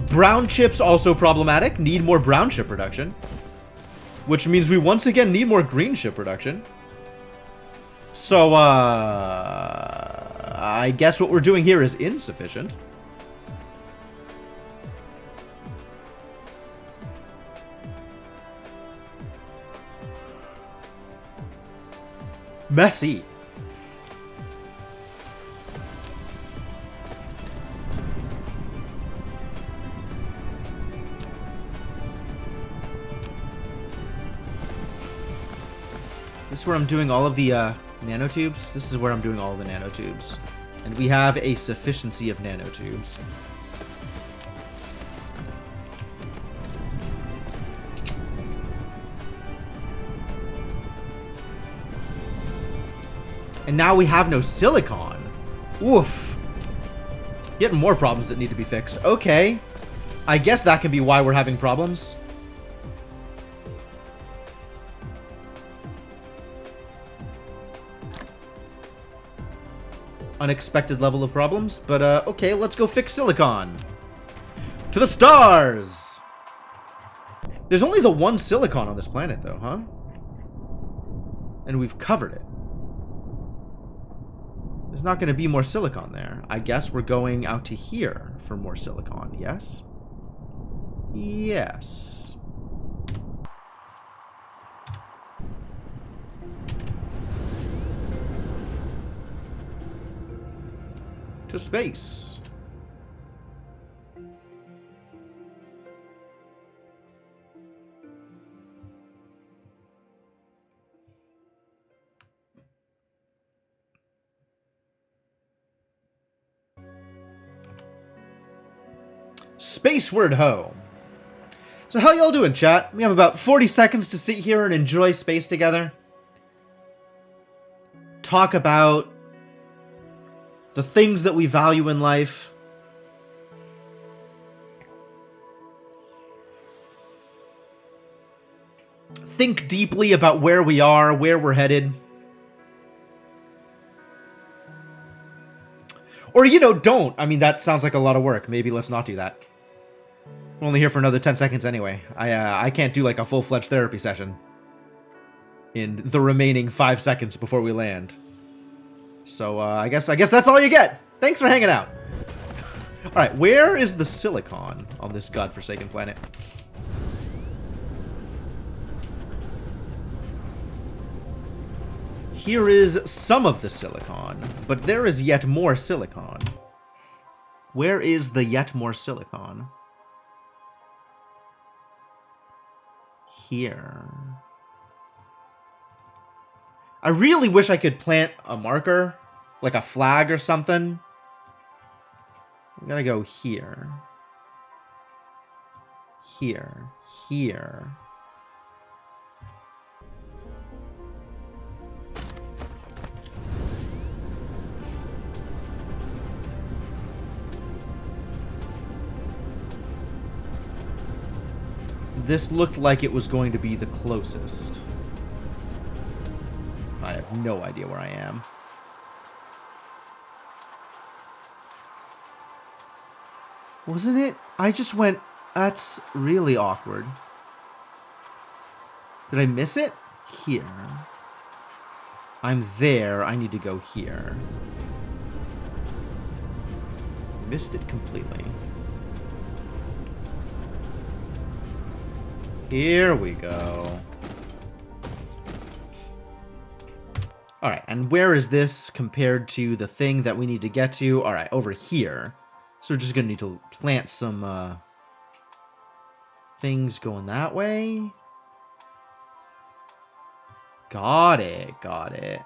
Brown chips also problematic. Need more brown chip production. Which means we once again need more green chip production. So, I guess what we're doing here is insufficient. Messy. This is where I'm doing all of the nanotubes. This is where I'm doing all of the nanotubes. And we have a sufficiency of nanotubes. And now we have no silicon. Woof. Yet more problems that need to be fixed. Okay. I guess that can be why we're having problems. Unexpected level of problems, but okay, let's go fix silicon. To the stars! There's only the one silicon on this planet, though, huh? And we've covered it. There's not going to be more silicon there. I guess we're going out to here for more silicon, yes? Yes. To space. Spaceward home. So how y'all doing, chat? We have about 40 seconds to sit here and enjoy space together. Talk about the things that we value in life. Think deeply about where we are, where we're headed. Or, you know, don't. I mean, that sounds like a lot of work. Maybe let's not do that. We're only here for another 10 seconds anyway. I can't do like a full-fledged therapy session in the remaining 5 seconds before we land. So, I guess that's all you get. Thanks for hanging out. Alright, where is the silicon on this godforsaken planet? Here is some of the silicon, but there is yet more silicon. Where is the yet more silicon? Here. I really wish I could plant a marker, like a flag or something. I'm gonna go here. Here. Here. This looked like it was going to be the closest. I have no idea where I am. Wasn't it? I just went... That's really awkward. Did I miss it? Here. I'm there. I need to go here. Missed it completely. Here we go. Alright, and where is this compared to the thing that we need to get to? Alright, over here. So we're just going to need to plant some things going that way. Got it, got it.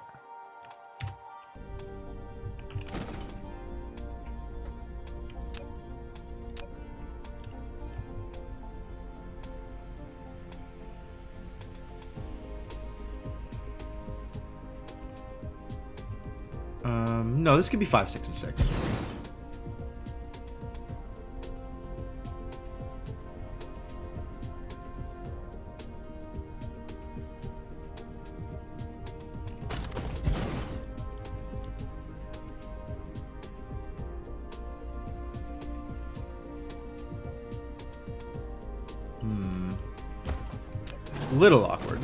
No, this could be 5, 6, and 6. Little awkward.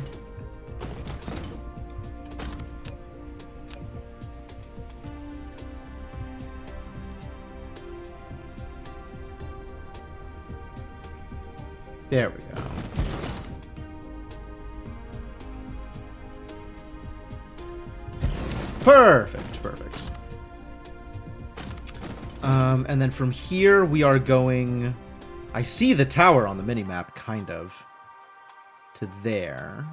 There we go. Perfect, perfect. And then from here we are going... I see the tower on the minimap, kind of. To there.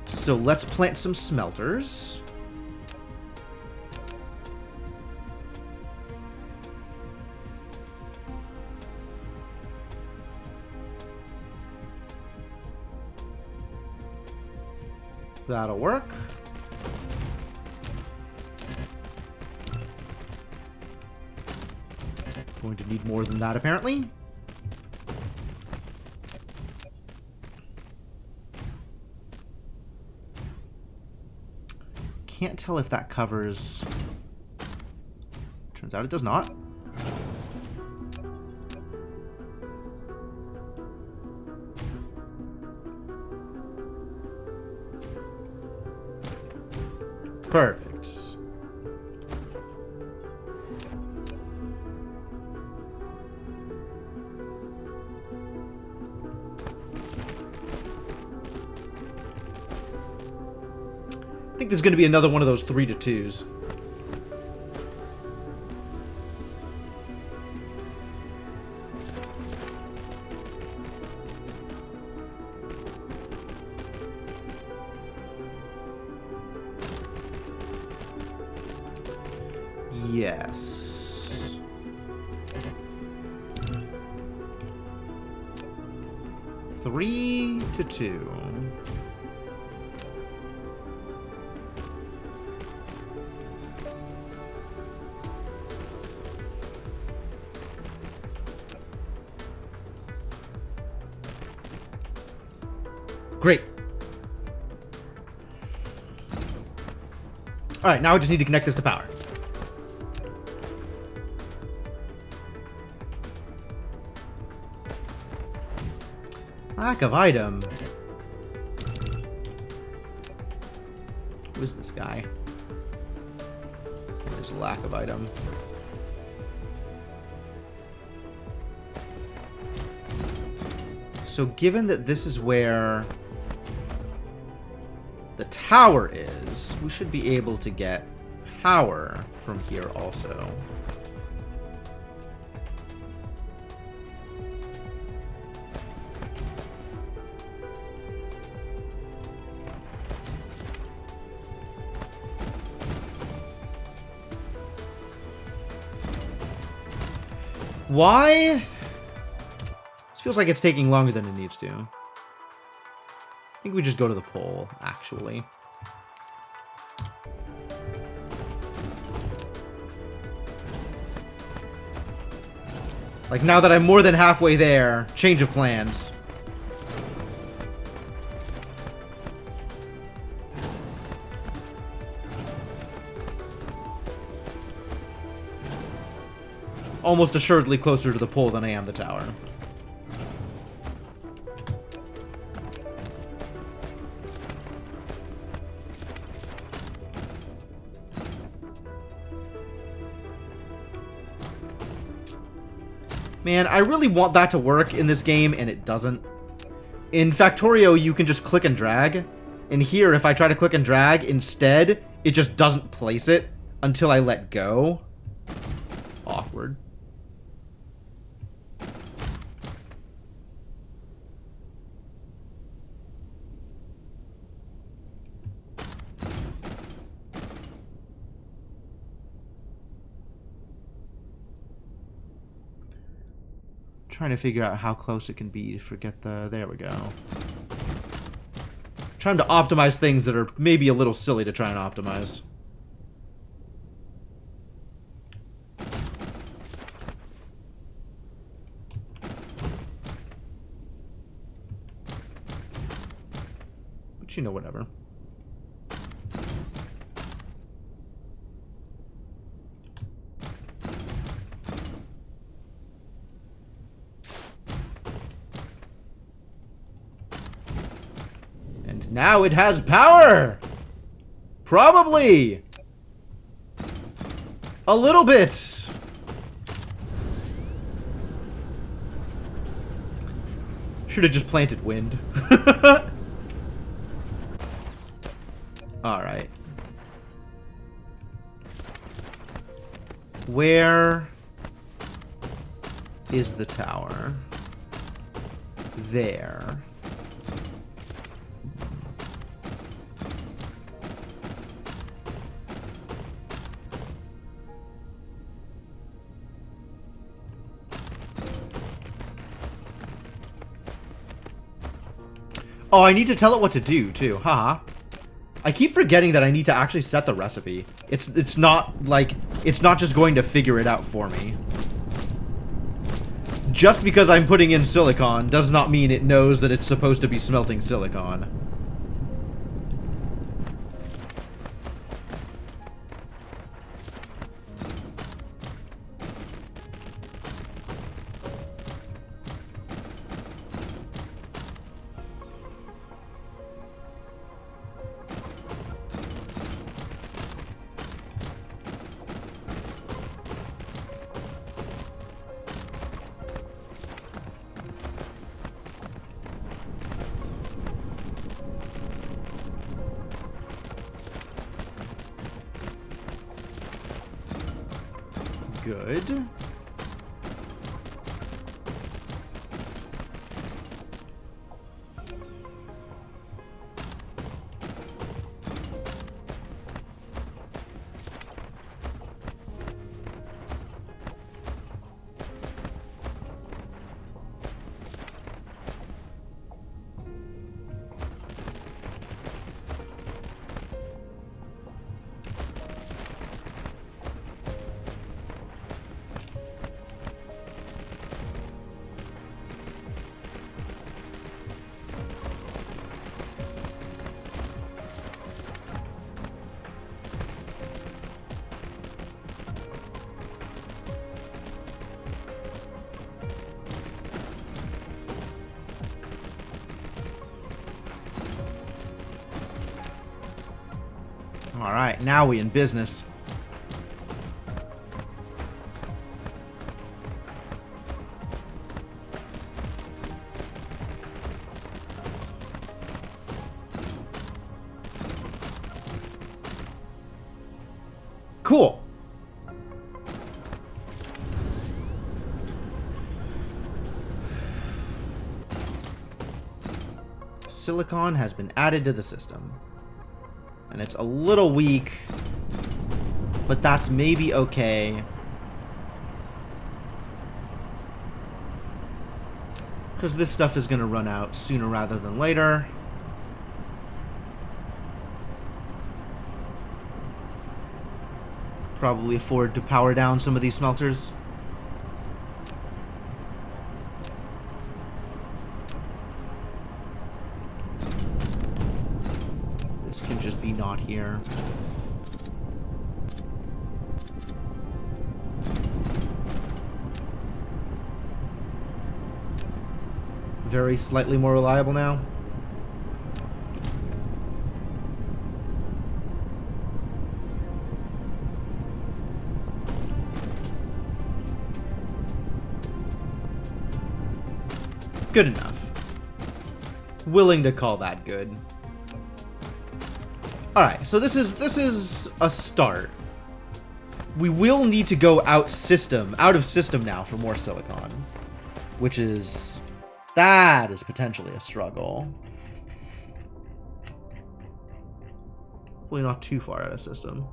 So let's plant some smelters. That'll work. Going to need more than that, apparently. Can't tell if that covers... Turns out it does not. Perfect. I think there's going to be another one of those 3-2s. Yes. Three to 2. Great. Alright, now I just need to connect this to power. Lack of item. Who is this guy? There's a lack of item. So given that this is where the tower is, we should be able to get power from here also. Why? This feels like it's taking longer than it needs to. I think we just go to the pole, actually. Like, now that I'm more than halfway there, change of plans. almost assuredly closer to the pole than I am the tower. Man, I really want that to work in this game, and it doesn't. In Factorio, you can just click and drag. And here, if I try to click and drag, instead, it just doesn't place it until I let go. Awkward. Trying to figure out how close it can be to forget the... There we go. Trying to optimize things that are maybe a little silly to try and optimize. But you know, whatever. Now it has power! Probably! A little bit! Should have just planted wind. Alright. Where is the tower? There. Oh, I need to tell it what to do, too. Haha. I keep forgetting that I need to actually set the recipe. It's not, like, it's not just going to figure it out for me. Just because I'm putting in silicon does not mean it knows that it's supposed to be smelting silicon. Good. Alright, now we in business. Cool. Silicon has been added to the system. And it's a little weak, but that's maybe okay. Because this stuff is going to run out sooner rather than later. Probably afford to power down some of these smelters. Can just be not here. Very slightly more reliable now. Good enough. Willing to call that good. Alright, so this is a start. We will need to go out of system now for more silicon. Which is... that is potentially a struggle. Hopefully not too far out of system.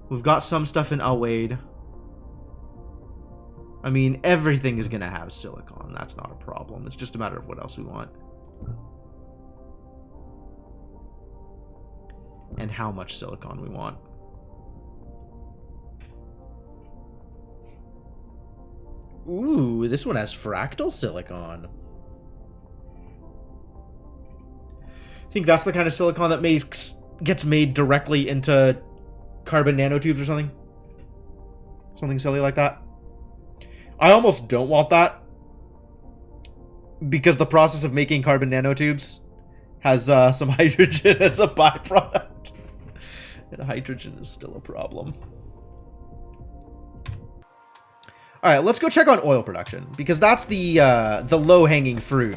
We've got some stuff in Alwade. I mean, everything is going to have silicon. That's not a problem. It's just a matter of what else we want. And how much silicon we want. Ooh, this one has fractal silicon. I think that's the kind of silicon that gets made directly into carbon nanotubes or something. Something silly like that. I almost don't want that. Because the process of making carbon nanotubes has some hydrogen as a byproduct. And hydrogen is still a problem. Alright, let's go check on oil production. Because that's the low-hanging fruit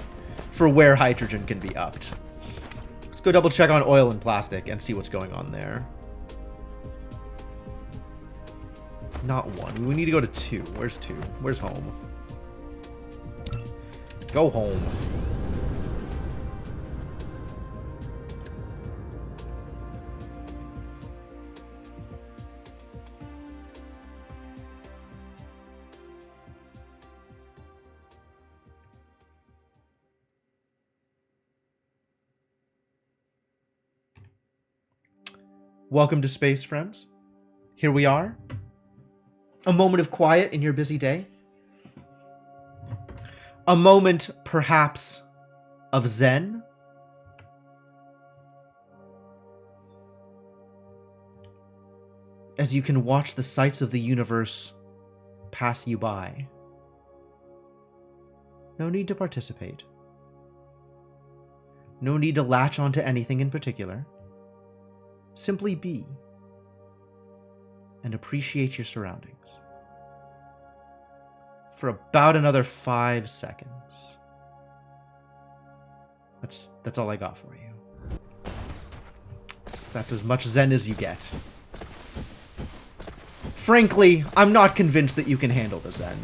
for where hydrogen can be upped. Let's go double check on oil and plastic and see what's going on there. Not 1. We need to go to 2. Where's 2? Where's home? Go home. Welcome to space, friends. Here we are. A moment of quiet in your busy day. A moment, perhaps, of zen. As you can watch the sights of the universe pass you by. No need to participate. No need to latch onto anything in particular. Simply be. And appreciate your surroundings. For about another 5 seconds. That's all I got for you. That's as much zen as you get. Frankly, I'm not convinced that you can handle the zen.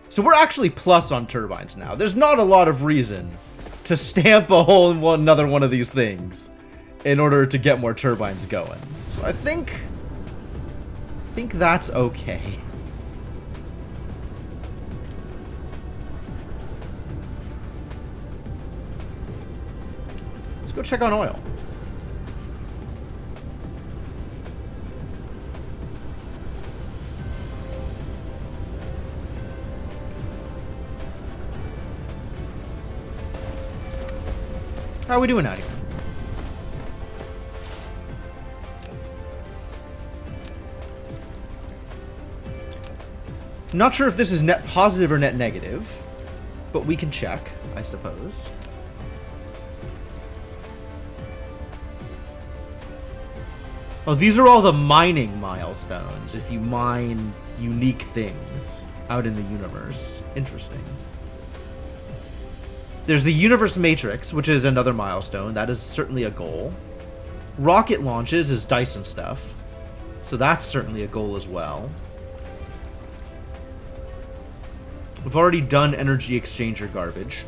So we're actually plus on turbines now. There's not a lot of reason to stamp a hole in another one of these things in order to get more turbines going. So I think that's okay. Let's go check on oil. How are we doing out here? Not sure if this is net positive or net negative, but we can check, I suppose. Oh, these are all the mining milestones, if you mine unique things out in the universe. Interesting. There's the universe matrix, which is another milestone. That is certainly a goal. Rocket launches is Dyson stuff, so that's certainly a goal as well. We've already done energy exchanger garbage.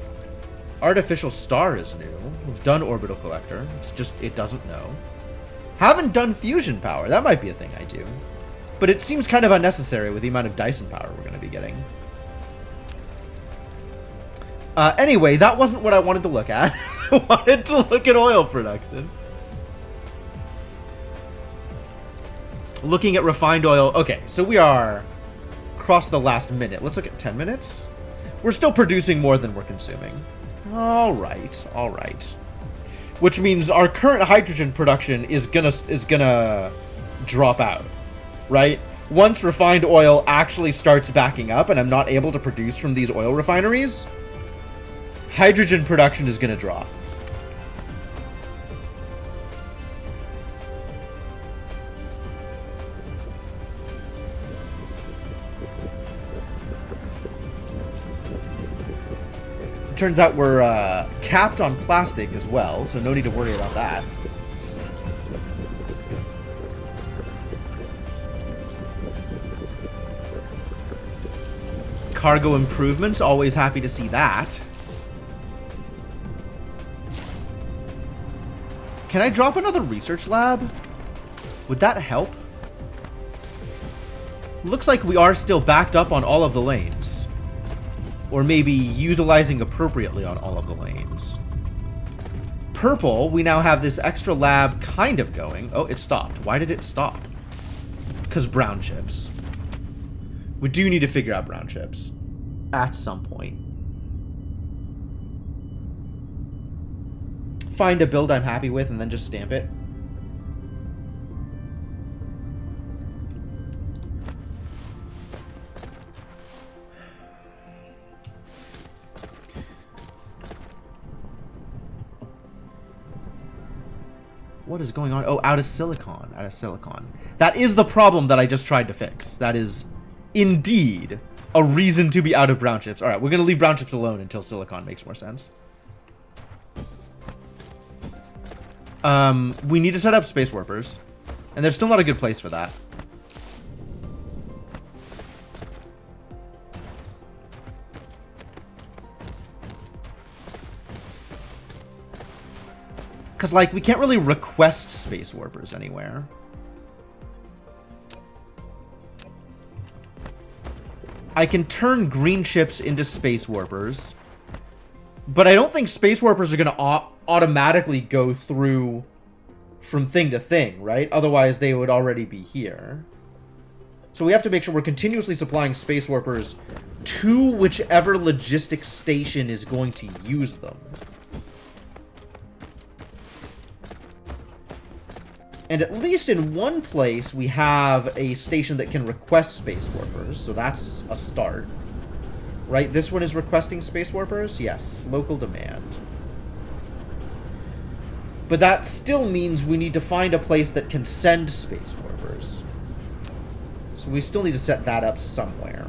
Artificial star is new. We've done orbital collector. It's just, it doesn't know. Haven't done fusion power. That might be a thing I do. But it seems kind of unnecessary with the amount of Dyson power we're going to be getting. Anyway, that wasn't what I wanted to look at. I wanted to look at oil production. Looking at refined oil. Okay, so we are across the last minute. Let's look at 10 minutes. We're still producing more than we're consuming. All right, all right. Which means our current hydrogen production is gonna drop out, right? Once refined oil actually starts backing up and I'm not able to produce from these oil refineries, hydrogen production is going to drop. Turns out we're capped on plastic as well, so no need to worry about that. Cargo improvements, always happy to see that. Can I drop another research lab? Would that help? Looks like we are still backed up on all of the lanes. Or maybe utilizing appropriately on all of the lanes. Purple, we now have this extra lab kind of going. Oh, it stopped. Why did it stop? Because brown chips. We do need to figure out brown chips. At some point. Find a build I'm happy with and then just stamp it. What is going on? Oh, out of silicon. Out of silicon. That is the problem that I just tried to fix. That is indeed a reason to be out of brown chips. Alright, we're going to leave brown chips alone until silicon makes more sense. We need to set up space warpers. And there's still not a good place for that. Because, like, we can't really request space warpers anywhere. I can turn green chips into space warpers. But I don't think space warpers are going to automatically go through from thing to thing, right? Otherwise, they would already be here. So we have to make sure we're continuously supplying space warpers to whichever logistics station is going to use them. And at least in one place, we have a station that can request space warpers. So that's a start. Right? This one is requesting space warpers? Yes. Local demand. But that still means we need to find a place that can send space warpers. So we still need to set that up somewhere.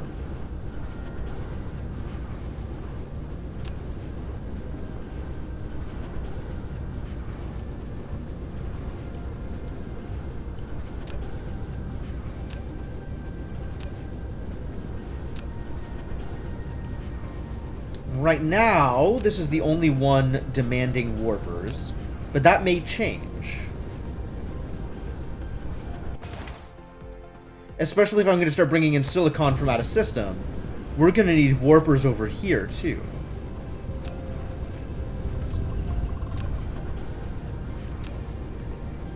Right now, this is the only one demanding warpers, but that may change. Especially if I'm going to start bringing in silicon from out of system, we're going to need warpers over here too.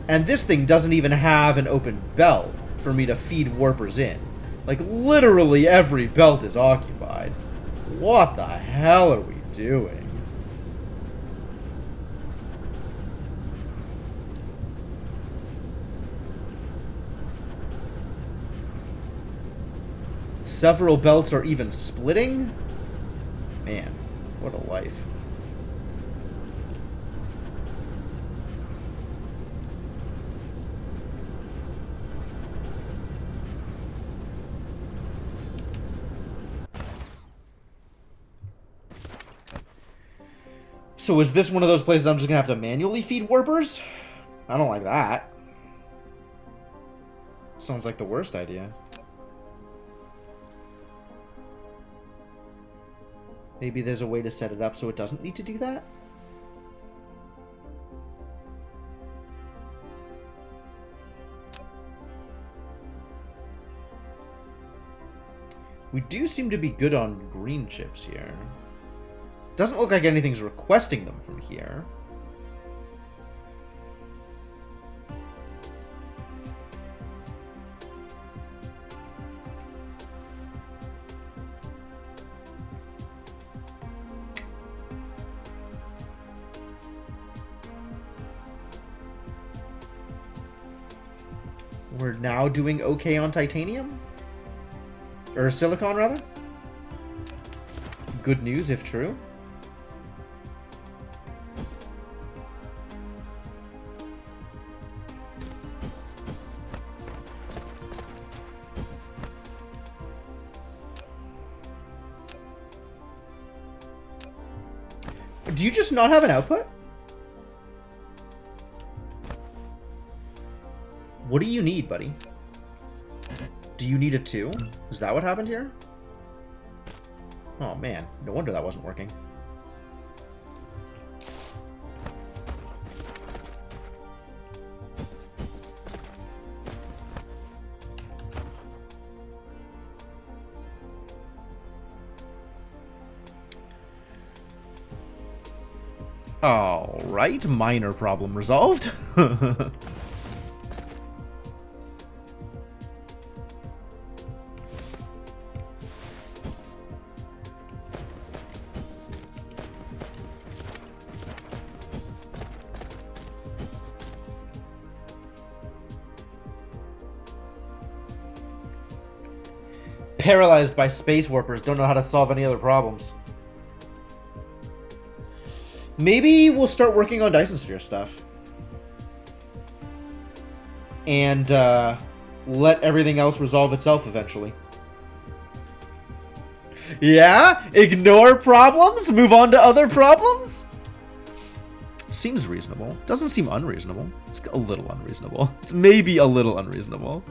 And this thing doesn't even have an open belt for me to feed warpers in. Like, literally every belt is occupied. What the hell are we doing? Several belts are even splitting? Man, what a life. So is this one of those places I'm just going to have to manually feed warpers? I don't like that. Sounds like the worst idea. Maybe there's a way to set it up so it doesn't need to do that? We do seem to be good on green chips here. Doesn't look like anything's requesting them from here. We're now doing okay on titanium? Or silicon, rather? Good news, if true. Do you just not have an output? What do you need, buddy? Do you need a 2? Is that what happened here? Oh man, no wonder that wasn't working. Alright, minor problem resolved. Paralyzed by space warpers, don't know how to solve any other problems. Maybe we'll start working on Dyson Sphere stuff. And let everything else resolve itself eventually. Yeah? Ignore problems? Move on to other problems? Seems reasonable. Doesn't seem unreasonable. It's a little unreasonable. It's maybe a little unreasonable.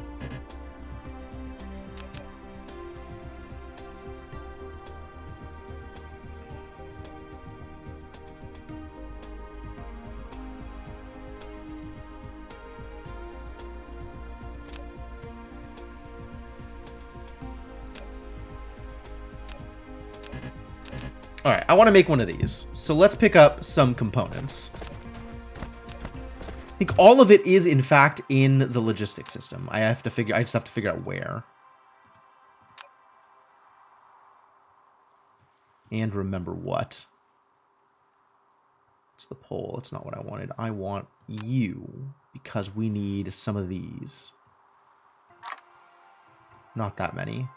Alright, I want to make one of these. So let's pick up some components. I think all of it is, in fact, in the logistics system. I just have to figure out where. And remember what. It's the pole. It's not what I wanted. I want you, because we need some of these. Not that many.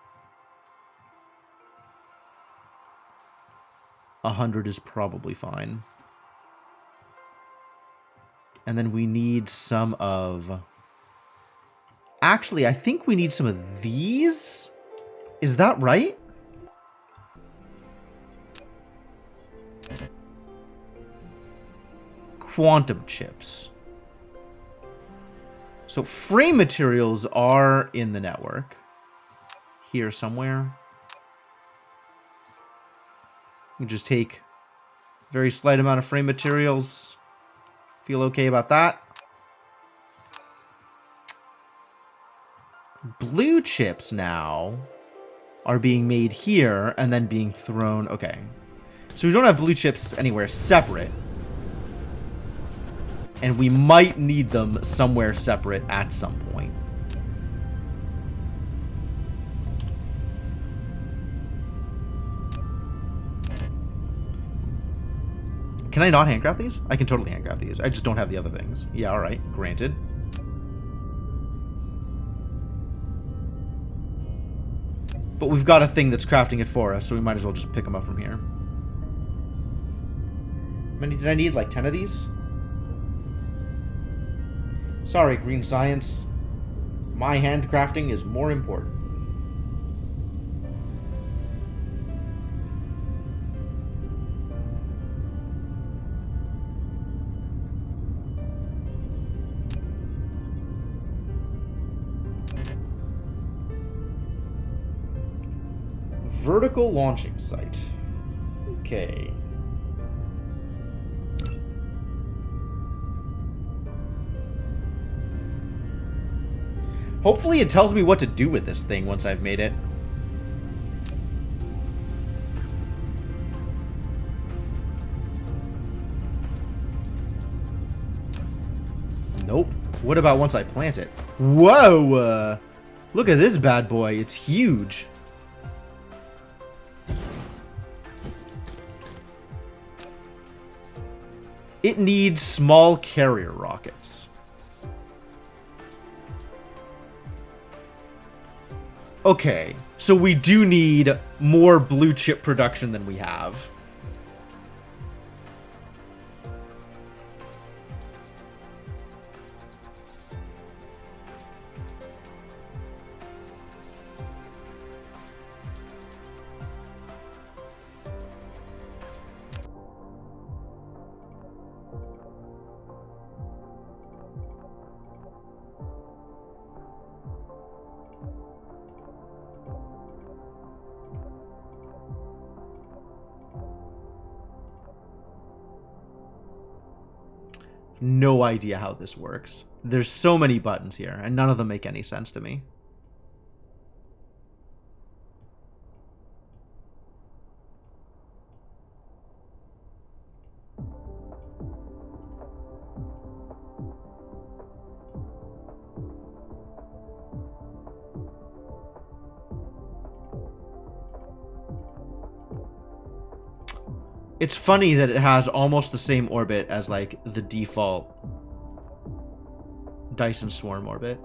100 is probably fine. And then we need some of... Actually, I think we need some of these. Is that right? Quantum chips. So frame materials are in the network. Here somewhere. We just take a very slight amount of frame materials. Feel okay about that. Blue chips now are being made here and then being thrown. Okay. So we don't have blue chips anywhere separate. And we might need them somewhere separate at some point. Can I not handcraft these? I can totally handcraft these. I just don't have the other things. Yeah, alright. Granted. But we've got a thing that's crafting it for us, so we might as well just pick them up from here. How many did I need? Like 10 of these? Sorry, Green Science. My handcrafting is more important. Vertical launching site. Okay. Hopefully it tells me what to do with this thing once I've made it. Nope. What about once I plant it? Whoa! Look at this bad boy. It's huge. It needs small carrier rockets. Okay, so we do need more blue chip production than we have. No idea how this works. There's so many buttons here, and none of them make any sense to me. It's funny that it has almost the same orbit as, like, the default Dyson Swarm orbit.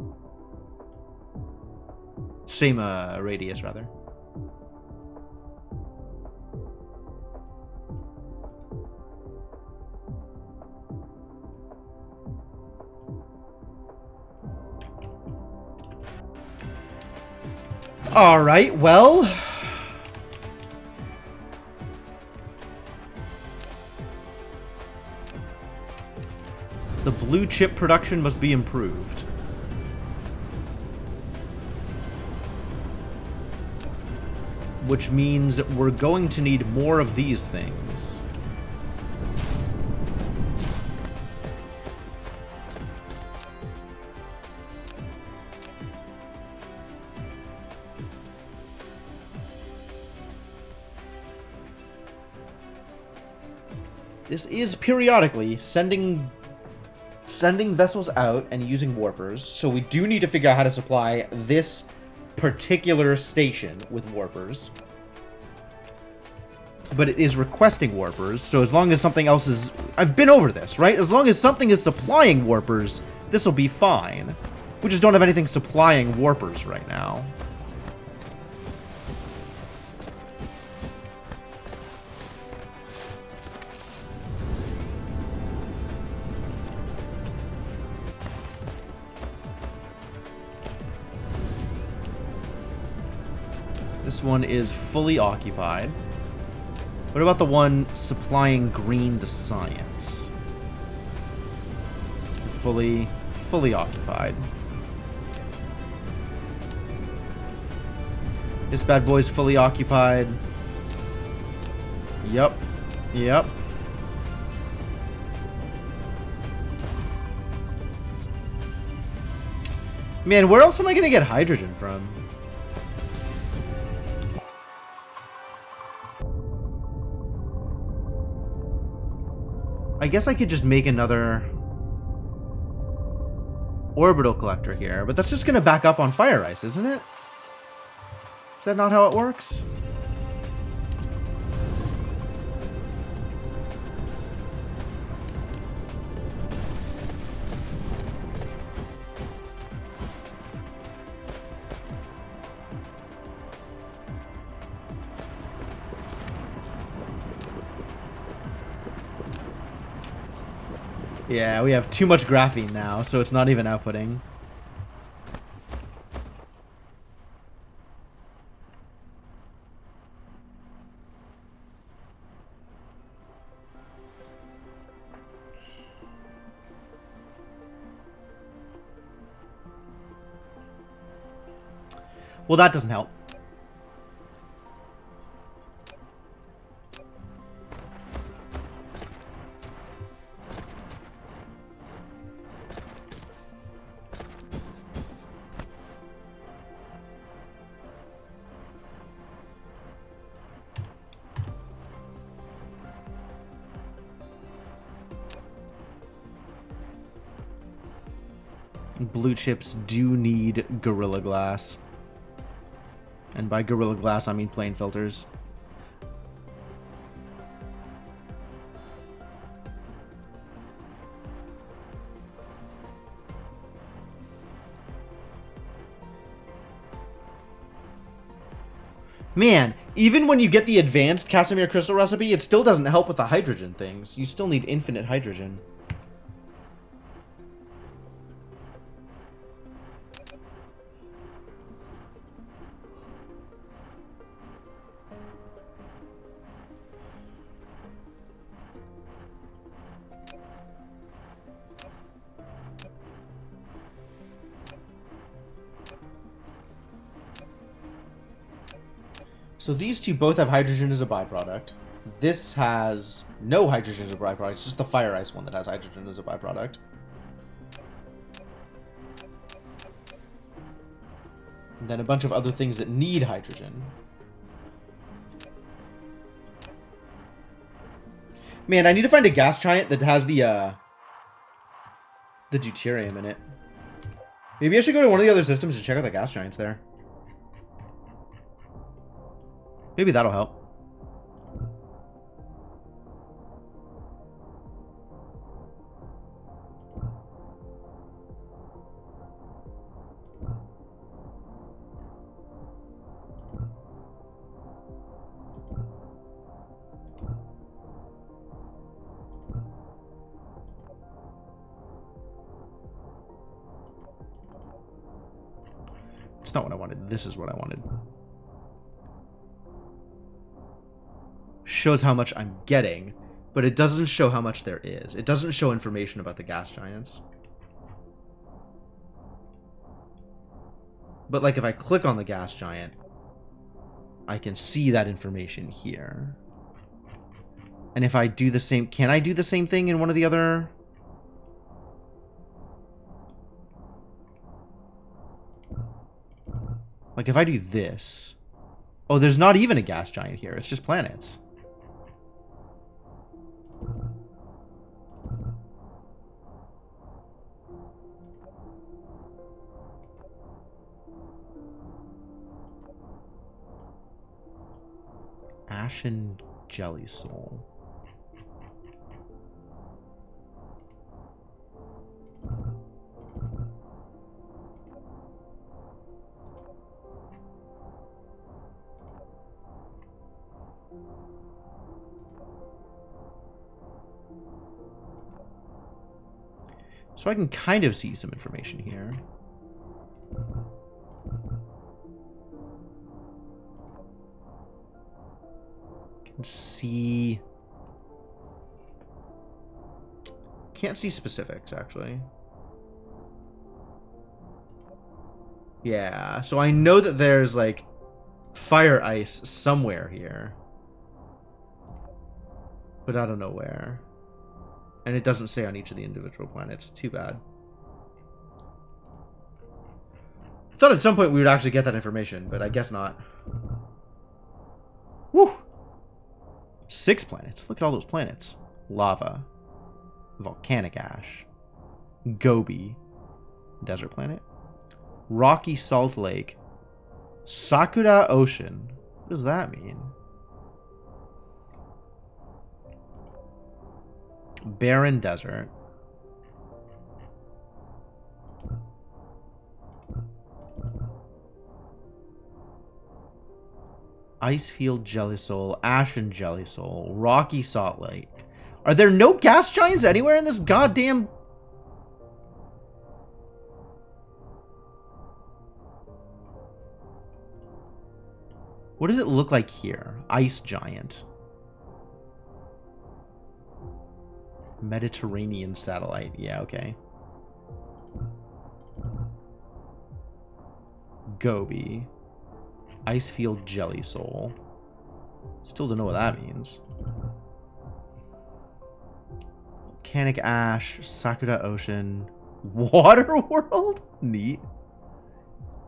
Same radius, rather. Alright, well... the blue chip production must be improved. Which means we're going to need more of these things. This is periodically sending vessels out and using warpers, so we do need to figure out how to supply this particular station with warpers. But it is requesting warpers, so as long as something else is... I've been over this, right? As long as something is supplying warpers, this will be fine. We just don't have anything supplying warpers right now. This one is fully occupied. What about the one supplying green to science? Fully occupied. This bad boy's fully occupied. Yep. Man, where else am I gonna get hydrogen from? I guess I could just make another orbital collector here, but that's just going to back up on fire ice, isn't it? Is that not how it works? Yeah, we have too much graphene now, so it's not even outputting. Well, that doesn't help. Blue chips do need Gorilla Glass. And by Gorilla Glass, I mean plain filters. Man, even when you get the advanced Casimir crystal recipe, it still doesn't help with the hydrogen things. You still need infinite hydrogen. So these two both have hydrogen as a byproduct. This has no hydrogen as a byproduct. It's just the fire ice one that has hydrogen as a byproduct. And then a bunch of other things that need hydrogen. Man, I need to find a gas giant that has the deuterium in it. Maybe I should go to one of the other systems to check out the gas giants there. Maybe that'll help. It's not what I wanted. This is what I wanted. Shows how much I'm getting, but it doesn't show how much there is. It doesn't show information about the gas giants. But like if I click on the gas giant, I can see that information here. And if I do the same, can I do the same thing in one of the other? Like if I do this, oh, there's not even a gas giant here. It's just planets. Ashen Jelly Soul. So I can kind of see some information here. Can see... Can't see specifics, actually. Yeah, so I know that there's, like, fire ice somewhere here. But I don't know where. And it doesn't say on each of the individual planets. Too bad. I thought at some point we would actually get that information, but I guess not. Woo! 6 planets. Look at all those planets. Lava. Volcanic ash. Gobi. Desert planet. Rocky Salt Lake. Sakura Ocean. What does that mean? Barren Desert. Icefield Jelly Soul, Ashen Jelly Soul, Rocky Salt Lake. Are there no gas giants anywhere in this goddamn... What does it look like here? Ice Giant. Mediterranean satellite. Yeah, okay. Gobi. Icefield Jelly Soul. Still don't know what that means. Volcanic Ash. Sakura Ocean. Water World? Neat.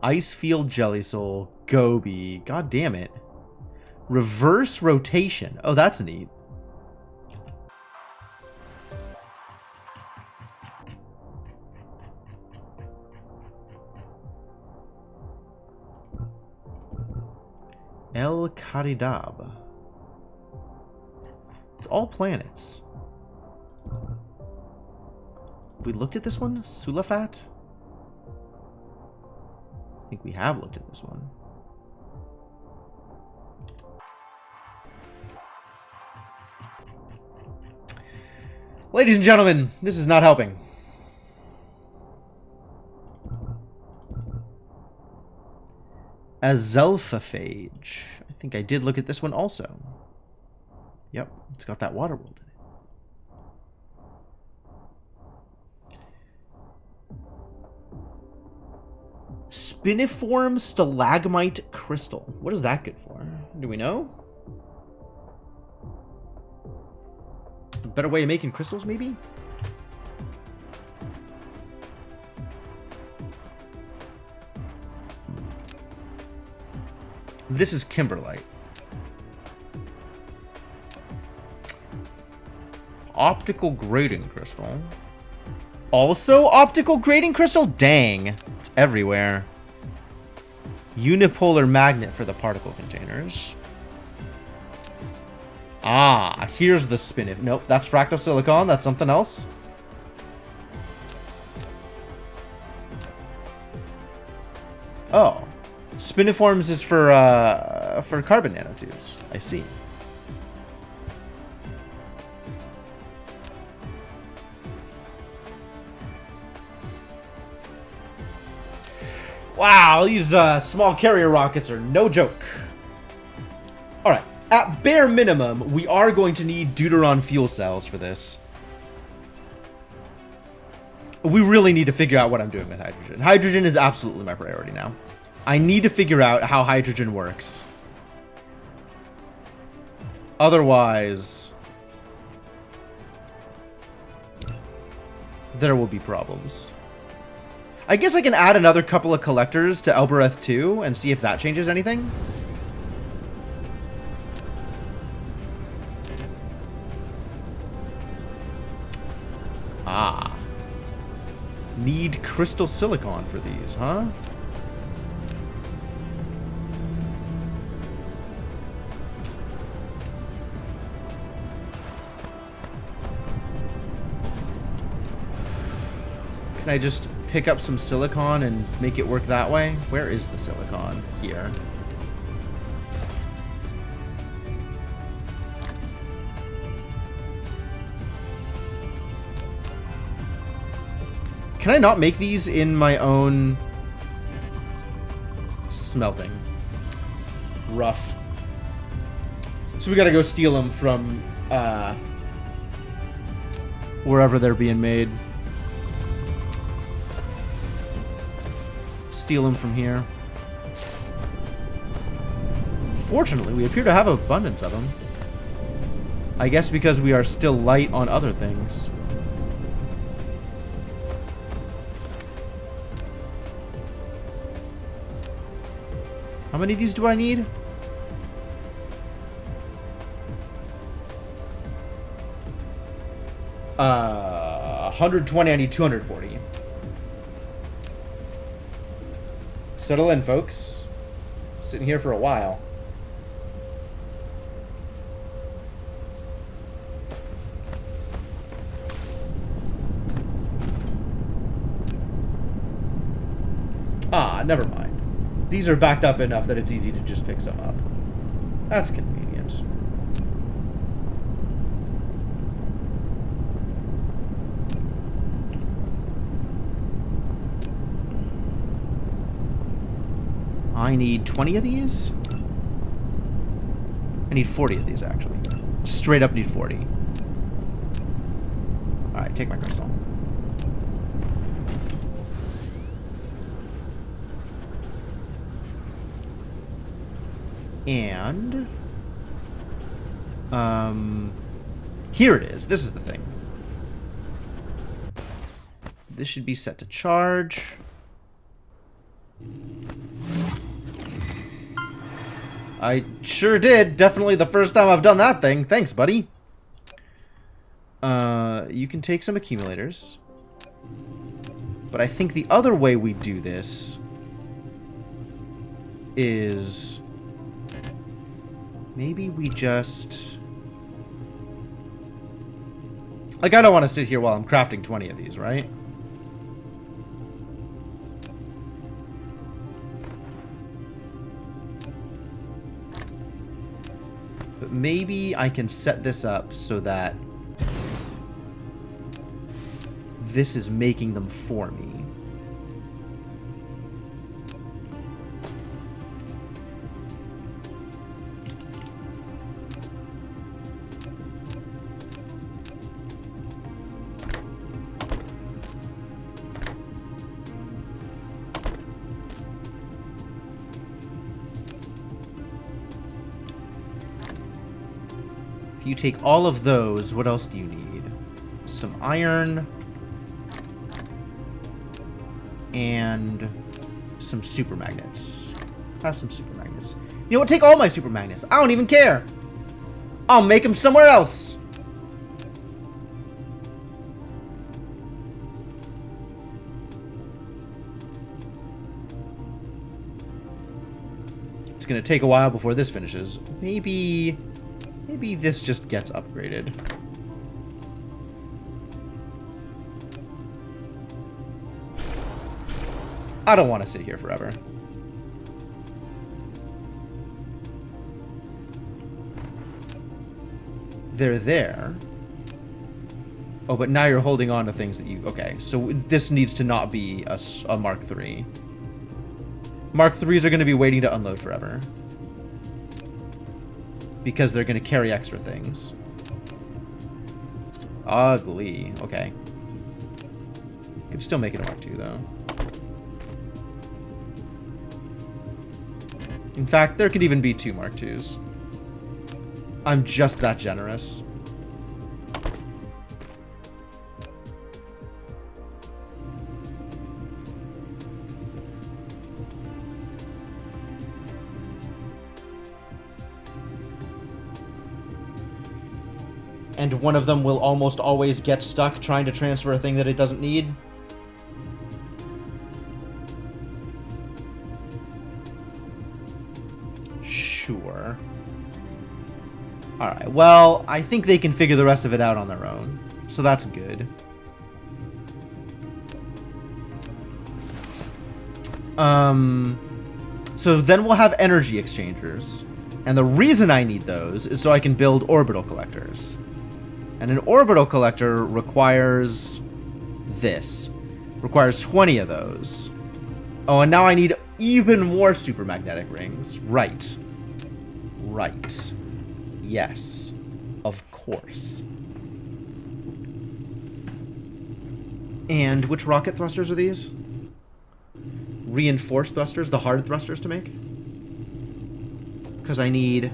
Icefield Jelly Soul. Gobi. God damn it. Reverse rotation. Oh, that's neat. El Caridab. It's all planets. Have we looked at this one? Sulafat? I think we have looked at this one. Ladies and gentlemen, this is not helping. Azelphaphage. I think I did look at this one also. Yep, it's got that water world in it. Spiniform stalagmite crystal. What is that good for? Do we know? A better way of making crystals, maybe? This is kimberlite. Optical grading crystal. Also optical grading crystal? Dang. It's everywhere. Unipolar magnet for the particle containers. Ah, here's the spinif. Nope, that's fractosilicon. That's something else. Oh. Spiniforms is for carbon nanotubes. I see. Wow, these small carrier rockets are no joke. Alright, at bare minimum, we are going to need deuteron fuel cells for this. We really need to figure out what I'm doing with hydrogen. Hydrogen is absolutely my priority now. I need to figure out how hydrogen works. Otherwise, there will be problems. I guess I can add another couple of collectors to Elbereth 2 and see if that changes anything. Ah. Need crystal silicon for these, huh? Can I just pick up some silicon and make it work that way? Where is the silicon? Here. Can I not make these in my own smelting? Rough. So we gotta go steal them from wherever they're being made. Steal them from here. Fortunately, we appear to have abundance of them. I guess because we are still light on other things. How many of these do I need? 120, I need 240. Settle in, folks. Sitting here for a while. Ah, never mind. These are backed up enough that it's easy to just pick some up. That's convenient. I need 20 of these? I need 40 of these, actually. Straight up need 40. Alright, take my crystal. And... here it is. This is the thing. This should be set to charge. I sure did. Definitely the first time I've done that thing. Thanks, buddy. You can take some accumulators. But I think the other way we do this is... maybe we just... like, I don't want to sit here while I'm crafting 20 of these, right? But maybe I can set this up so that this is making them for me. If you take all of those, what else do you need? Some iron. And some super magnets. Have some super magnets. You know what? Take all my super magnets. I don't even care. I'll make them somewhere else. It's gonna take a while before this finishes. Maybe this just gets upgraded. I don't want to sit here forever. They're there. Oh, but now you're holding on to things that you... Okay, so this needs to not be a Mark III. Mark IIIs are going to be waiting to unload forever. Because they're going to carry extra things. Ugly. Okay. Could still make it a Mark II, though. In fact, there could even be 2 Mark IIs. I'm just that generous. And one of them will almost always get stuck trying to transfer a thing that it doesn't need. Sure. Alright, well, I think they can figure the rest of it out on their own. So that's good. So then we'll have energy exchangers. And the reason I need those is so I can build orbital collectors. And an orbital collector requires this. Requires 20 of those. Oh, and now I need even more supermagnetic rings. Right. Right. Yes. Of course. And which rocket thrusters are these? Reinforced thrusters, the hard thrusters to make? Because I need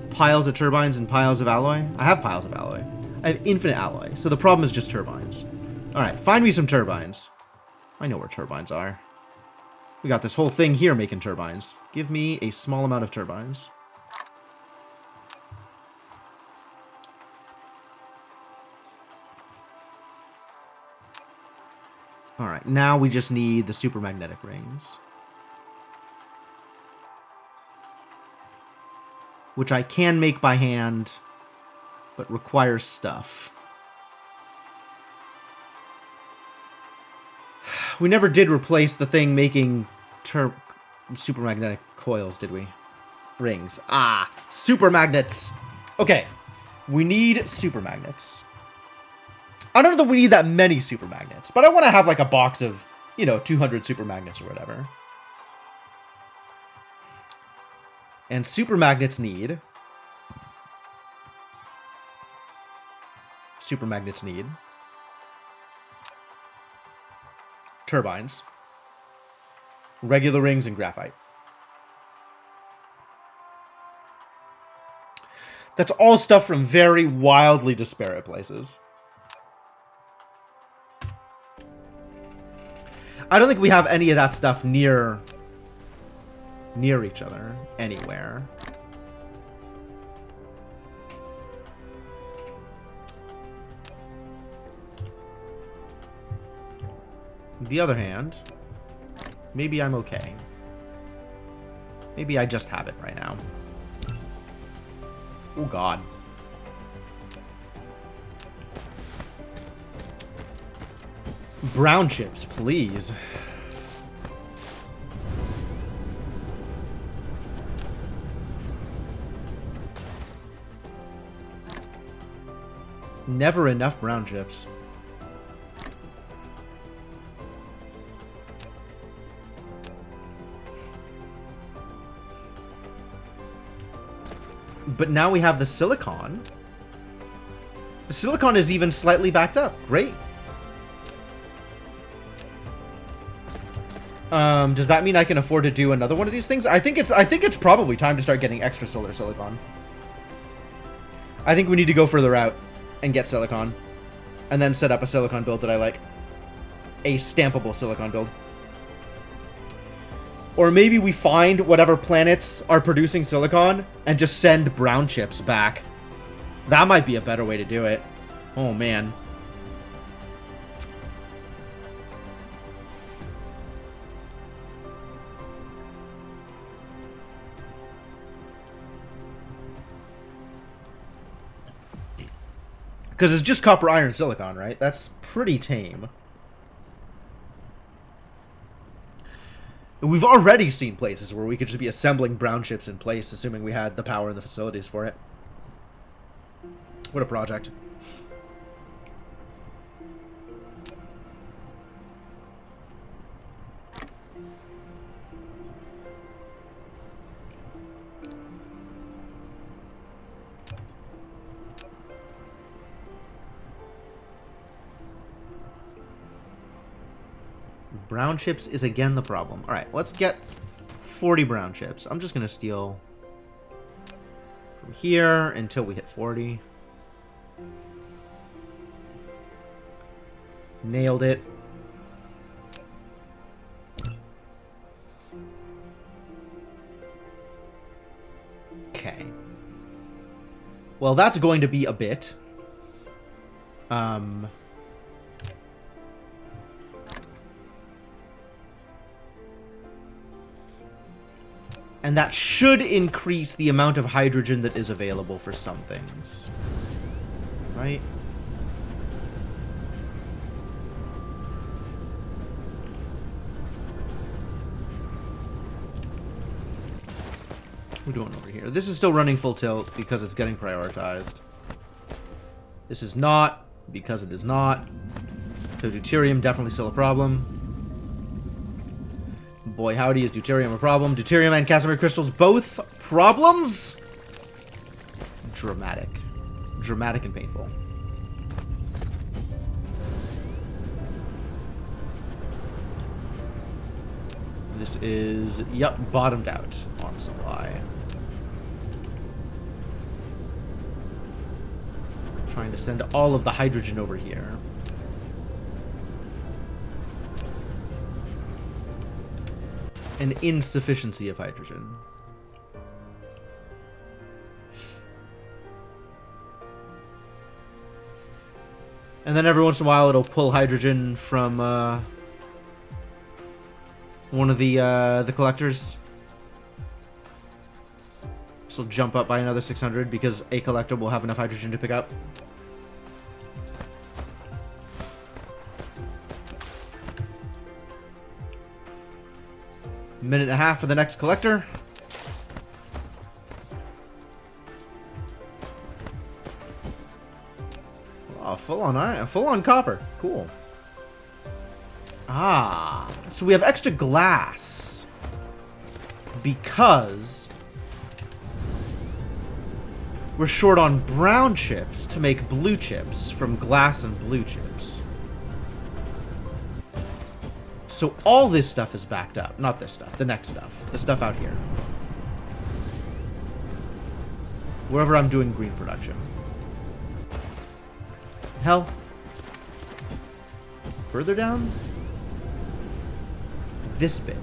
piles of turbines and piles of alloy. I have piles of alloy. I have infinite alloy, so the problem is just turbines. Alright, find me some turbines. I know where turbines are. We got this whole thing here making turbines. Give me a small amount of turbines. Alright, now we just need the supermagnetic rings. Which I can make by hand, but requires stuff. We never did replace the thing making supermagnetic coils, did we? Rings. Ah, super magnets. Okay, we need super magnets. I don't know that we need that many super magnets, but I want to have like a box of, 200 super magnets or whatever. And super magnets need... Super magnets need... turbines, regular rings, and graphite. That's all stuff from very wildly disparate places. I don't think we have any of that stuff near each other anywhere. On the other hand, maybe I'm okay. Maybe I just have it right now. Oh god. Brown chips, please. Never enough brown chips. But now we have the silicon. The silicon is even slightly backed up. Great. Does that mean I can afford to do another one of these things? I think it's probably time to start getting extra solar silicon. I think we need to go further out and get silicon. And then set up a silicon build that I like. A stampable silicon build. Or maybe we find whatever planets are producing silicon and just send brown chips back. That might be a better way to do it. Oh, man. Because it's just copper, iron, silicon, right? That's pretty tame. We've already seen places where we could just be assembling brown chips in place, assuming we had the power and the facilities for it. What a project. Brown chips is again the problem. Alright, let's get 40 brown chips. I'm just going to steal from here until we hit 40. Nailed it. Okay. Well, that's going to be a bit. And that should increase the amount of hydrogen that is available for some things. Right? What are we doing over here? This is still running full tilt because it's getting prioritized. This is not because it is not. So deuterium definitely still a problem. Boy, howdy, is deuterium a problem? Deuterium and Casimir crystals both problems? Dramatic. Dramatic and painful. This is, yep, bottomed out on supply. Trying to send all of the hydrogen over here. An insufficiency of hydrogen. And then every once in a while it'll pull hydrogen from one of the collectors. This will jump up by another 600 because a collector will have enough hydrogen to pick up. Minute and a half for the next collector. Oh, full on iron, full on copper. Cool. Ah, so we have extra glass because we're short on brown chips to make blue chips from glass and blue chips. So all this stuff is backed up. Not this stuff, the next stuff. The stuff out here. Wherever I'm doing green production. Hell. Further down? This bit.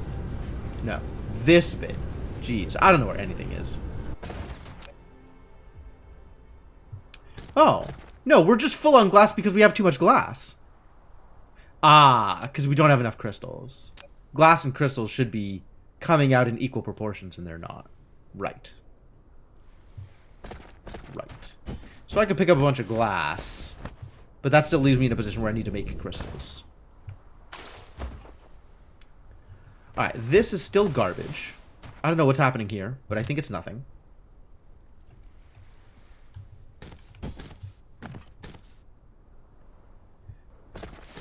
No. This bit. Jeez, I don't know where anything is. Oh. No, we're just full on glass because we have too much glass. Ah, because we don't have enough crystals. Glass and crystals should be coming out in equal proportions, and they're not. Right. Right. So I could pick up a bunch of glass, but that still leaves me in a position where I need to make crystals. Alright, this is still garbage. I don't know what's happening here, but I think it's nothing.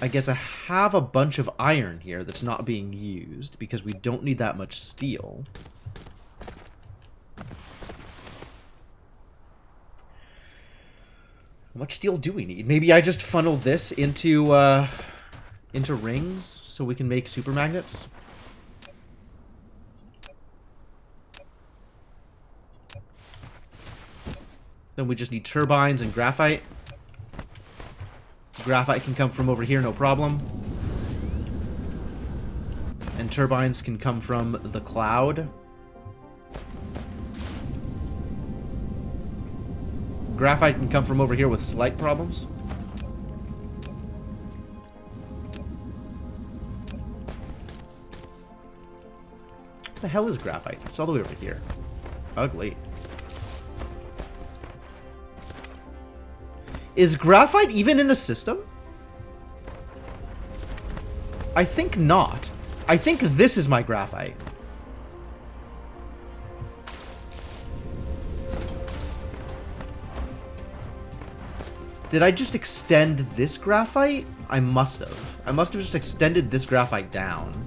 I guess I have a bunch of iron here that's not being used because we don't need that much steel. How much steel do we need? Maybe I just funnel this into rings so we can make super magnets? Then we just need turbines and graphite. Graphite can come from over here, no problem. And turbines can come from the cloud. Graphite can come from over here with slight problems. What the hell is graphite? It's all the way over here. Ugly. Is graphite even in the system? I think not. I think this is my graphite. Did I just extend this graphite? I must have. I must have just extended this graphite down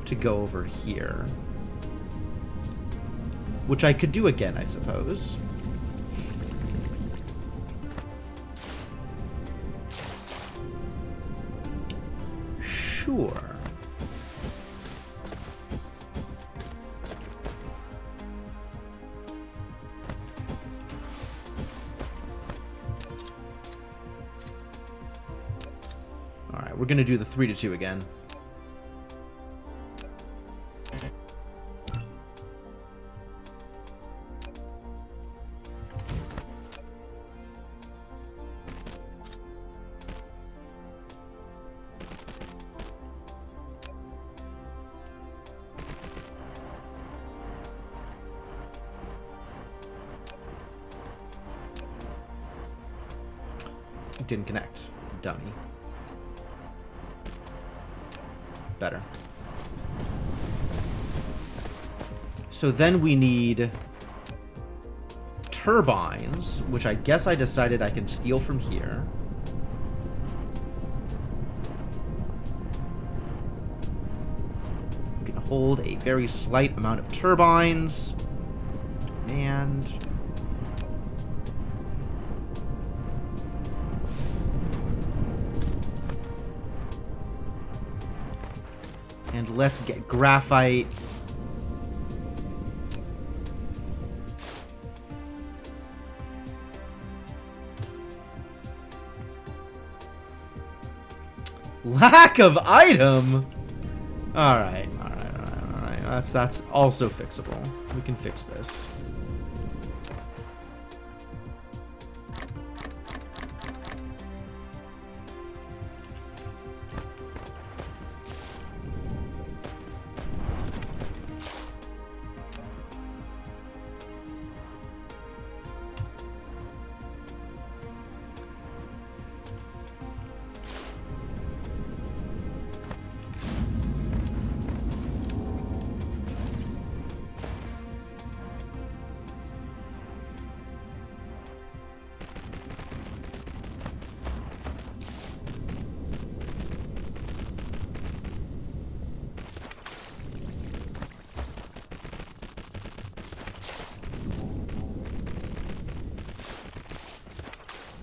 to go over here. Which I could do again, I suppose. Sure. Alright, we're gonna do the 3-2 again. Didn't connect. Dummy. Better. So then we need turbines, which I guess I decided I can steal from here. We can hold a very slight amount of turbines. And let's get graphite. Lack of item? Alright. That's also fixable. We can fix this.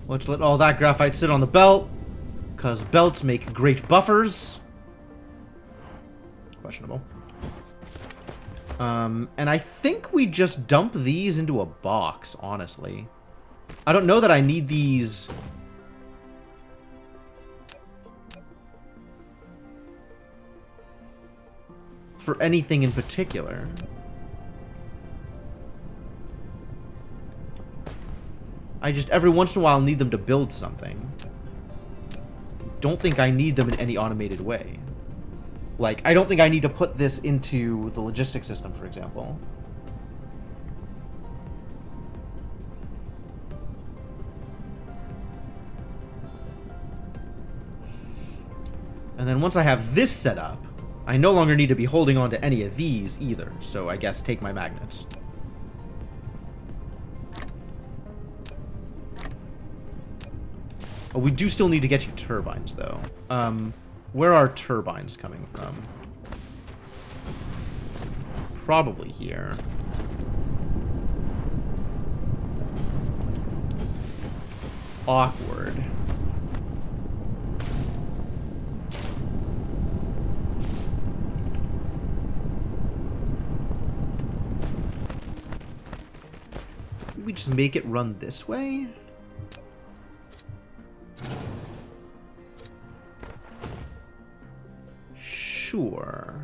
Let's let all that graphite sit on the belt, because belts make great buffers. Questionable. And I think we just dump these into a box, honestly. I don't know that I need these for anything in particular. I just, every once in a while, need them to build something. Don't think I need them in any automated way. Like, I don't think I need to put this into the logistics system, for example. And then once I have this set up, I no longer need to be holding on to any of these either. So I guess take my magnets. Oh, we do still need to get you turbines, though. Where are turbines coming from? Probably here. awkward. We just make it run this way? Sure.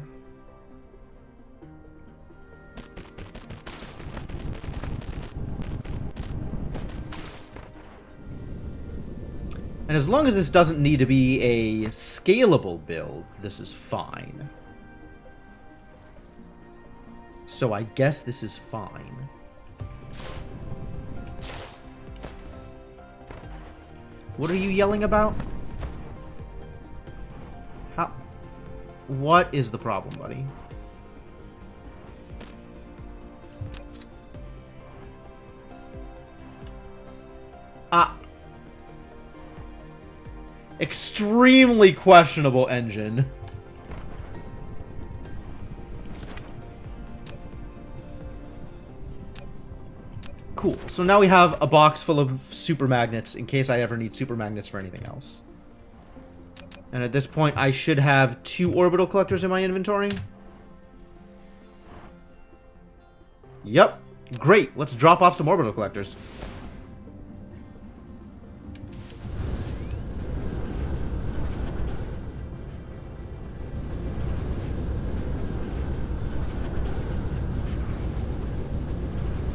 And as long as this doesn't need to be a scalable build, this is fine. So I guess this is fine. What are you yelling about? How? What is the problem, buddy? Extremely questionable engine. Cool. So now we have a box full of super magnets in case I ever need super magnets for anything else. And at this point, I should have 2 orbital collectors in my inventory. Yep. Great. Let's drop off some orbital collectors.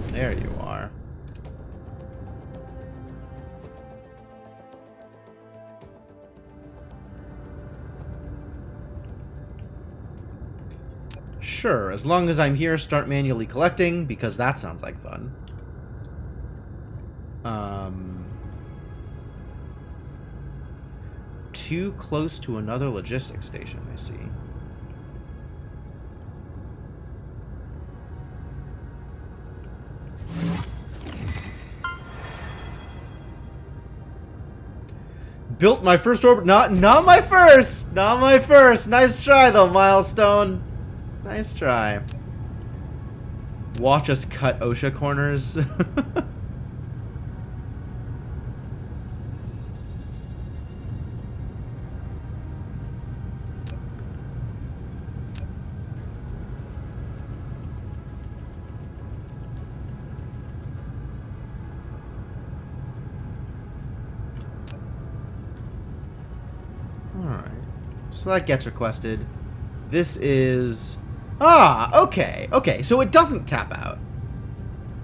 There you are. Sure, as long as I'm here, start manually collecting, because that sounds like fun. Too close to another logistics station, I see. Built my first orbit. Not my first. Not my first. Nice try though, Milestone. Nice try. Watch us cut OSHA corners. Alright. So that gets requested. This is... Ah, okay. Okay, so it doesn't cap out.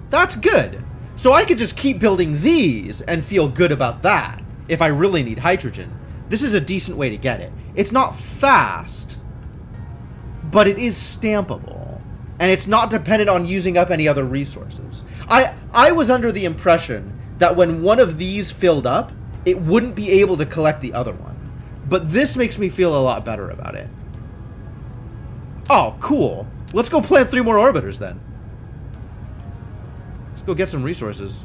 That's good. So I could just keep building these and feel good about that if I really need hydrogen. This is a decent way to get it. It's not fast, but it is stampable. And it's not dependent on using up any other resources. I was under the impression that when one of these filled up, it wouldn't be able to collect the other one. But this makes me feel a lot better about it. Oh, cool. Let's go plant 3 more orbiters then. Let's go get some resources.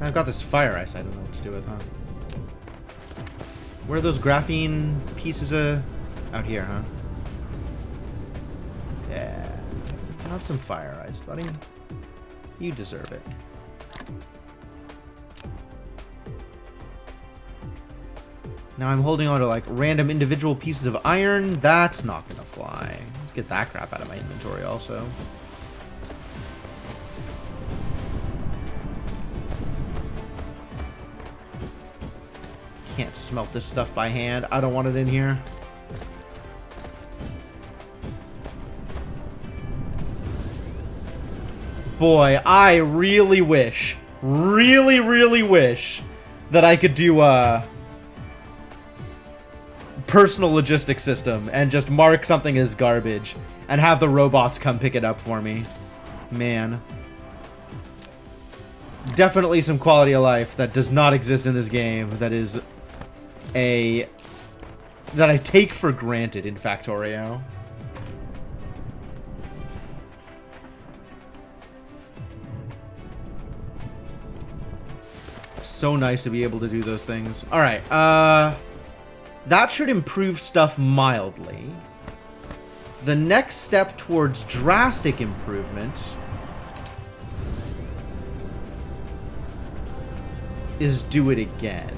I've got this fire ice I don't know what to do with, huh? Where are those graphene pieces out here, huh? Yeah. Have some fire ice, buddy. You deserve it. Now I'm holding on to like random individual pieces of iron. That's not gonna fly. Let's get that crap out of my inventory also. Can't smelt this stuff by hand. I don't want it in here. Boy, I really wish, really wish that I could do a personal logistics system and just mark something as garbage and have the robots come pick it up for me. Man. definitely some quality of life that does not exist in this game that is that I take for granted in Factorio. So nice to be able to do those things. Alright, that should improve stuff mildly. The next step towards drastic improvement is do it again.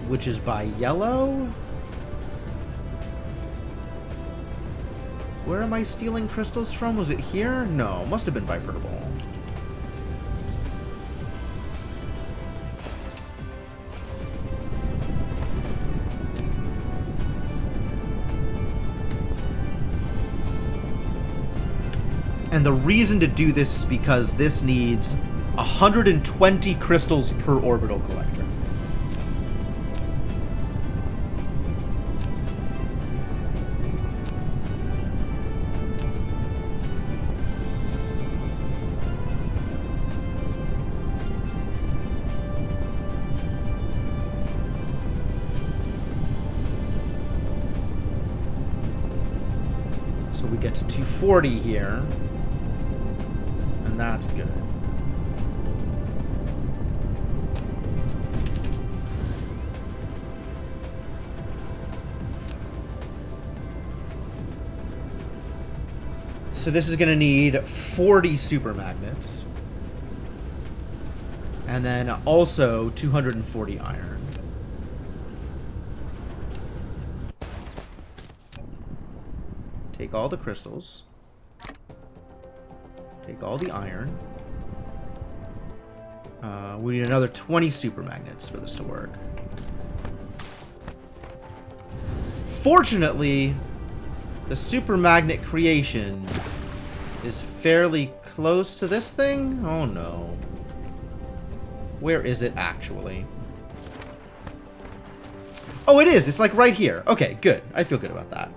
Which is by yellow? Where am I stealing crystals from? Was it here? No, must have been by purple. And the reason to do this is because this needs 120 crystals per orbital collector. So we get to 240 here. And that's good. So this is going to need 40 super magnets. And then also 240 iron. Take all the crystals. Take all the iron. We need another 20 super magnets for this to work. Fortunately, the super magnet creation is fairly close to this thing. Oh no. Where is it actually? Oh, it is. It's like right here. Okay, good. I feel good about that.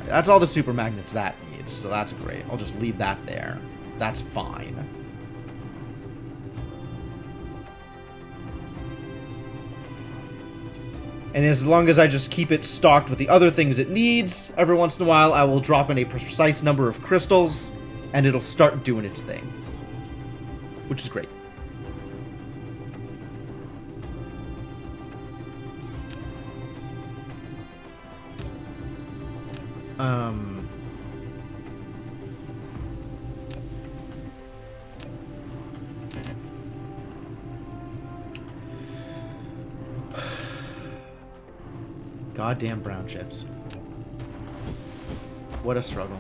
That's all the super magnets that needs, so that's great. I'll just leave that there. That's fine. And as long as I just keep it stocked with the other things it needs, every once in a while I will drop in a precise number of crystals, and it'll start doing its thing. Which is great. Goddamn brown chips. What a struggle.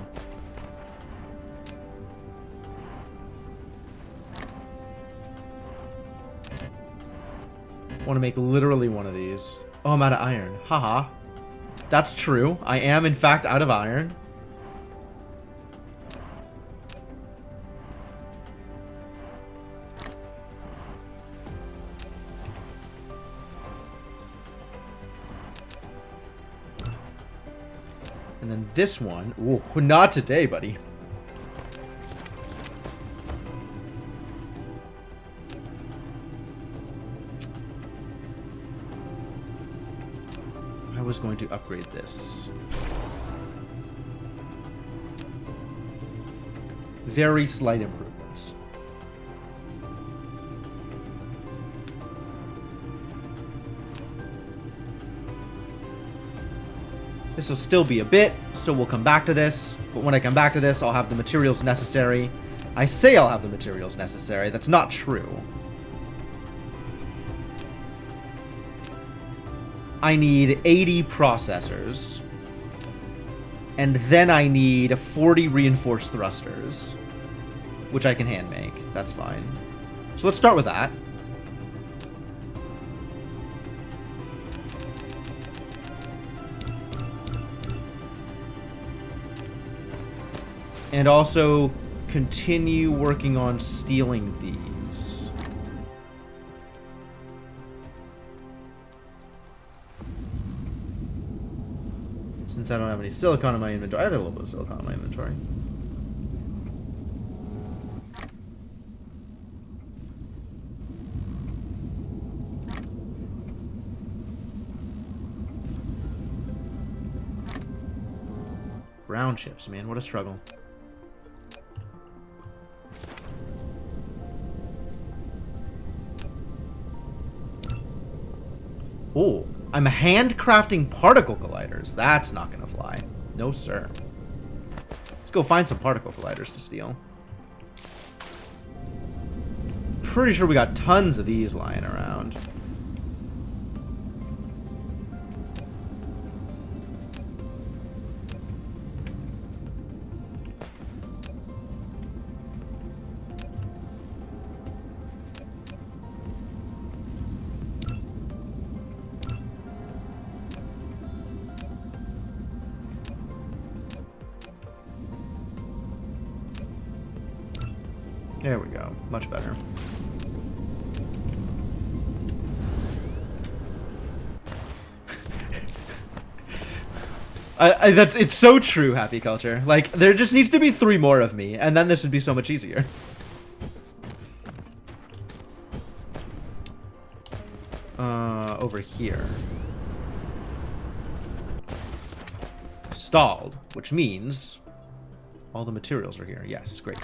Want to make literally one of these. Oh, I'm out of iron. Haha. That's true. I am, in fact, out of iron. And then this one. Ooh, not today, buddy. I was going to upgrade this. Very slight improvements. This will still be a bit, so we'll come back to this. But when I come back to this, I'll have the materials necessary. I say I'll have the materials necessary. That's not true. I need 80 processors. And then I need 40 reinforced thrusters. Which I can hand make. That's fine. So let's start with that. And also continue working on stealing these. Since I don't have any silicon in my inventory. I have a little bit of silicon in my inventory. Brown chips, man. What a struggle. Oh, I'm handcrafting particle colliders. That's not gonna fly. No, sir. Let's go find some particle colliders to steal. Pretty sure we got tons of these lying around. There we go. Much better. It's so true, Happy Culture. Like, there just needs to be 3 more of me, and then this would be so much easier. Over here. Stalled, which means all the materials are here. Yes, great.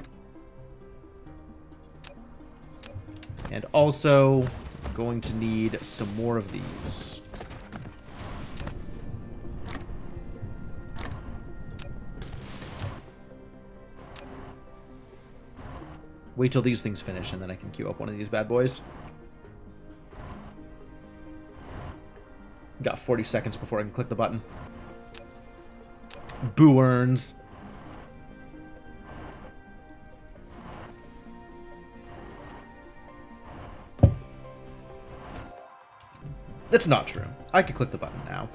And also going to need some more of these. Wait till these things finish and then I can queue up one of these bad boys. Got 40 seconds before I can click the button. Boo earns. That's not true. I can click the button now.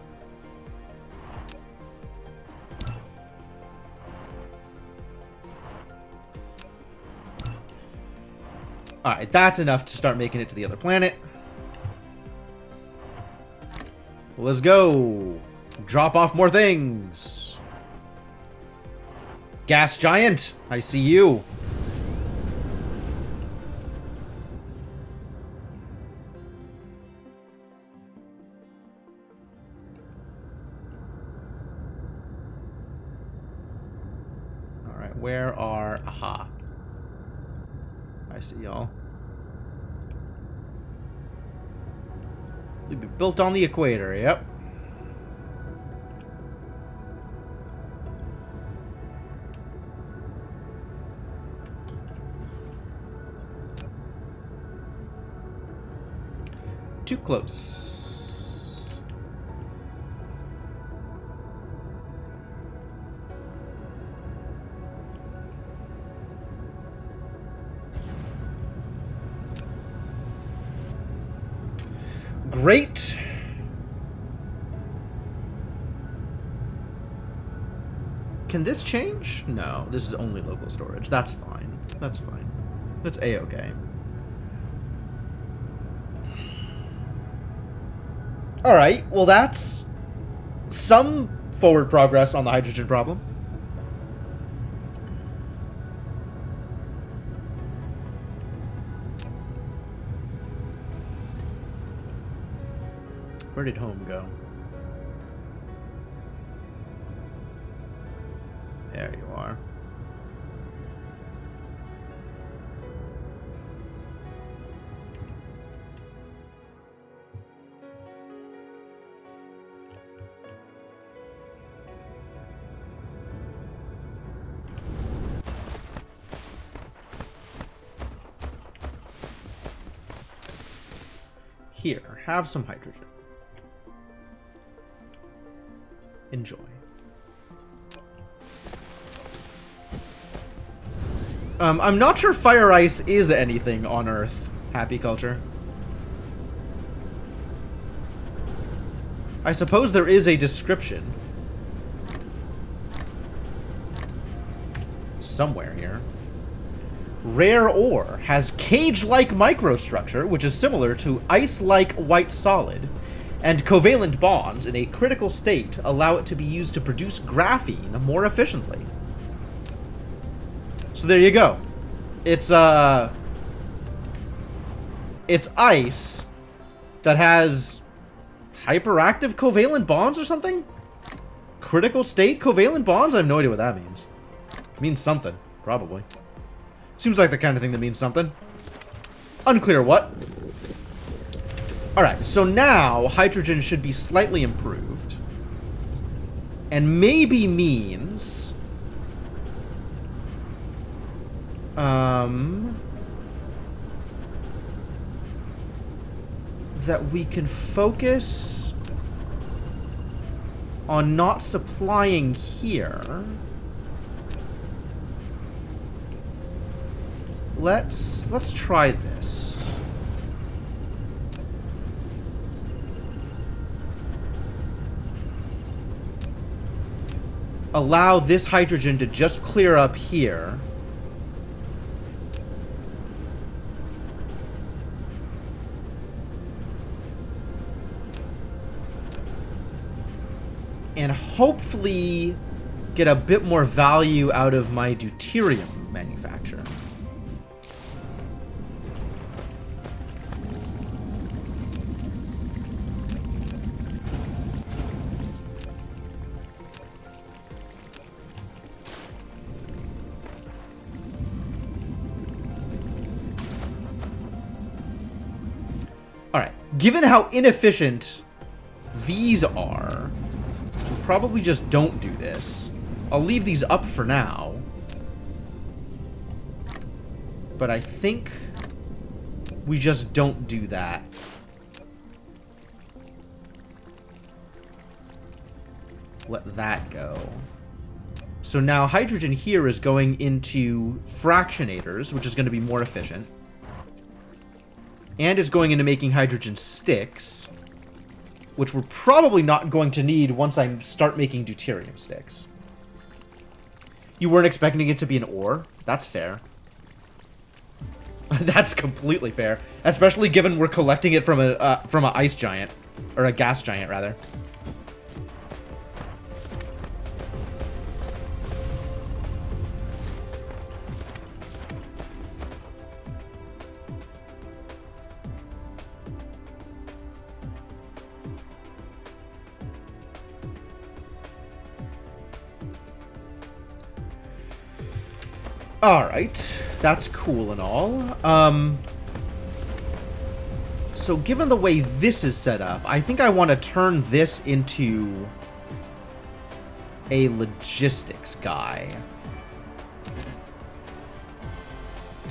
Alright, that's enough to start making it to the other planet. Let's go. Drop off more things. Gas giant, I see you. Alright, where are... Aha. I see y'all. You'd be built on the equator, yep. Too close. Great. Can this change? No, this is only local storage. That's fine. That's fine. That's A-okay. Alright, well that's some forward progress on the hydrogen problem. Where did home go? There you are. Here, have some hydrogen. Enjoy. I'm not sure fire ice is anything on Earth, Happy Culture. I suppose there is a description. Somewhere here. Rare ore has cage-like microstructure, which is similar to ice-like white solid, and covalent bonds in a critical state allow it to be used to produce graphene more efficiently. So there you go. It's ice that has hyperactive covalent bonds or something? Critical state covalent bonds? I have no idea what that means. It means something, probably. Seems like the kind of thing that means something. Unclear what. Alright, so now hydrogen should be slightly improved. And maybe means... that we can focus on not supplying here. Let's try this. Allow this hydrogen to just clear up here. And hopefully get a bit more value out of my deuterium manufacture. Alright, given how inefficient these are, we'll probably just don't do this. I'll leave these up for now. But I think we just don't do that. Let that go. So now hydrogen here is going into fractionators, which is going to be more efficient. And it's going into making hydrogen sticks, which we're probably not going to need once I start making deuterium sticks. You weren't expecting it to be an ore? That's fair. That's completely fair. Especially given we're collecting it from a ice giant. Or a gas giant, rather. Alright, that's cool and all. So given the way this is set up, I think I want to turn this into a logistics guy.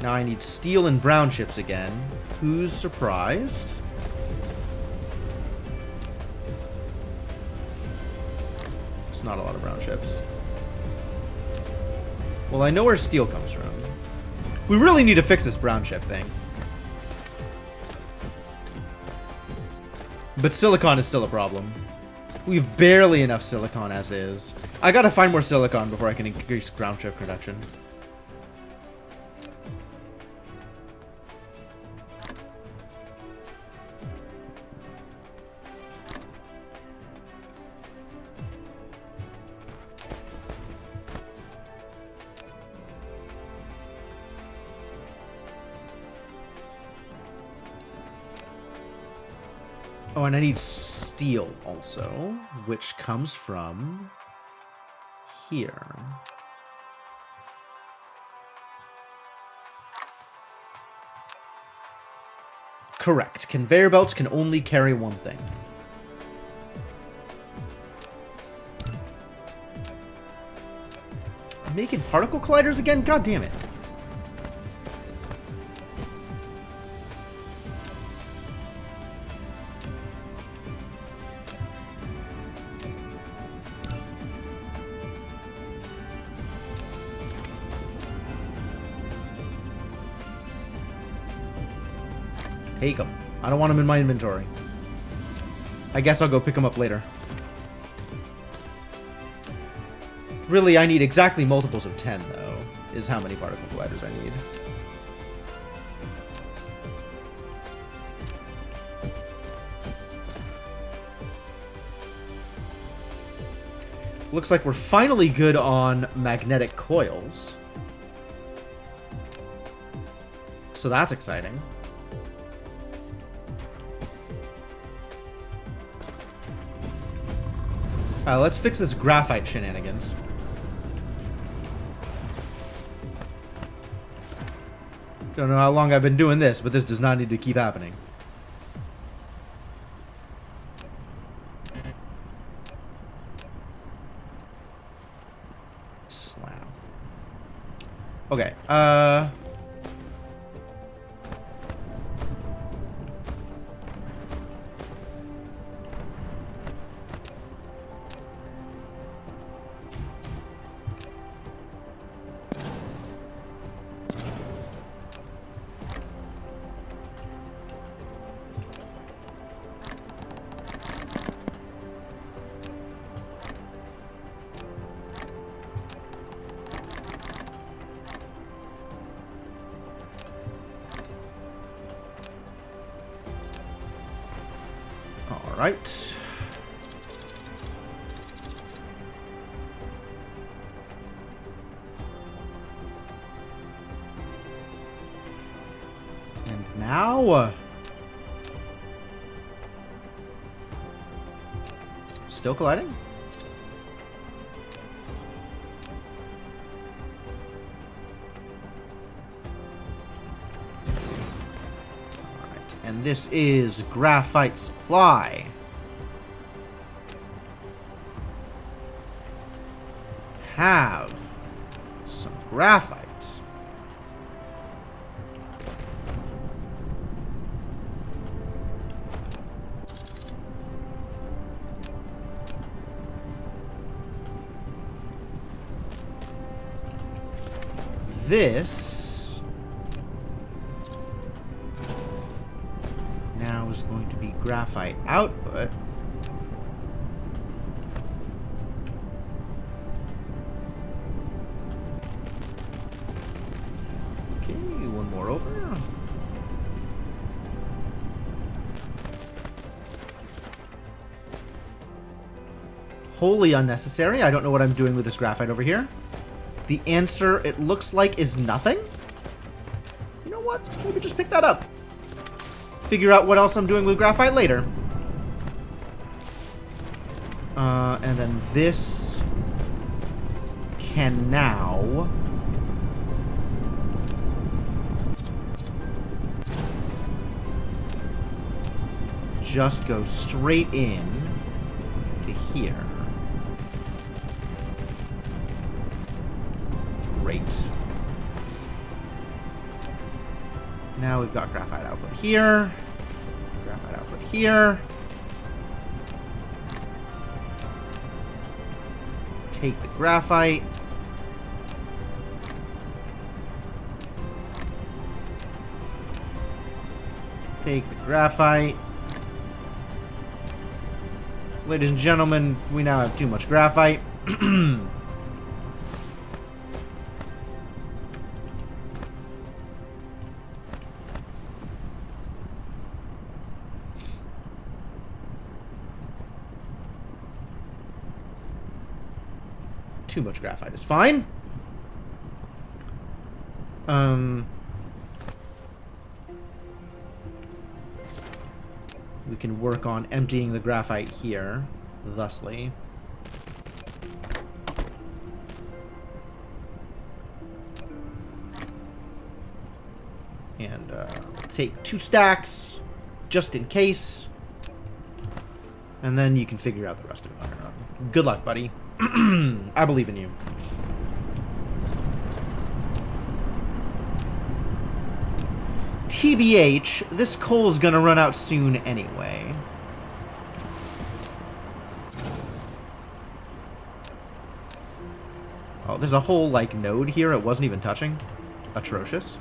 Now I need steel and brown chips again. Who's surprised? It's not a lot of brown chips. Well, I know where steel comes from. We really need to fix this brown chip thing. But silicon is still a problem. We've barely enough silicon as is. I gotta find more silicon before I can increase brown chip production. Oh, and I need steel also, which comes from here. Correct. Conveyor belts can only carry one thing. I'm making particle colliders again? God damn it. Take them. I don't want them in my inventory. I guess I'll go pick them up later. Really, I need exactly multiples of 10, though, is how many particle colliders I need. Looks like we're finally good on magnetic coils. So that's exciting. Let's fix this graphite shenanigans. Don't know how long I've been doing this, but this does not need to keep happening. Slam. Okay, all right. And now, still colliding? Alright, and this is graphite supply. Have some graphite. This now is going to be graphite output. Okay, one more over. Wholly unnecessary. I don't know what I'm doing with this graphite over here. The answer, it looks like, is nothing. You know what? Maybe just pick that up. Figure out what else I'm doing with graphite later. And then this can now just go straight in to here. Great. Now we've got graphite output here. Graphite output here. Take the graphite. Take the graphite. Ladies and gentlemen, we now have too much graphite. Too much graphite is fine. We can work on emptying the graphite here, thusly. And take 2 stacks, just in case. And then you can figure out the rest of it on your own. Good luck, buddy. I believe in you. TBH, this coal's gonna run out soon anyway. Oh, there's a whole, like, node here it wasn't even touching. Atrocious.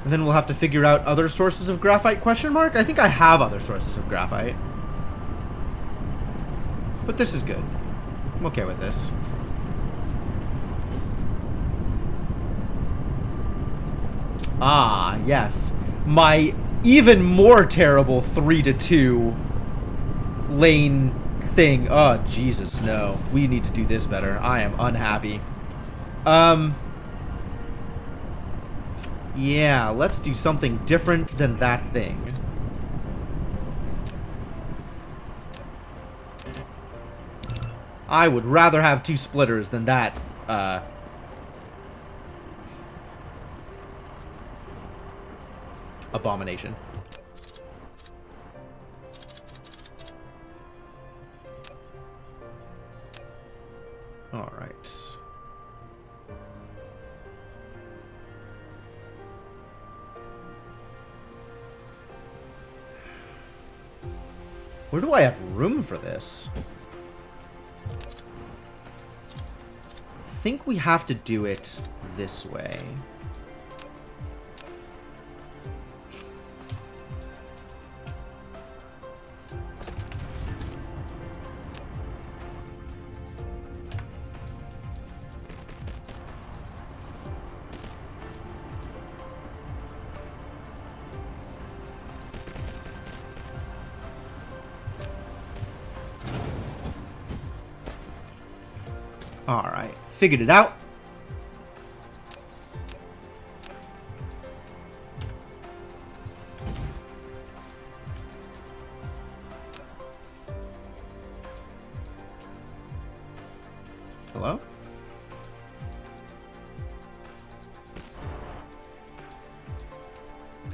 And then we'll have to figure out other sources of graphite, question mark? I think I have other sources of graphite. But this is good. I'm okay with this. Ah, yes. My even more terrible 3-2 lane thing. Oh, Jesus, no. We need to do this better. I am unhappy. Yeah, let's do something different than that thing. I would rather have 2 splitters than that, abomination. All right. Where do I have room for this? I think we have to do it this way. Alright, figured it out. Hello?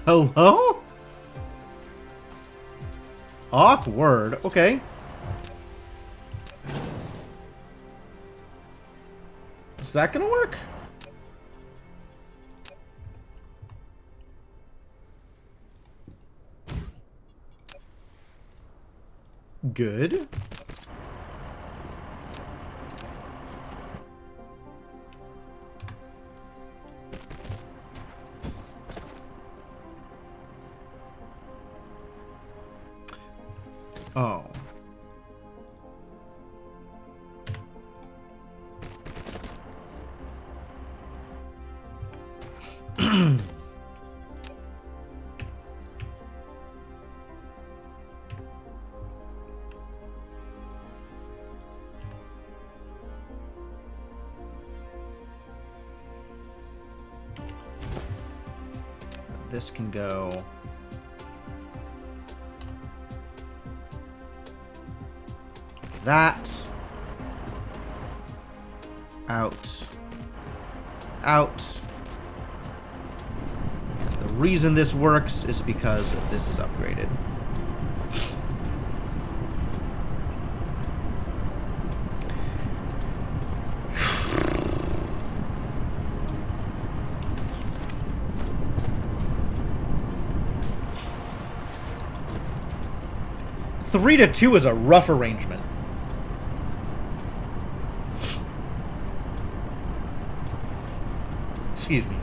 Hello? Awkward. Okay. Is that gonna work? Good. Oh. This can go that out, out. And the reason this works is because this is upgraded. Three to two is a rough arrangement. Excuse me.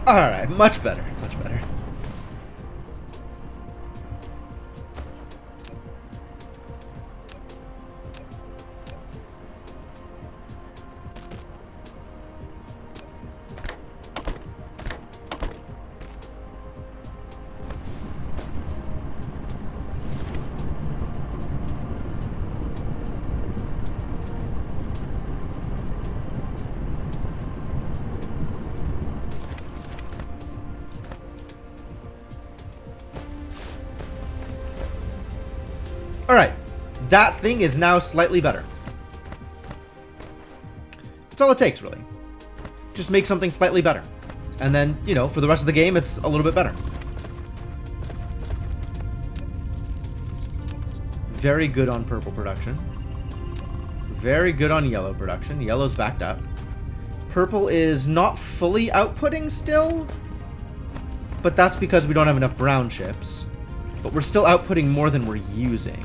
Alright, much better, much better. Alright, that thing is now slightly better. That's all it takes, really. Just make something slightly better. And then, you know, for the rest of the game, it's a little bit better. Very good on purple production. Very good on yellow production. Yellow's backed up. Purple is not fully outputting still, but that's because we don't have enough brown chips. But we're still outputting more than we're using,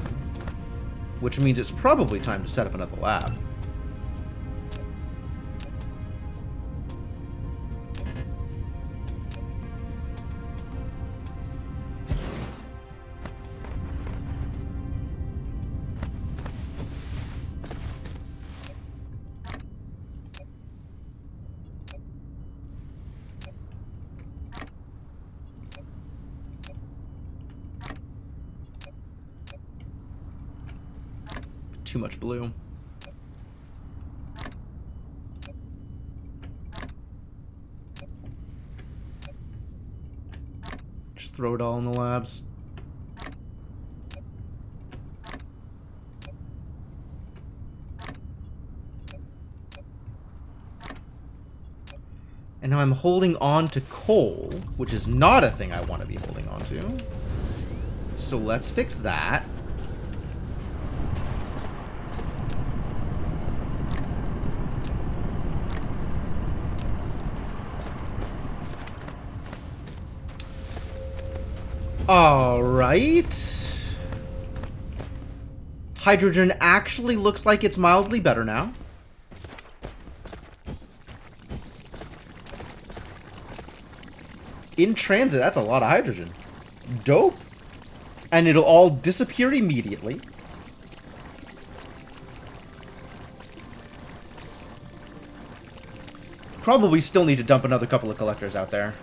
which means it's probably time to set up another lab. Too much blue. Just throw it all in the labs. And now I'm holding on to coal, which is not a thing I want to be holding on to. So let's fix that. Alright. Hydrogen actually looks like it's mildly better now. In transit, that's a lot of hydrogen. Dope. And it'll all disappear immediately. Probably still need to dump another couple of collectors out there.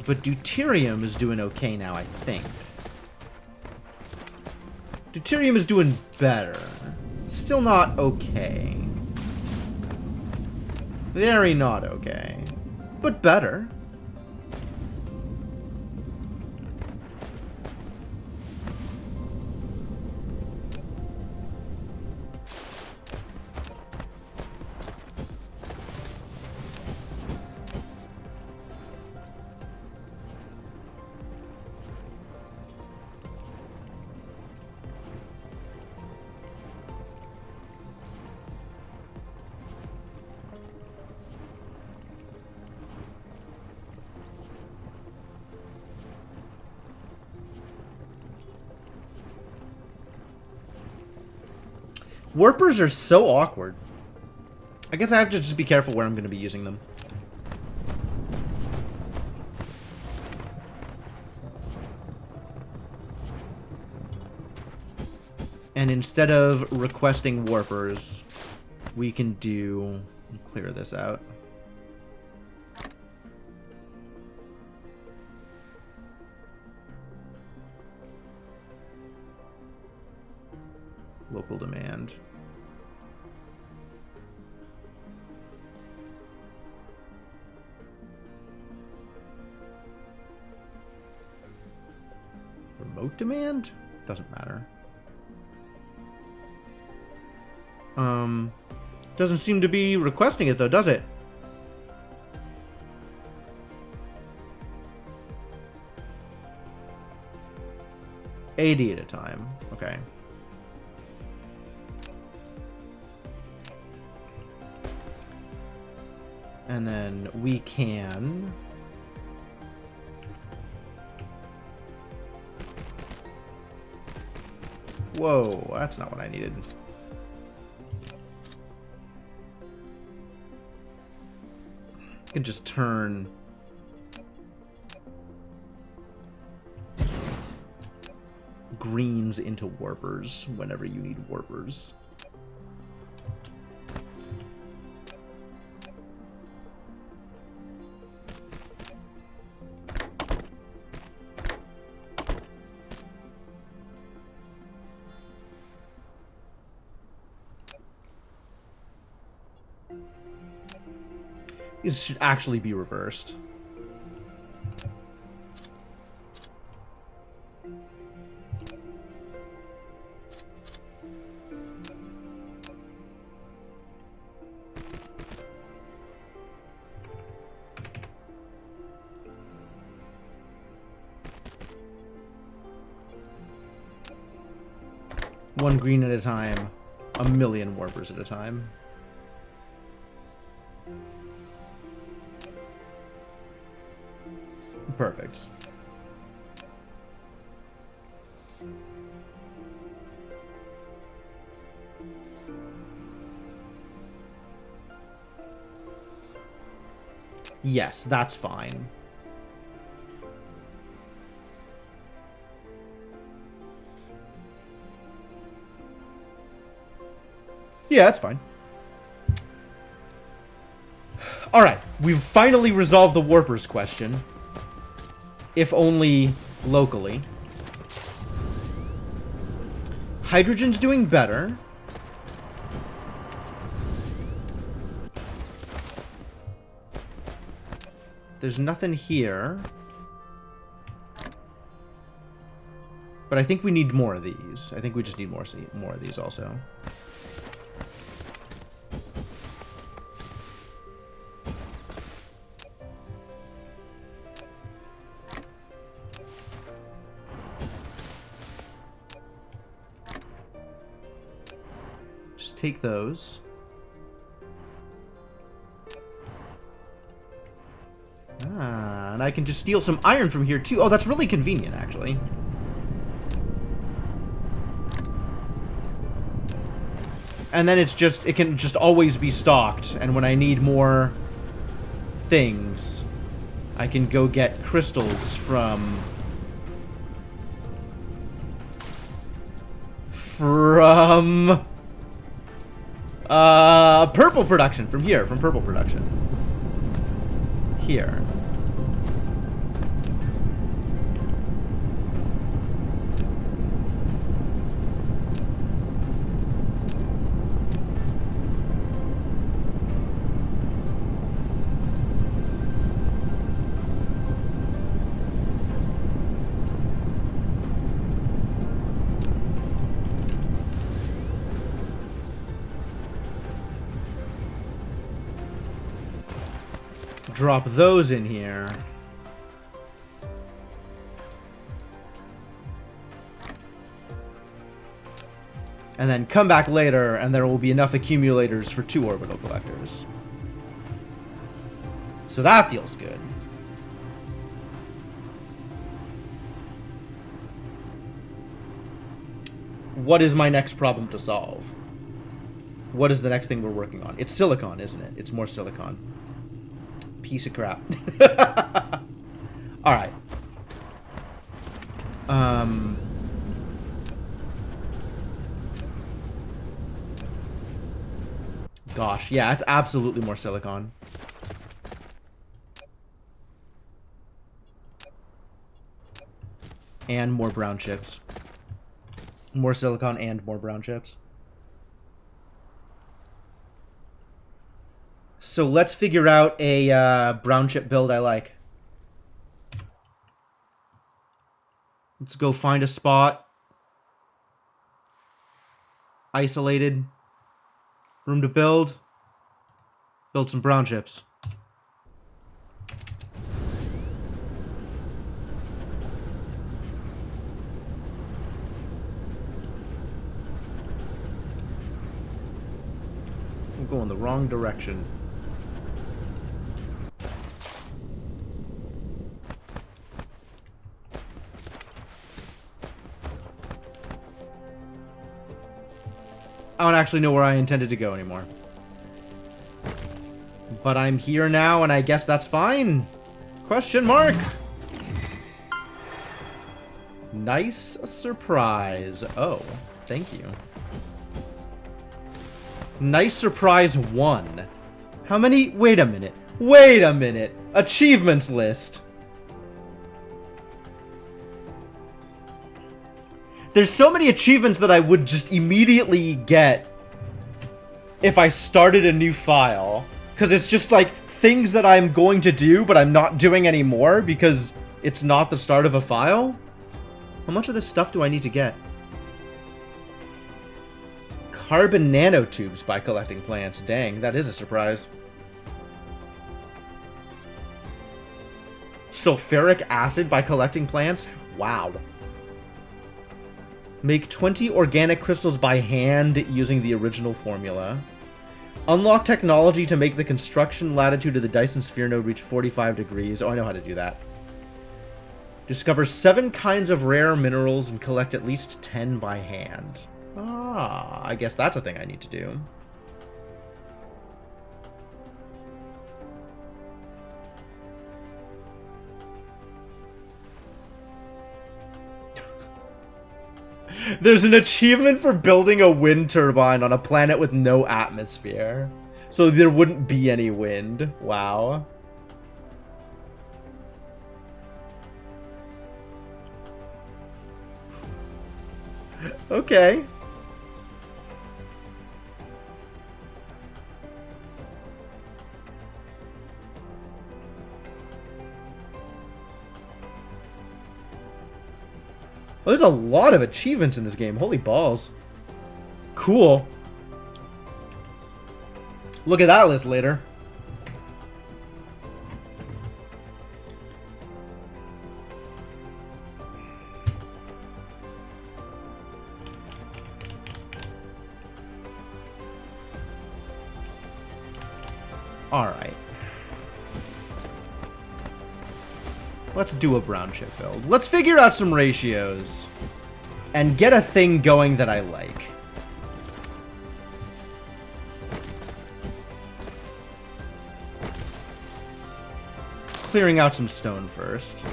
But deuterium is doing okay now, I think. Deuterium is doing better. Still not okay. Very not okay. But better. Warpers are so awkward. I guess I have to just be careful where I'm going to be using them. And instead of requesting warpers, we can do... clear this out. Local demand. Remote demand? Doesn't matter. Doesn't seem to be requesting it though, does it? $80 at a time. Okay. And then we can... Whoa, that's not what I needed. I can just turn... greens into warpers whenever you need warpers. These should actually be reversed. One green at a time. A million warpers at a time. Perfect. Yes, that's fine. Yeah, that's fine. Alright, we've finally resolved the warpers question. If only locally. Hydrogen's doing better. There's nothing here. But I think we need more of these. I think we just need more of these also. Just take those. Ah, and I can just steal some iron from here too. Oh, that's really convenient, actually. And then it's just, it can just always be stocked. And when I need more things, I can go get crystals from purple production, from here, from purple production. Here. Drop those in here. And then come back later, and there will be enough accumulators for 2 orbital collectors. So that feels good. What is my next problem to solve? What is the next thing we're working on? It's silicon, isn't it? It's more silicon. Piece of crap. Alright. Gosh, yeah, it's absolutely more silicon. And more brown chips. More silicon and more brown chips. So let's figure out a brown chip build I like. Let's go find a spot. Isolated. Room to build. Build some brown chips. I'm going the wrong direction. I don't actually know where I intended to go anymore. But I'm here now, and I guess that's fine. Question mark? Nice surprise. Oh, thank you. Nice surprise 1. How many? Wait a minute. Wait a minute. Achievements list. There's so many achievements that I would just immediately get if I started a new file. Because it's just like things that I'm going to do, but I'm not doing anymore because it's not the start of a file. How much of this stuff do I need to get? Carbon nanotubes by collecting plants. Dang, that is a surprise. Sulfuric acid by collecting plants? Wow. Make 20 organic crystals by hand using the original formula. Unlock technology to make the construction latitude of the Dyson sphere node reach 45 degrees. Oh, I know how to do that. Discover 7 kinds of rare minerals and collect at least 10 by hand. Ah, I guess that's a thing I need to do. There's an achievement for building a wind turbine on a planet with no atmosphere. So there wouldn't be any wind. Wow. Okay. Well, there's a lot of achievements in this game. Holy balls. Cool. Look at that list later. Alright. Let's do a brown chip build. Let's figure out some ratios. And get a thing going that I like. Clearing out some stone first.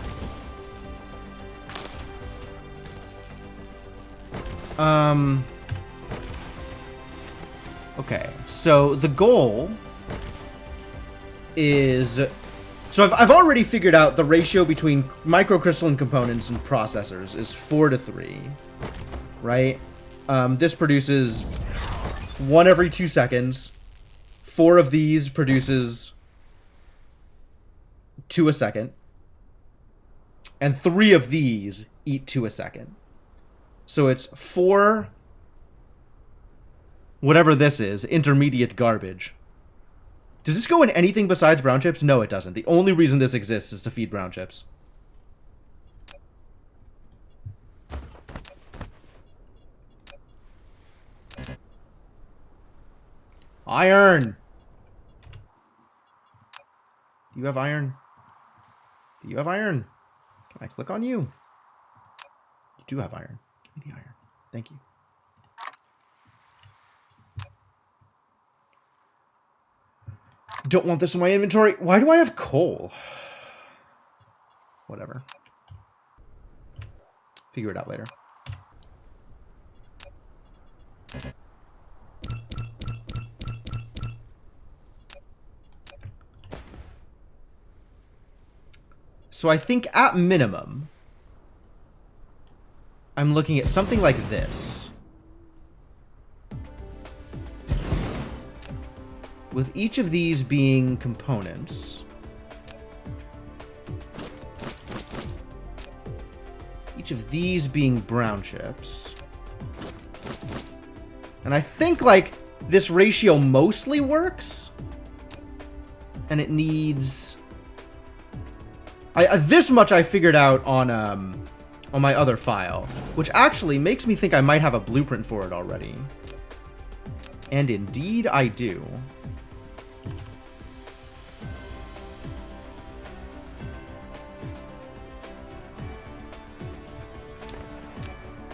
Okay, so the goal is... So I've already figured out the ratio between microcrystalline components and processors is 4 to 3, right? This produces 1 every 2 seconds. 4 of these produces 2 a second. And 3 of these eat 2 a second. So it's 4, whatever this is, intermediate garbage. Does this go in anything besides brown chips? No, it doesn't. The only reason this exists is to feed brown chips. Iron! Do you have iron? Do you have iron? Can I click on you? You do have iron. Give me the iron. Thank you. Don't want this in my inventory. Why do I have coal? Whatever. Figure it out later. So I think at minimum, I'm looking at something like this. With each of these being components. Each of these being brown chips. And I think, like, this ratio mostly works. And it needs... this much I figured out on my other file. Which actually makes me think I might have a blueprint for it already. And indeed I do.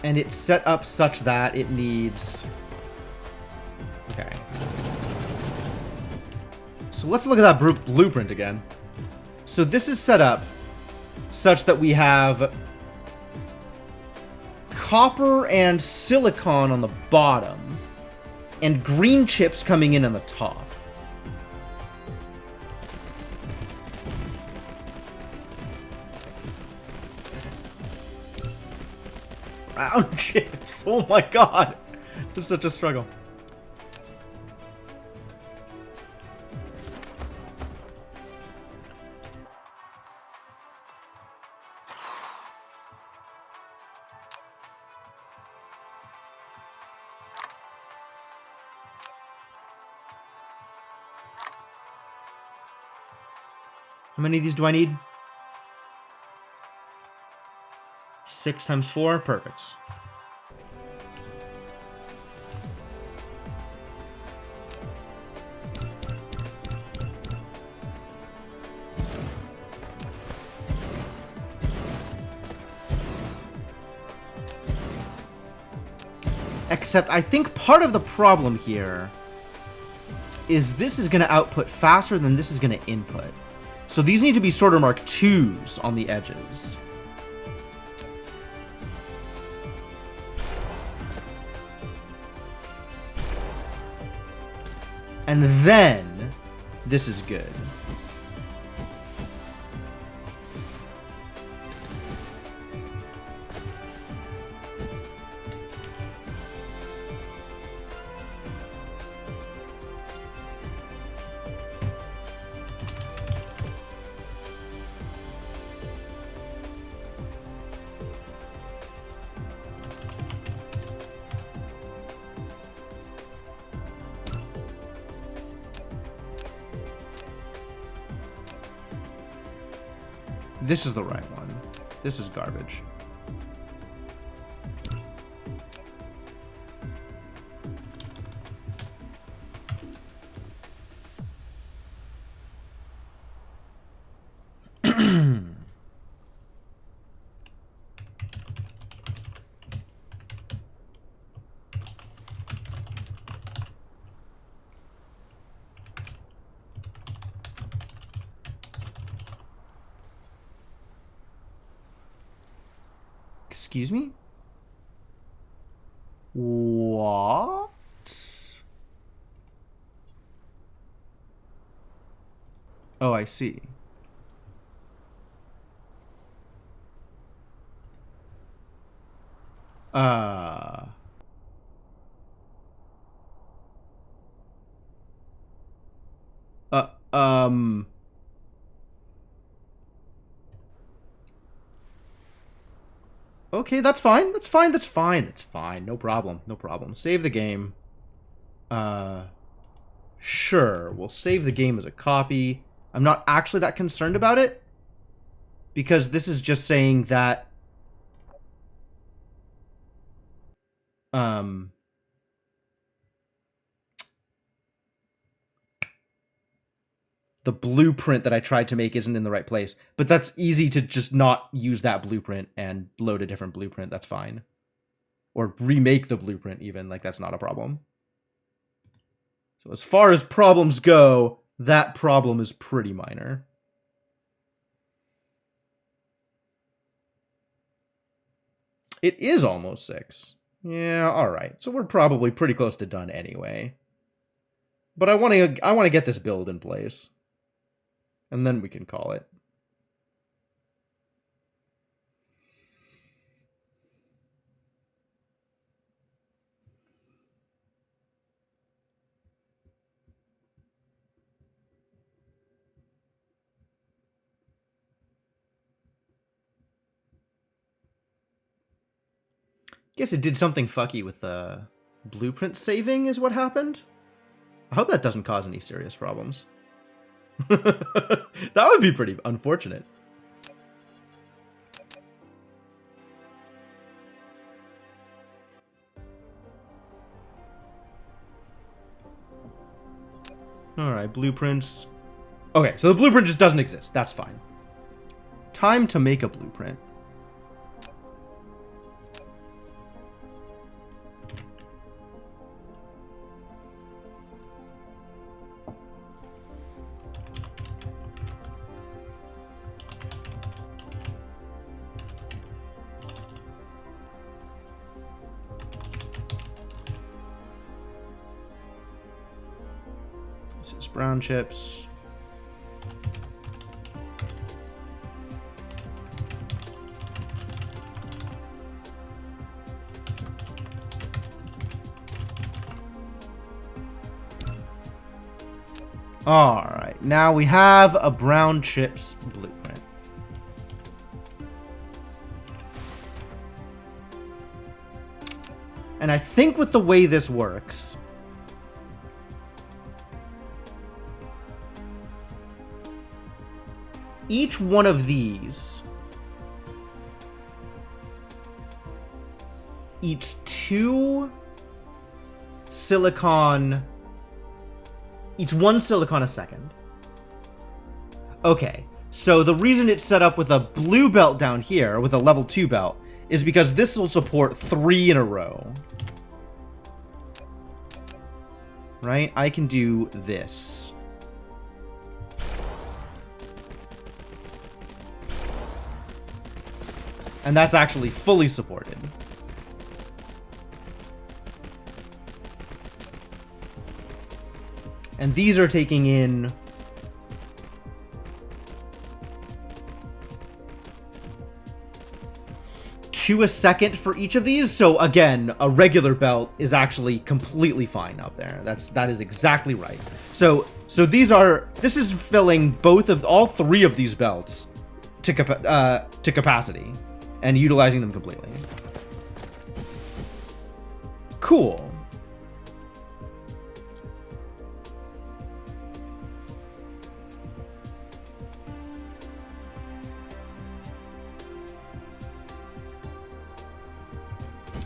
And it's set up such that it needs... Okay. So let's look at that blueprint again. So this is set up such that we have copper and silicon on the bottom and green chips coming in on the top. Brown chips. Oh my god. This is such a struggle. How many of these do I need? 6 times 4, perfect. Except I think part of the problem here is this is going to output faster than this is going to input. So these need to be sorter mark 2s on the edges. And then this is good. This is the right one. This is garbage. Excuse me? What? Oh, I see. Um... Okay, that's fine. That's fine. That's fine. That's fine. No problem. No problem. Save the game. Sure. We'll save the game as a copy. I'm not actually that concerned about it, because this is just saying that the blueprint that I tried to make isn't in the right place. But that's easy to just not use that blueprint and load a different blueprint. That's fine. Or remake the blueprint even. Like, that's not a problem. So as far as problems go, that problem is pretty minor. It is almost 6. Yeah, alright. So we're probably pretty close to done anyway. But I want to get this build in place. And then we can call it. Guess it did something fucky with the blueprint saving is what happened. I hope that doesn't cause any serious problems. That would be pretty unfortunate. Alright, blueprints. Okay, so the blueprint just doesn't exist. That's fine. Time to make a blueprint. This is brown chips. Alright, now we have a brown chips blueprint. And I think with the way this works, each one of these eats 2 silicon, eats 1 silicon a second. Okay, so the reason it's set up with a blue belt down here, with a level 2 belt, is because this will support 3 in a row. right? I can do this. And that's actually fully supported. And these are taking in 2 a second for each of these. So again, a regular belt is actually completely fine up there. That is exactly right. So this is filling all three of these belts to capacity and utilizing them completely. Cool.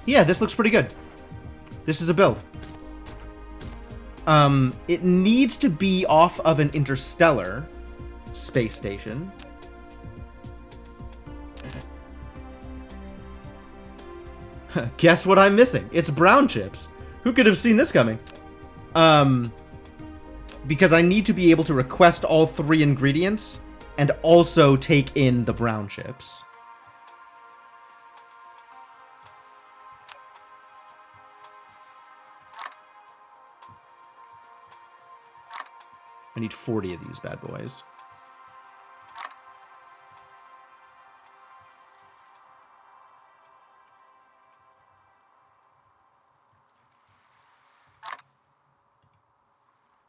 Yeah, this looks pretty good. This is a build. It needs to be off of an interstellar space station. Guess what I'm missing? It's brown chips. Who could have seen this coming? Because I need to be able to request all 3 ingredients and also take in the brown chips. I need 40 of these bad boys.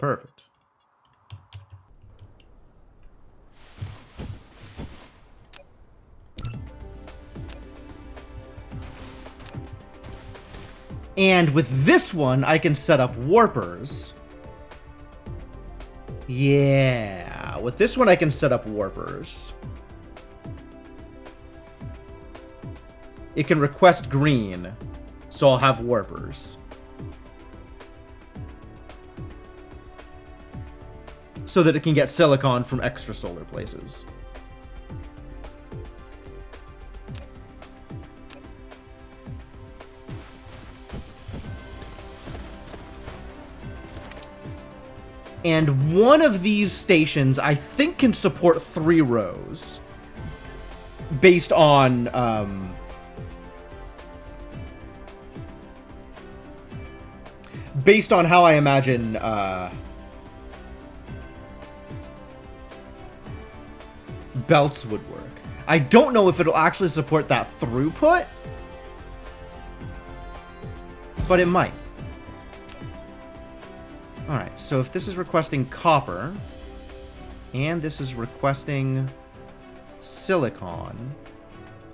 Perfect. And with this one, I can set up warpers. Yeah, with this one I can set up warpers. It can request green, so I'll have warpers. So that it can get silicon from extrasolar places. And one of these stations, I think, can support 3 rows. Based on, how I imagine, belts would work. I don't know if it'll actually support that throughput, but it might. Alright, so if this is requesting copper, and this is requesting silicon,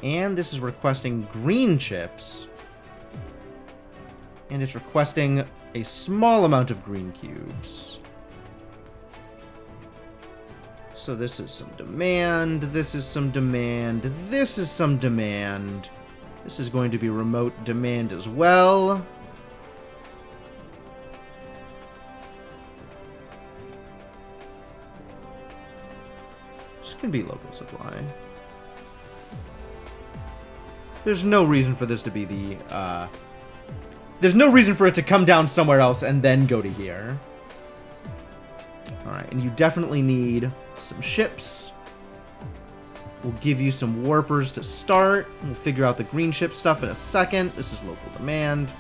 and this is requesting green chips, and it's requesting a small amount of green cubes. So this is some demand, this is some demand, this is some demand. This is going to be remote demand as well. Can be local supply. There's no reason for this to be the, there's no reason for it to come down somewhere else and then go to here. Alright, and you definitely need some ships. We'll give you some warpers to start. We'll figure out the green ship stuff in a second. This is local demand.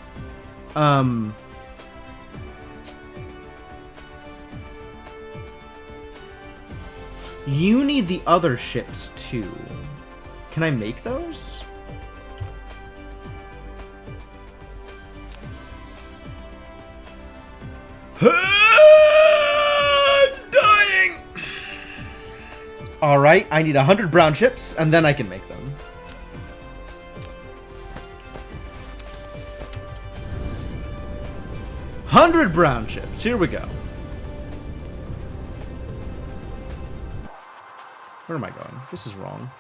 You need the other ships, too. Can I make those? I'm dying! Alright, I need 100 brown chips, and then I can make them. $100 brown chips, here we go. Where am I going? This is wrong.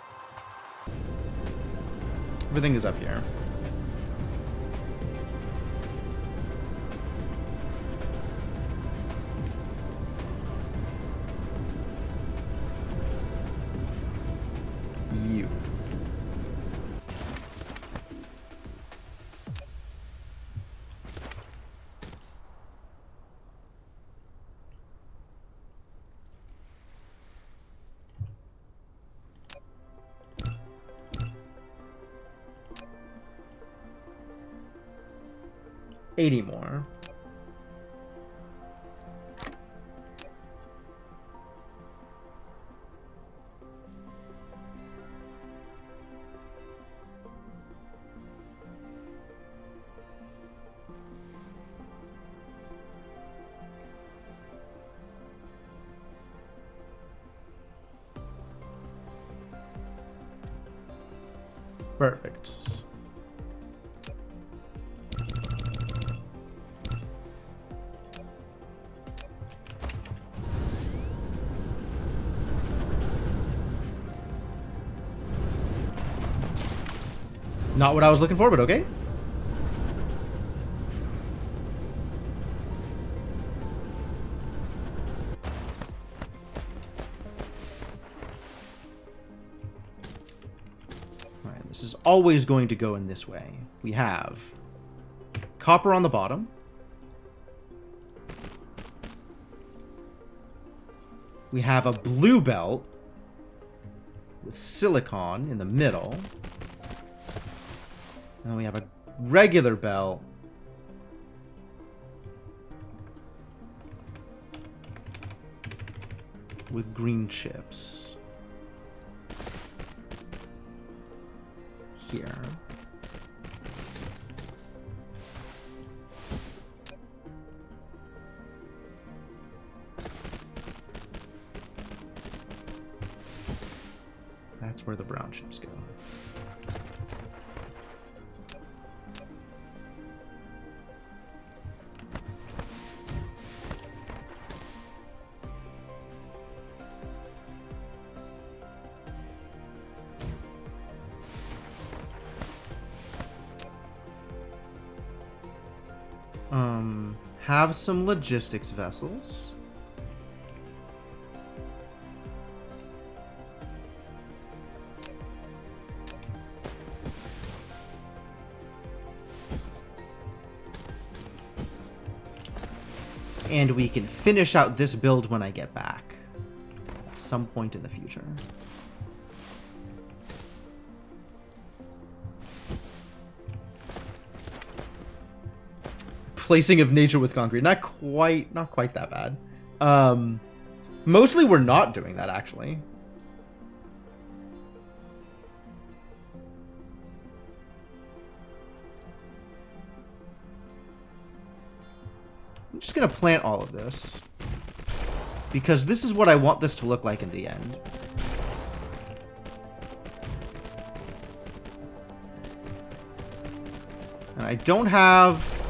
Everything is up here. You. 80 more. Perfect. Not what I was looking for, but okay. Alright, this is always going to go in this way. We have copper on the bottom. We have a blue belt with silicon in the middle. And we have a regular belt with green chips here. That's where the brown chips go. Have some logistics vessels. And we can finish out this build when I get back. At some point in the future. Placing of nature with concrete. Not quite that bad. Mostly we're not doing that, actually. I'm just gonna plant all of this. Because this is what I want this to look like in the end. And I don't have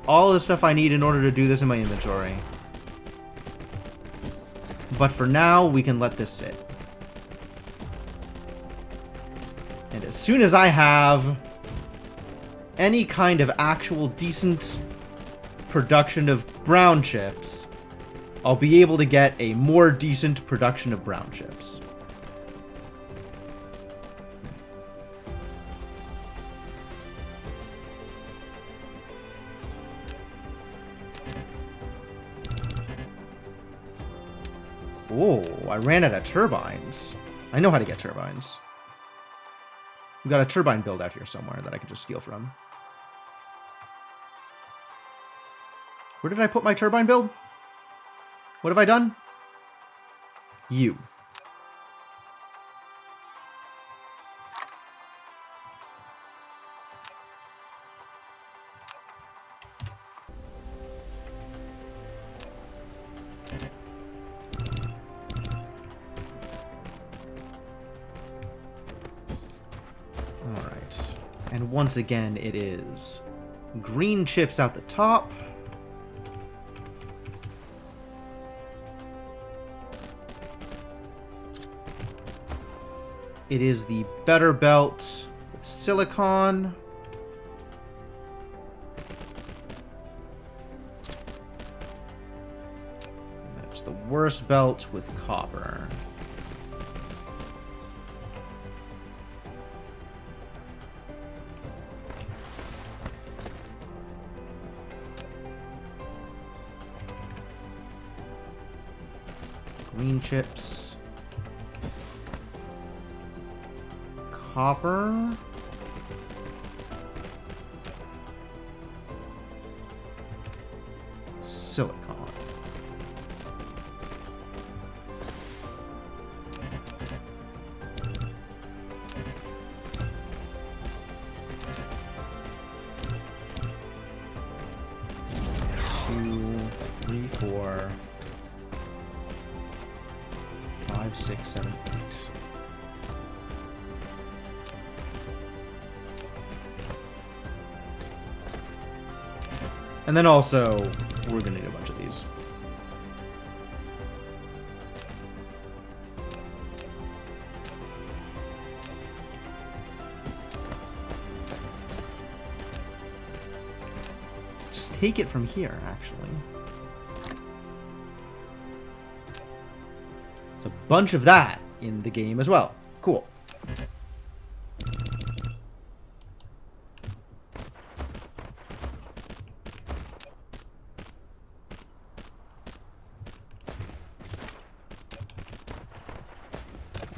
all the stuff I need in order to do this in my inventory. But for now, we can let this sit. And as soon as I have any kind of actual decent production of brown chips, I'll be able to get a more decent production of brown chips. Oh, I ran out of turbines. I know how to get turbines. We've got a turbine build out here somewhere that I can just steal from. Where did I put my turbine build? What have I done? You. Alright. And once again, it is green chips out the top. It is the better belt with silicon. That's the worst belt with copper. Green chips. Copper. silicon. Two, three, four, 5, 6, 7, 8. And then also, we're gonna need a bunch of these. Just take it from here, actually. There's a bunch of that in the game as well. Cool.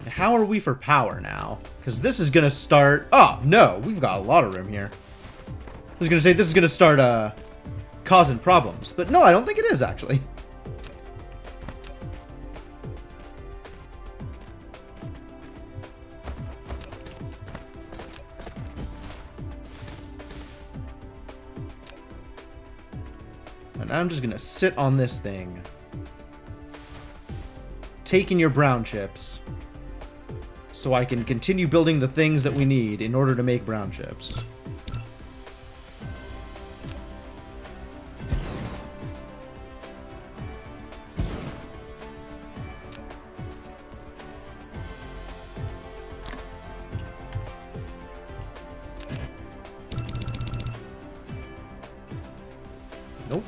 How are we for power now? Because this is gonna start... Oh, no. We've got a lot of room here. I was gonna say this is gonna start, causing problems. But no, I don't think it is, actually. And I'm just gonna sit on this thing. Taking your brown chips. So I can continue building the things that we need in order to make brown chips. Nope.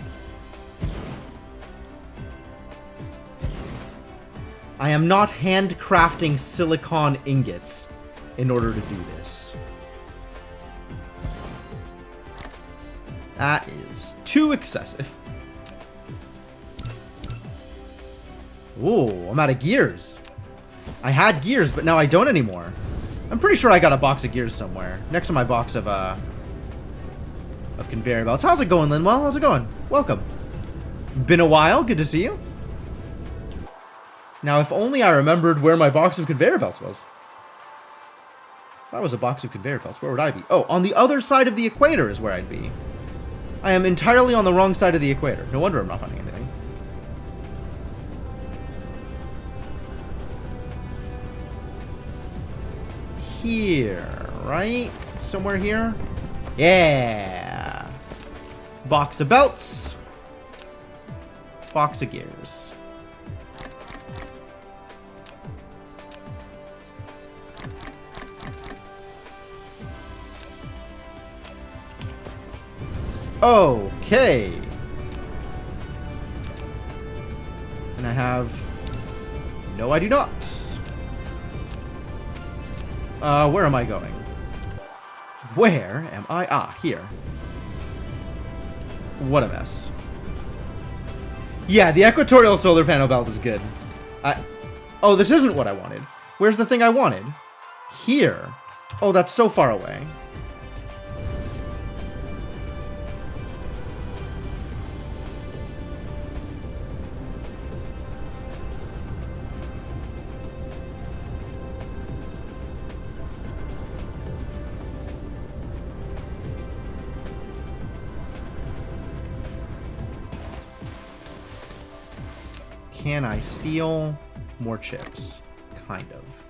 I am not handcrafting silicon ingots in order to do this. That is too excessive. Ooh, I'm out of gears. I had gears, but now I don't anymore. I'm pretty sure I got a box of gears somewhere. Next to my box of conveyor belts. How's it going, Linwell? How's it going? Welcome. Been a while. Good to see you. Now, if only I remembered where my box of conveyor belts was. If I was a box of conveyor belts, where would I be? Oh, on the other side of the equator is where I'd be. I am entirely on the wrong side of the equator. No wonder I'm not finding anything. Here, right? Somewhere here? Yeah! Box of belts. Box of gears. Okay. And I have... No, I do not. Where am I going? Where am I? Ah, here. What a mess. Yeah, the equatorial solar panel belt is good. Oh, this isn't what I wanted. Where's the thing I wanted? Here. Oh, that's so far away. Can I steal more chips? Kind of.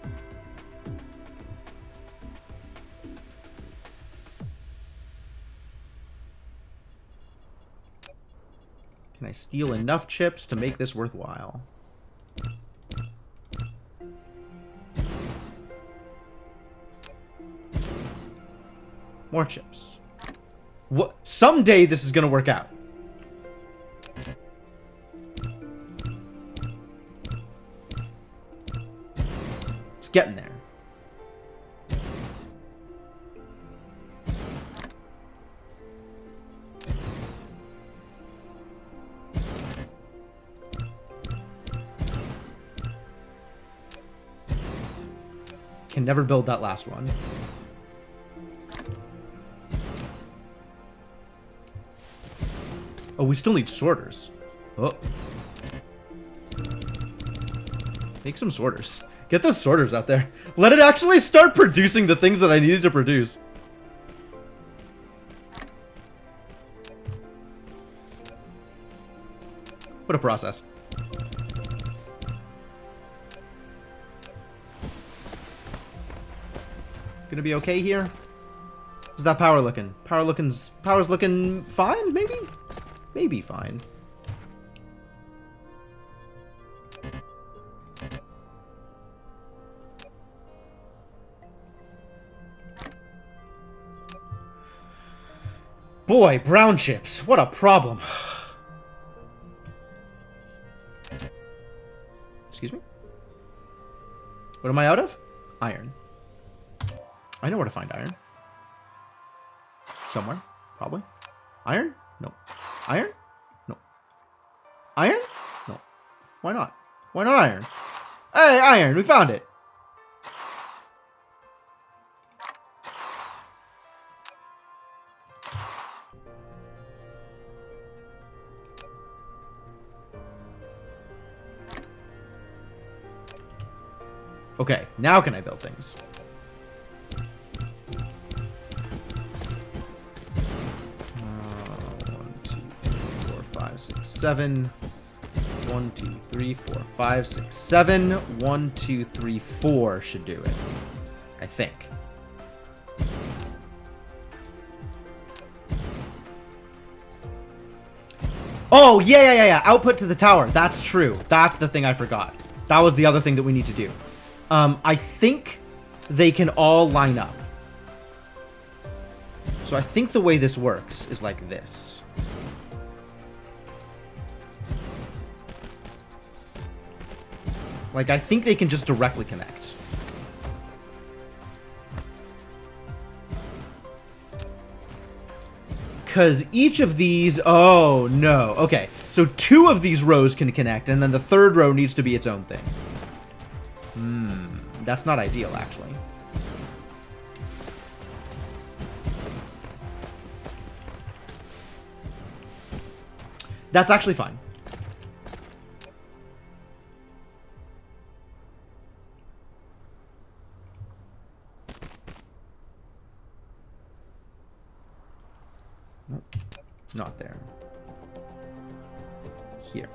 Can I steal enough chips to make this worthwhile? More chips. What? Someday this is gonna work out. Getting there. Can never build that last one. Oh, we still need sorters. Oh. Make some sorters. Get those sorters out there. Let it actually start producing the things that I needed to produce. What a process. Gonna be okay here? How's that power looking? Power's looking fine, maybe? Maybe fine. Boy, brown chips. What a problem. Excuse me? What am I out of? Iron. I know where to find iron. Somewhere. Probably. Iron? No. Iron? No. Iron? No. Why not? Why not iron? Hey, iron! We found it! Okay, now can I build things? 7. 1, 2, 3, 4, 5, 6, 7. 1, 2, 3, 4 should do it. I think. Oh, yeah. Output to the tower. That's true. That's the thing I forgot. That was the other thing that we need to do. I think they can all line up. So I think the way this works is like this. Like, I think they can just directly connect. Because each of these... Oh, no. Okay. So 2 of these rows can connect, and then the 3rd row needs to be its own thing. That's not ideal, actually. That's actually fine. Nope. Not there. Here.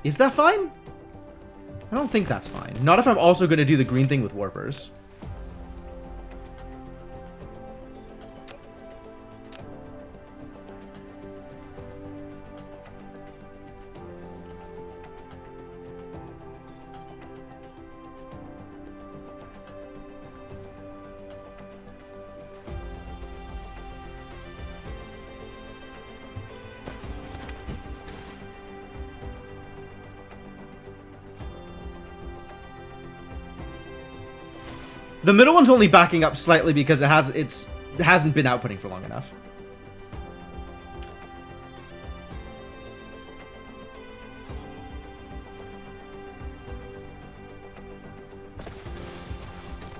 Is that fine? I don't think that's fine. Not if I'm also going to do the green thing with warpers. The middle one's only backing up slightly because it hasn't been outputting for long enough.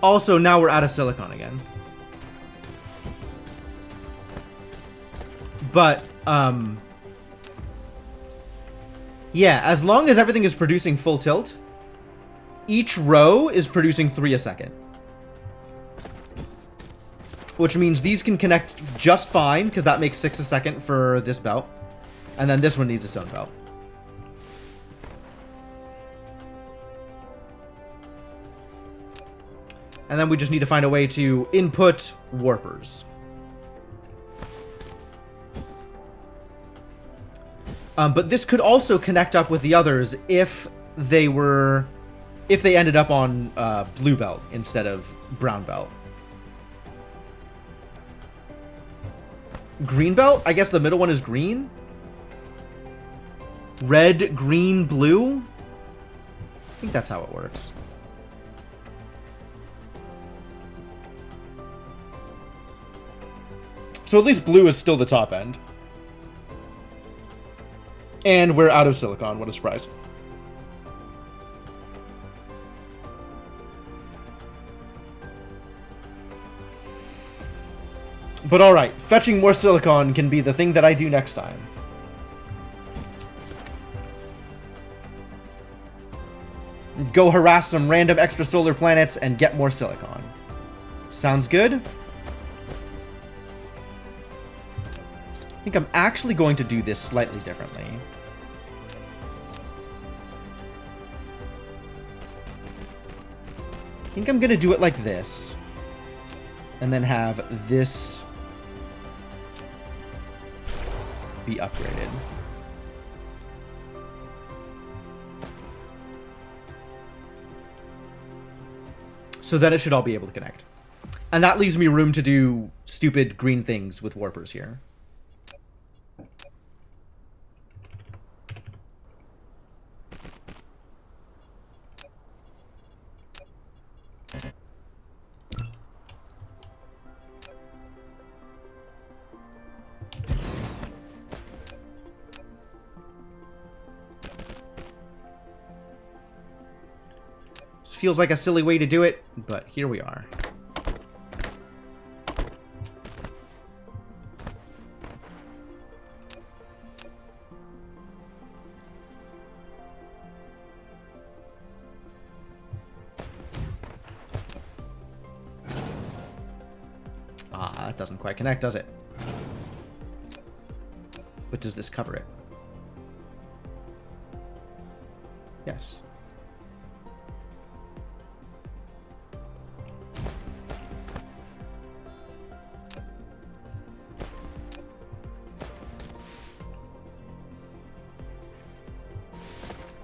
Also, now we're out of silicon again. But, yeah, as long as everything is producing full tilt, each row is producing 3 a second. Which means these can connect just fine, because that makes 6 a second for this belt. And then this one needs its own belt. And then we just need to find a way to input warpers. But this could also connect up with the others if they ended up on blue belt instead of brown belt. Green belt? I guess the middle one is green? Red, green, blue? I think that's how it works. So at least blue is still the top end. And we're out of silicon. What a surprise. But alright, fetching more silicon can be the thing that I do next time. Go harass some random extrasolar planets and get more silicon. Sounds good? I think I'm actually going to do this slightly differently. I think I'm going to do it like this. And then have this be upgraded. So then it should all be able to connect. And that leaves me room to do stupid green things with warpers here. Feels like a silly way to do it, but here we are. Ah, that doesn't quite connect, does it? But does this cover it? Yes.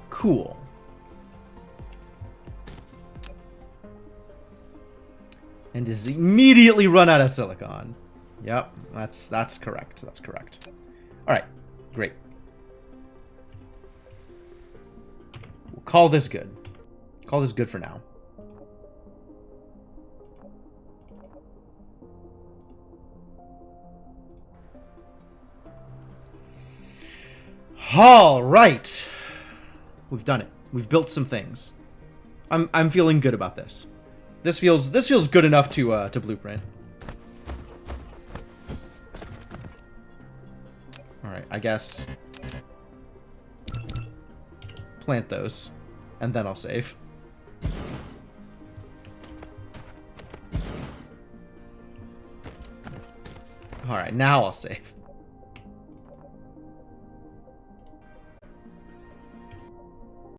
Cool. And is immediately run out of silicon. Yep, that's correct. That's correct. All right, great. We'll call this good. Call this good for now. All right. We've done it. We've built some things. I'm feeling good about this. This feels good enough to blueprint. All right, I guess plant those, and then I'll save. All right, now I'll save.